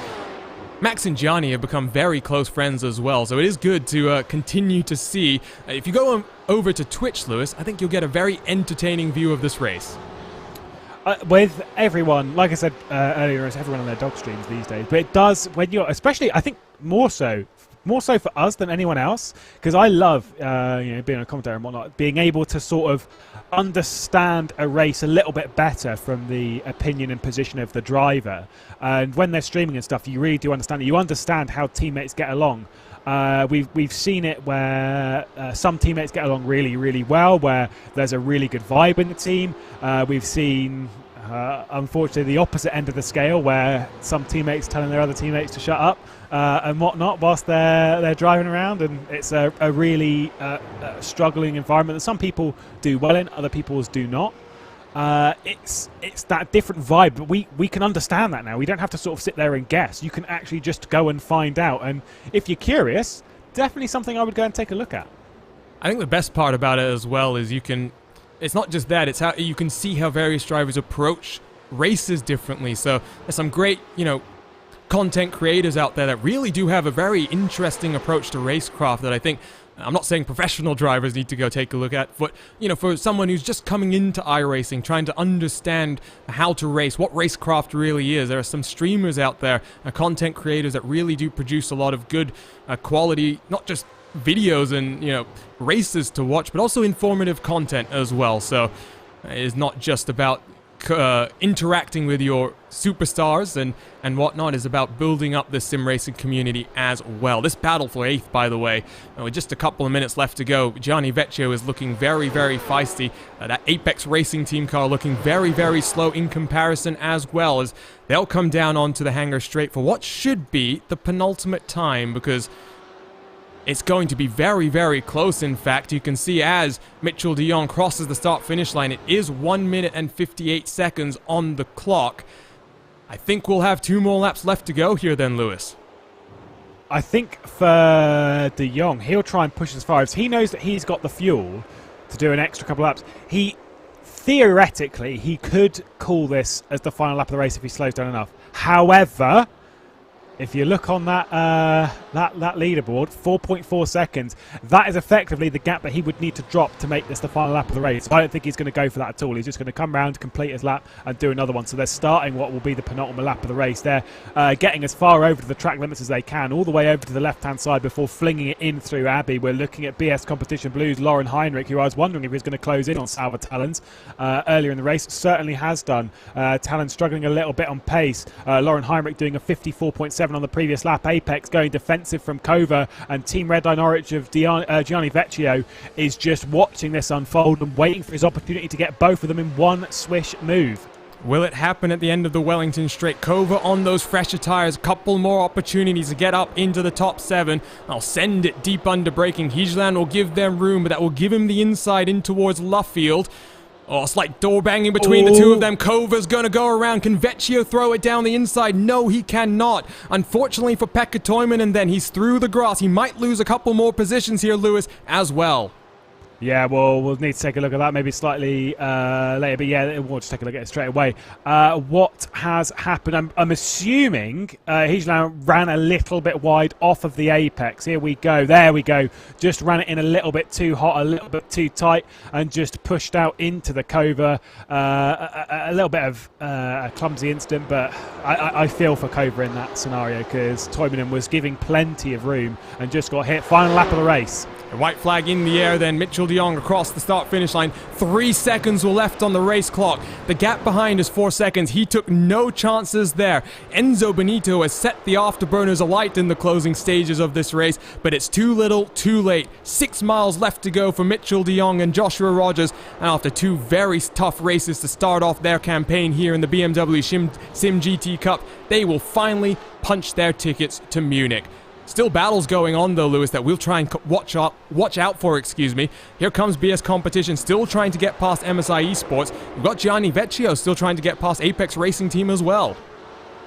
Max and Gianni have become very close friends as well, so it is good to continue to see. If you go over to Twitch, Lewis, I think you'll get a very entertaining view of this race. With everyone, like I said earlier, it's everyone on their dog streams these days, but it does when you're, especially, I think more so for us than anyone else, because I love being a commentator and whatnot, being able to sort of understand a race a little bit better from the opinion and position of the driver. And when they're streaming and stuff, you really do understand it. You understand how teammates get along. We've seen it where some teammates get along really, really well, where there's a really good vibe in the team. We've seen, unfortunately, the opposite end of the scale, where some teammates telling their other teammates to shut up and whatnot whilst they're driving around, and it's a really struggling environment that some people do well in, other people do not. It's that different vibe, but we can understand that now. We don't have to sort of sit there and guess. You can actually just go and find out. And if you're curious, definitely something I would go and take a look at. I think the best part about it as well is it's not just that, it's how you can see how various drivers approach races differently. So there's some great, content creators out there that really do have a very interesting approach to racecraft that I think, I'm not saying professional drivers need to go take a look at, but, for someone who's just coming into iRacing, trying to understand how to race, what racecraft really is, there are some streamers out there, content creators that really do produce a lot of good quality, not just videos and, races to watch, but also informative content as well. So it is not just about interacting with your superstars and whatnot, is about building up the sim racing community as well. This battle for 8th, by the way, with just a couple of minutes left to go, Gianni Vecchio is looking very, very feisty. That Apex Racing team car looking very, very slow in comparison, as well as they'll come down onto the hangar straight for what should be the penultimate time, because it's going to be very, very close. In fact, you can see as Mitchell de Jong crosses the start-finish line, it is 1 minute and 58 seconds on the clock. I think we'll have 2 more laps left to go here then, Lewis. I think for de Jong, he'll try and push as far as he knows that he's got the fuel to do an extra couple of laps. Theoretically, he could call this as the final lap of the race if he slows down enough. However, if you look on that leaderboard, 4.4 seconds, that is effectively the gap that he would need to drop to make this the final lap of the race. I don't think he's going to go for that at all. He's just going to come round, complete his lap, and do another one. So they're starting what will be the penultimate lap of the race. They're getting as far over to the track limits as they can, all the way over to the left-hand side before flinging it in through Abbey. We're looking at BS Competition Blues, Lauren Heinrich, who I was wondering if he was going to close in on Salva Talens earlier in the race. Certainly has done. Talens struggling a little bit on pace. Lauren Heinrich doing a 54.7 on the previous lap. Apex going defensive from Kova, and Team Red Line Norwich of Gianni Vecchio is just watching this unfold and waiting for his opportunity to get both of them in one swish move. Will it happen at the end of the Wellington Straight? Kova on those fresher tires, a couple more opportunities to get up into the top 7. I'll send it deep under braking. Hijlan will give them room, but that will give him the inside in towards Luffield. Oh, slight door banging between the two of them. Kova's going to go around. Can Vecchio throw it down the inside? No, he cannot. Unfortunately for Pekka Toivonen, and then he's through the grass. He might lose a couple more positions here, Lewis, as well. Yeah, well, we'll need to take a look at that maybe slightly later. But yeah, we'll just take a look at it straight away. What has happened? I'm assuming Hijlan ran a little bit wide off of the apex. Here we go. There we go. Just ran it in a little bit too hot, a little bit too tight, and just pushed out into the Kova. A little bit of a clumsy incident, but I feel for Kova in that scenario because Toivonen was giving plenty of room and just got hit. Final lap of the race. A white flag in the air then. Mitchell de Jong across the start-finish line. 3 seconds were left on the race clock. The gap behind is 4 seconds. He took no chances there. Enzo Benito has set the afterburners alight in the closing stages of this race, but it's too little, too late. 6 miles left to go for Mitchell de Jong and Joshua Rogers, and after 2 very tough races to start off their campaign here in the BMW SIM GT Cup, they will finally punch their tickets to Munich. Still battles going on though, Lewis, that we'll try and watch out for, excuse me. Here comes BS Competition, still trying to get past MSI Esports. We've got Gianni Vecchio still trying to get past Apex Racing Team as well.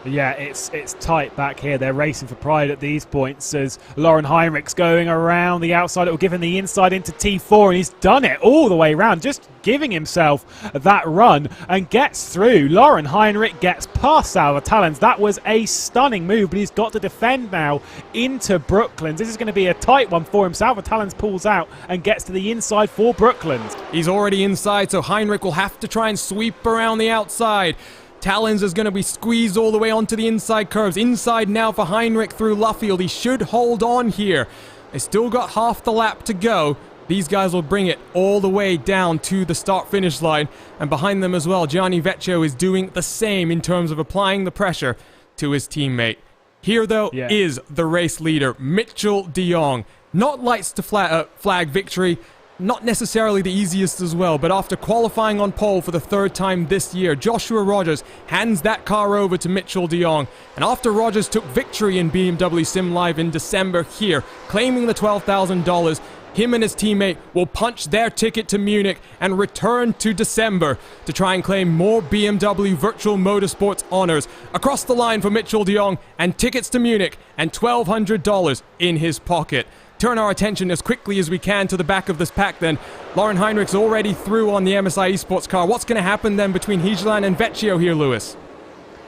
Yeah, it's tight back here. They're racing for pride at these points as Lauren Heinrich's going around the outside. It will give him the inside into T4, and he's done it all the way around, just giving himself that run and gets through. Lauren Heinrich gets past Salva Talens. That was a stunning move, but he's got to defend now into Brooklands. This is going to be a tight one for him. Salva Talens pulls out and gets to the inside for Brooklands. He's already inside, so Heinrich will have to try and sweep around the outside. Talens is going to be squeezed all the way onto the inside curves. Inside now for Heinrich through Luffield. He should hold on here. They still got half the lap to go. These guys will bring it all the way down to the start-finish line. And behind them as well, Gianni Vecchio is doing the same in terms of applying the pressure to his teammate. Here, though, is the race leader, Mitchell de Jong. Not lights to flag victory, not necessarily the easiest as well, but after qualifying on pole for the third time this year, Joshua Rogers hands that car over to Mitchell de Jong. And after Rogers took victory in BMW Sim Live in December here, claiming the $12,000, him and his teammate will punch their ticket to Munich and return to December to try and claim more BMW Virtual Motorsports honors. Across the line for Mitchell de Jong and tickets to Munich and $1,200 in his pocket. Turn our attention as quickly as we can to the back of this pack then. Lauren Heinrich's already through on the MSI Esports car. What's going to happen then between Higeland and Vecchio here, Lewis?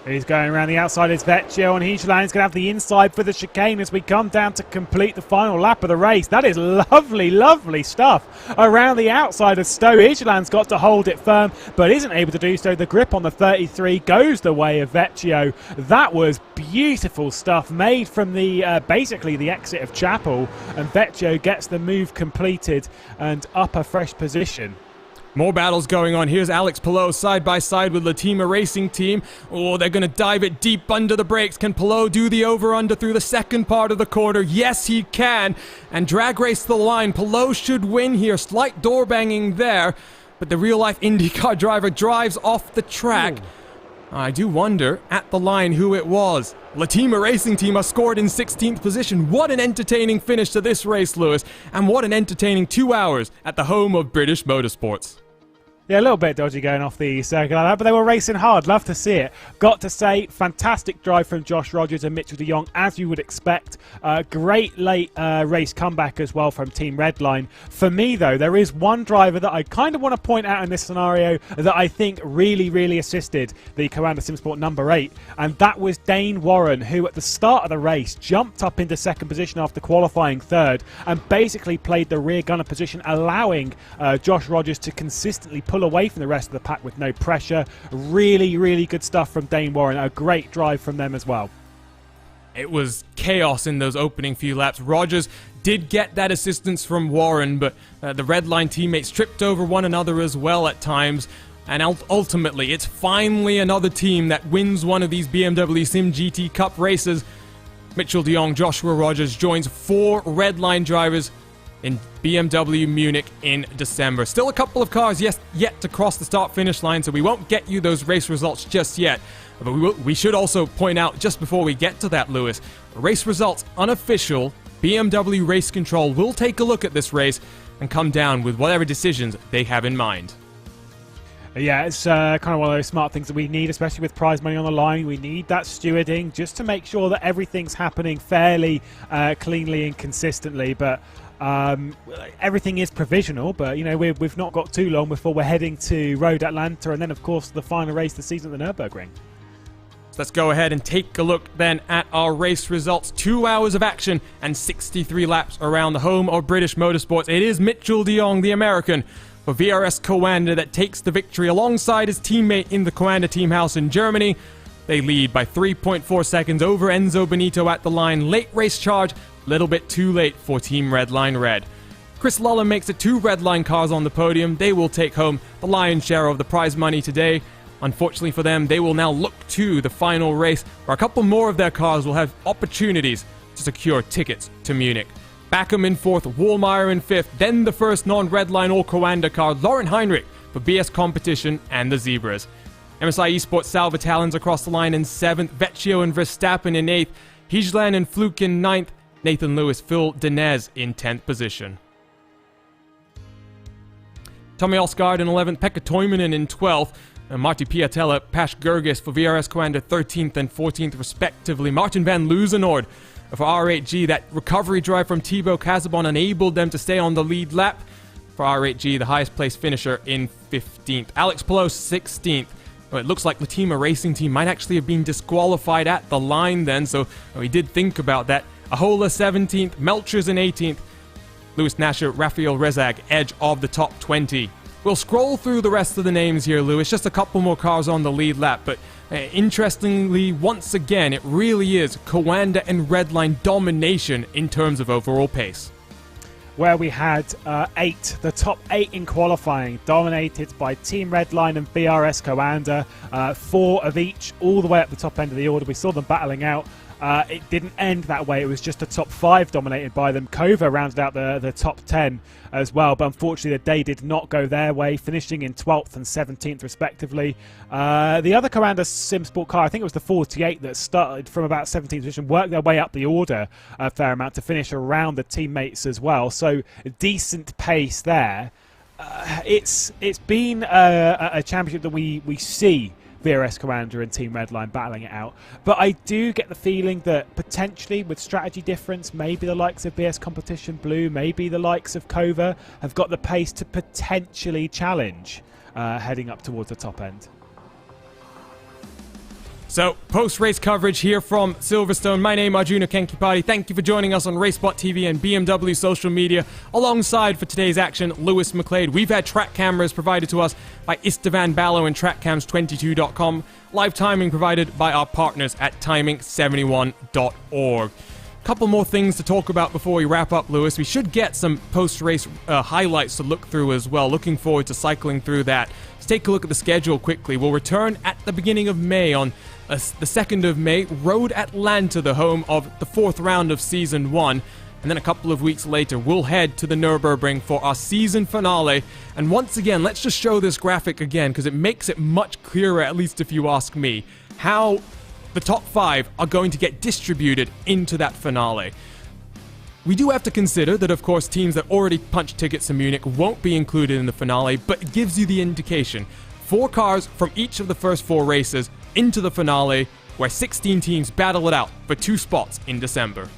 He's going around the outside, it's Vecchio, and Higeland's going to have the inside for the chicane as we come down to complete the final lap of the race. That is lovely, lovely stuff around the outside of Stowe. Higeland's got to hold it firm, but isn't able to do so. The grip on the 33 goes the way of Vecchio. That was beautiful stuff made from the basically the exit of Chapel, and Vecchio gets the move completed and up a fresh position. More battles going on. Here's Alex Palou side by side with Latima Racing Team. Oh, they're going to dive it deep under the brakes. Can Palou do the over-under through the second part of the quarter? Yes, he can. And drag race the line. Palou should win here. Slight door banging there. But the real-life IndyCar driver drives off the track. Ooh. I do wonder, at the line, who it was. Latima Racing Team are scored in 16th position. What an entertaining finish to this race, Lewis. And what an entertaining 2 hours at the home of British motorsports. Yeah, a little bit dodgy going off the circuit like that, but they were racing hard. Love to see it. Got to say, fantastic drive from Josh Rogers and Mitchell de Jong, as you would expect. Great late race comeback as well from Team Redline. For me, though, there is one driver that I kind of want to point out in this scenario that I think really, really assisted the Coanda SimSport number 8, and that was Dane Warren, who at the start of the race jumped up into second position after qualifying third and basically played the rear gunner position, allowing Josh Rogers to consistently pull away from the rest of the pack with no pressure. Really, really good stuff from Dane Warren. A great drive from them as well. It was chaos in those opening few laps. Rogers did get that assistance from Warren, but the Redline teammates tripped over one another as well at times. And ultimately, it's finally another team that wins one of these BMW Sim GT Cup races. Mitchell de Jong, Joshua Rogers joins 4 Redline drivers in BMW Munich in December. Still a couple of cars yet to cross the start-finish line, so we won't get you those race results just yet. But we should also point out, just before we get to that, Lewis, race results unofficial. BMW Race Control will take a look at this race and come down with whatever decisions they have in mind. Yeah, it's kind of one of those smart things that we need, especially with prize money on the line. We need that stewarding just to make sure that everything's happening fairly, cleanly and consistently. But everything is provisional, but you know we've not got too long before we're heading to Road Atlanta, and then of course the final race of the season at the Nürburgring. So let's go ahead and take a look then at our race results. 2 hours of action and 63 laps around the home of British motorsports. It is Mitchell de Jong, the American, for VRS Coanda that takes the victory alongside his teammate in the Coanda team house in Germany. They lead by 3.4 seconds over Enzo Benito at the line. Late race charge. Little bit too late for Team Redline Red. Chris Lullen makes it 2 Redline cars on the podium. They will take home the lion's share of the prize money today. Unfortunately for them, they will now look to the final race, where a couple more of their cars will have opportunities to secure tickets to Munich. Backham in 4th, Wallmeyer in 5th, then the first non-Redline or Coanda car, Lauren Heinrich for BS Competition and the Zebras. MSI Esports Salva Talons across the line in 7th, Vecchio and Verstappen in 8th, Higeland and Fluke in 9th, Nathan Lewis, Phil Denez in 10th position. Tommy Osgaard in 11th, Pekka Toivonen in 12th, and Marty Piatella, Pash Gergis for VRS Coanda 13th and 14th respectively. Martin van Loozenord for R8G, that recovery drive from Thibaut Casabon enabled them to stay on the lead lap. For R8G, the highest place finisher in 15th. Alex Palou 16th. Well, it looks like Latima Racing Team might actually have been disqualified at the line then, so we did think about that. Ahola 17th, Melchers in 18th, Lewis Nasher, Rafael Rezag, edge of the top 20. We'll scroll through the rest of the names here, Lewis, just a couple more cars on the lead lap, but interestingly, once again, it really is Coanda and Redline domination in terms of overall pace. Where we had the top 8 in qualifying, dominated by Team Redline and VRS Coanda, 4 of each, all the way up the top end of the order. We saw them battling out. It didn't end that way. It was just a top 5 dominated by them. Kova rounded out the top 10 as well, but unfortunately the day did not go their way, finishing in 12th and 17th respectively. The other Commander Sim Sport car, I think it was the 48 that started from about 17th position, worked their way up the order a fair amount to finish around the teammates as well. So decent pace there. It's been a championship that we see VRS Commander and Team Redline battling it out, but I do get the feeling that potentially with strategy difference, maybe the likes of BS Competition Blue, maybe the likes of Kova have got the pace to potentially challenge heading up towards the top end. So, post-race coverage here from Silverstone. My name is Arjuna Kenkipati. Thank you for joining us on RaceSpotTV and BMW social media. Alongside for today's action, Lewis McLeod. We've had track cameras provided to us by Istvan Ballo and TrackCams22.com. Live timing provided by our partners at timing71.org. Couple more things to talk about before we wrap up, Lewis. We should get some post-race highlights to look through as well. Looking forward to cycling through that. Let's take a look at the schedule quickly. We'll return at the beginning of May on the 2nd of May. Road Atlanta, the home of the 4th round of Season 1. And then a couple of weeks later, we'll head to the Nürburgring for our season finale. And once again, let's just show this graphic again, because it makes it much clearer, at least if you ask me, how the top 5 are going to get distributed into that finale. We do have to consider that, of course, teams that already punched tickets to Munich won't be included in the finale, but it gives you the indication. 4 cars from each of the first 4 races into the finale, where 16 teams battle it out for 2 spots in December.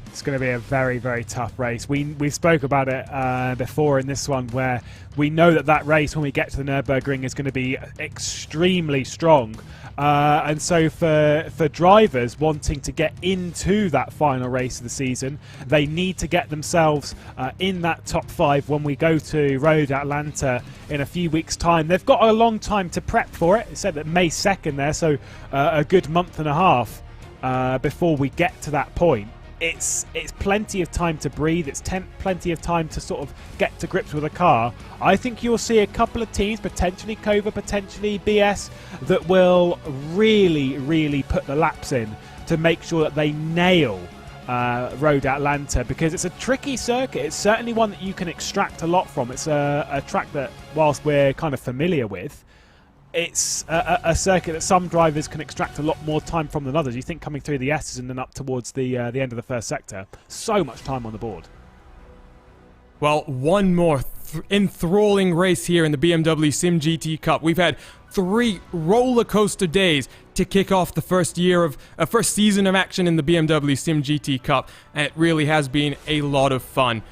It's going to be a very, very tough race. We spoke about it before in this one, where we know that race when we get to the Nürburgring is going to be extremely strong. And so for drivers wanting to get into that final race of the season, they need to get themselves in that top 5 when we go to Road Atlanta in a few weeks' time. They've got a long time to prep for it. It said that May 2nd there, so a good month and a half before we get to that point. It's plenty of time to breathe. It's plenty of time to sort of get to grips with a car. I think you'll see a couple of teams, potentially Kova, potentially BS, that will really, really put the laps in to make sure that they nail Road Atlanta, because it's a tricky circuit. It's certainly one that you can extract a lot from. It's a track that, whilst we're kind of familiar with, it's a circuit that some drivers can extract a lot more time from than others. You think coming through the S's and then up towards the end of the first sector, so much time on the board. Well, one more enthralling race here in the BMW SIM GT Cup. We've had 3 roller coaster days to kick off the first season of action in the BMW SIM GT Cup, and it really has been a lot of fun.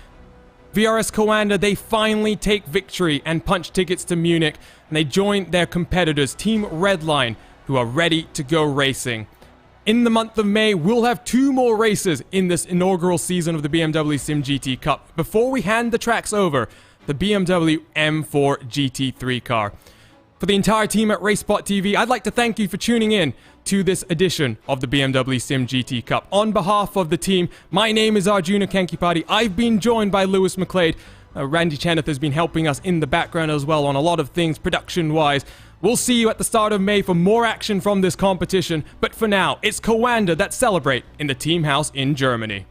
VRS Coanda, they finally take victory and punch tickets to Munich, and they join their competitors, Team Redline, who are ready to go racing. In the month of May, we'll have 2 more races in this inaugural season of the BMW SIM GT Cup before we hand the tracks over the BMW M4 GT3 car. For the entire team at RaceSpotTV, I'd like to thank you for tuning in to this edition of the BMW SIM GT Cup. On behalf of the team, my name is Arjuna Kenkipati. I've been joined by Lewis McLeod. Randy Cheneth has been helping us in the background as well on a lot of things production-wise. We'll see you at the start of May for more action from this competition, but for now, it's Coanda that celebrate in the team house in Germany.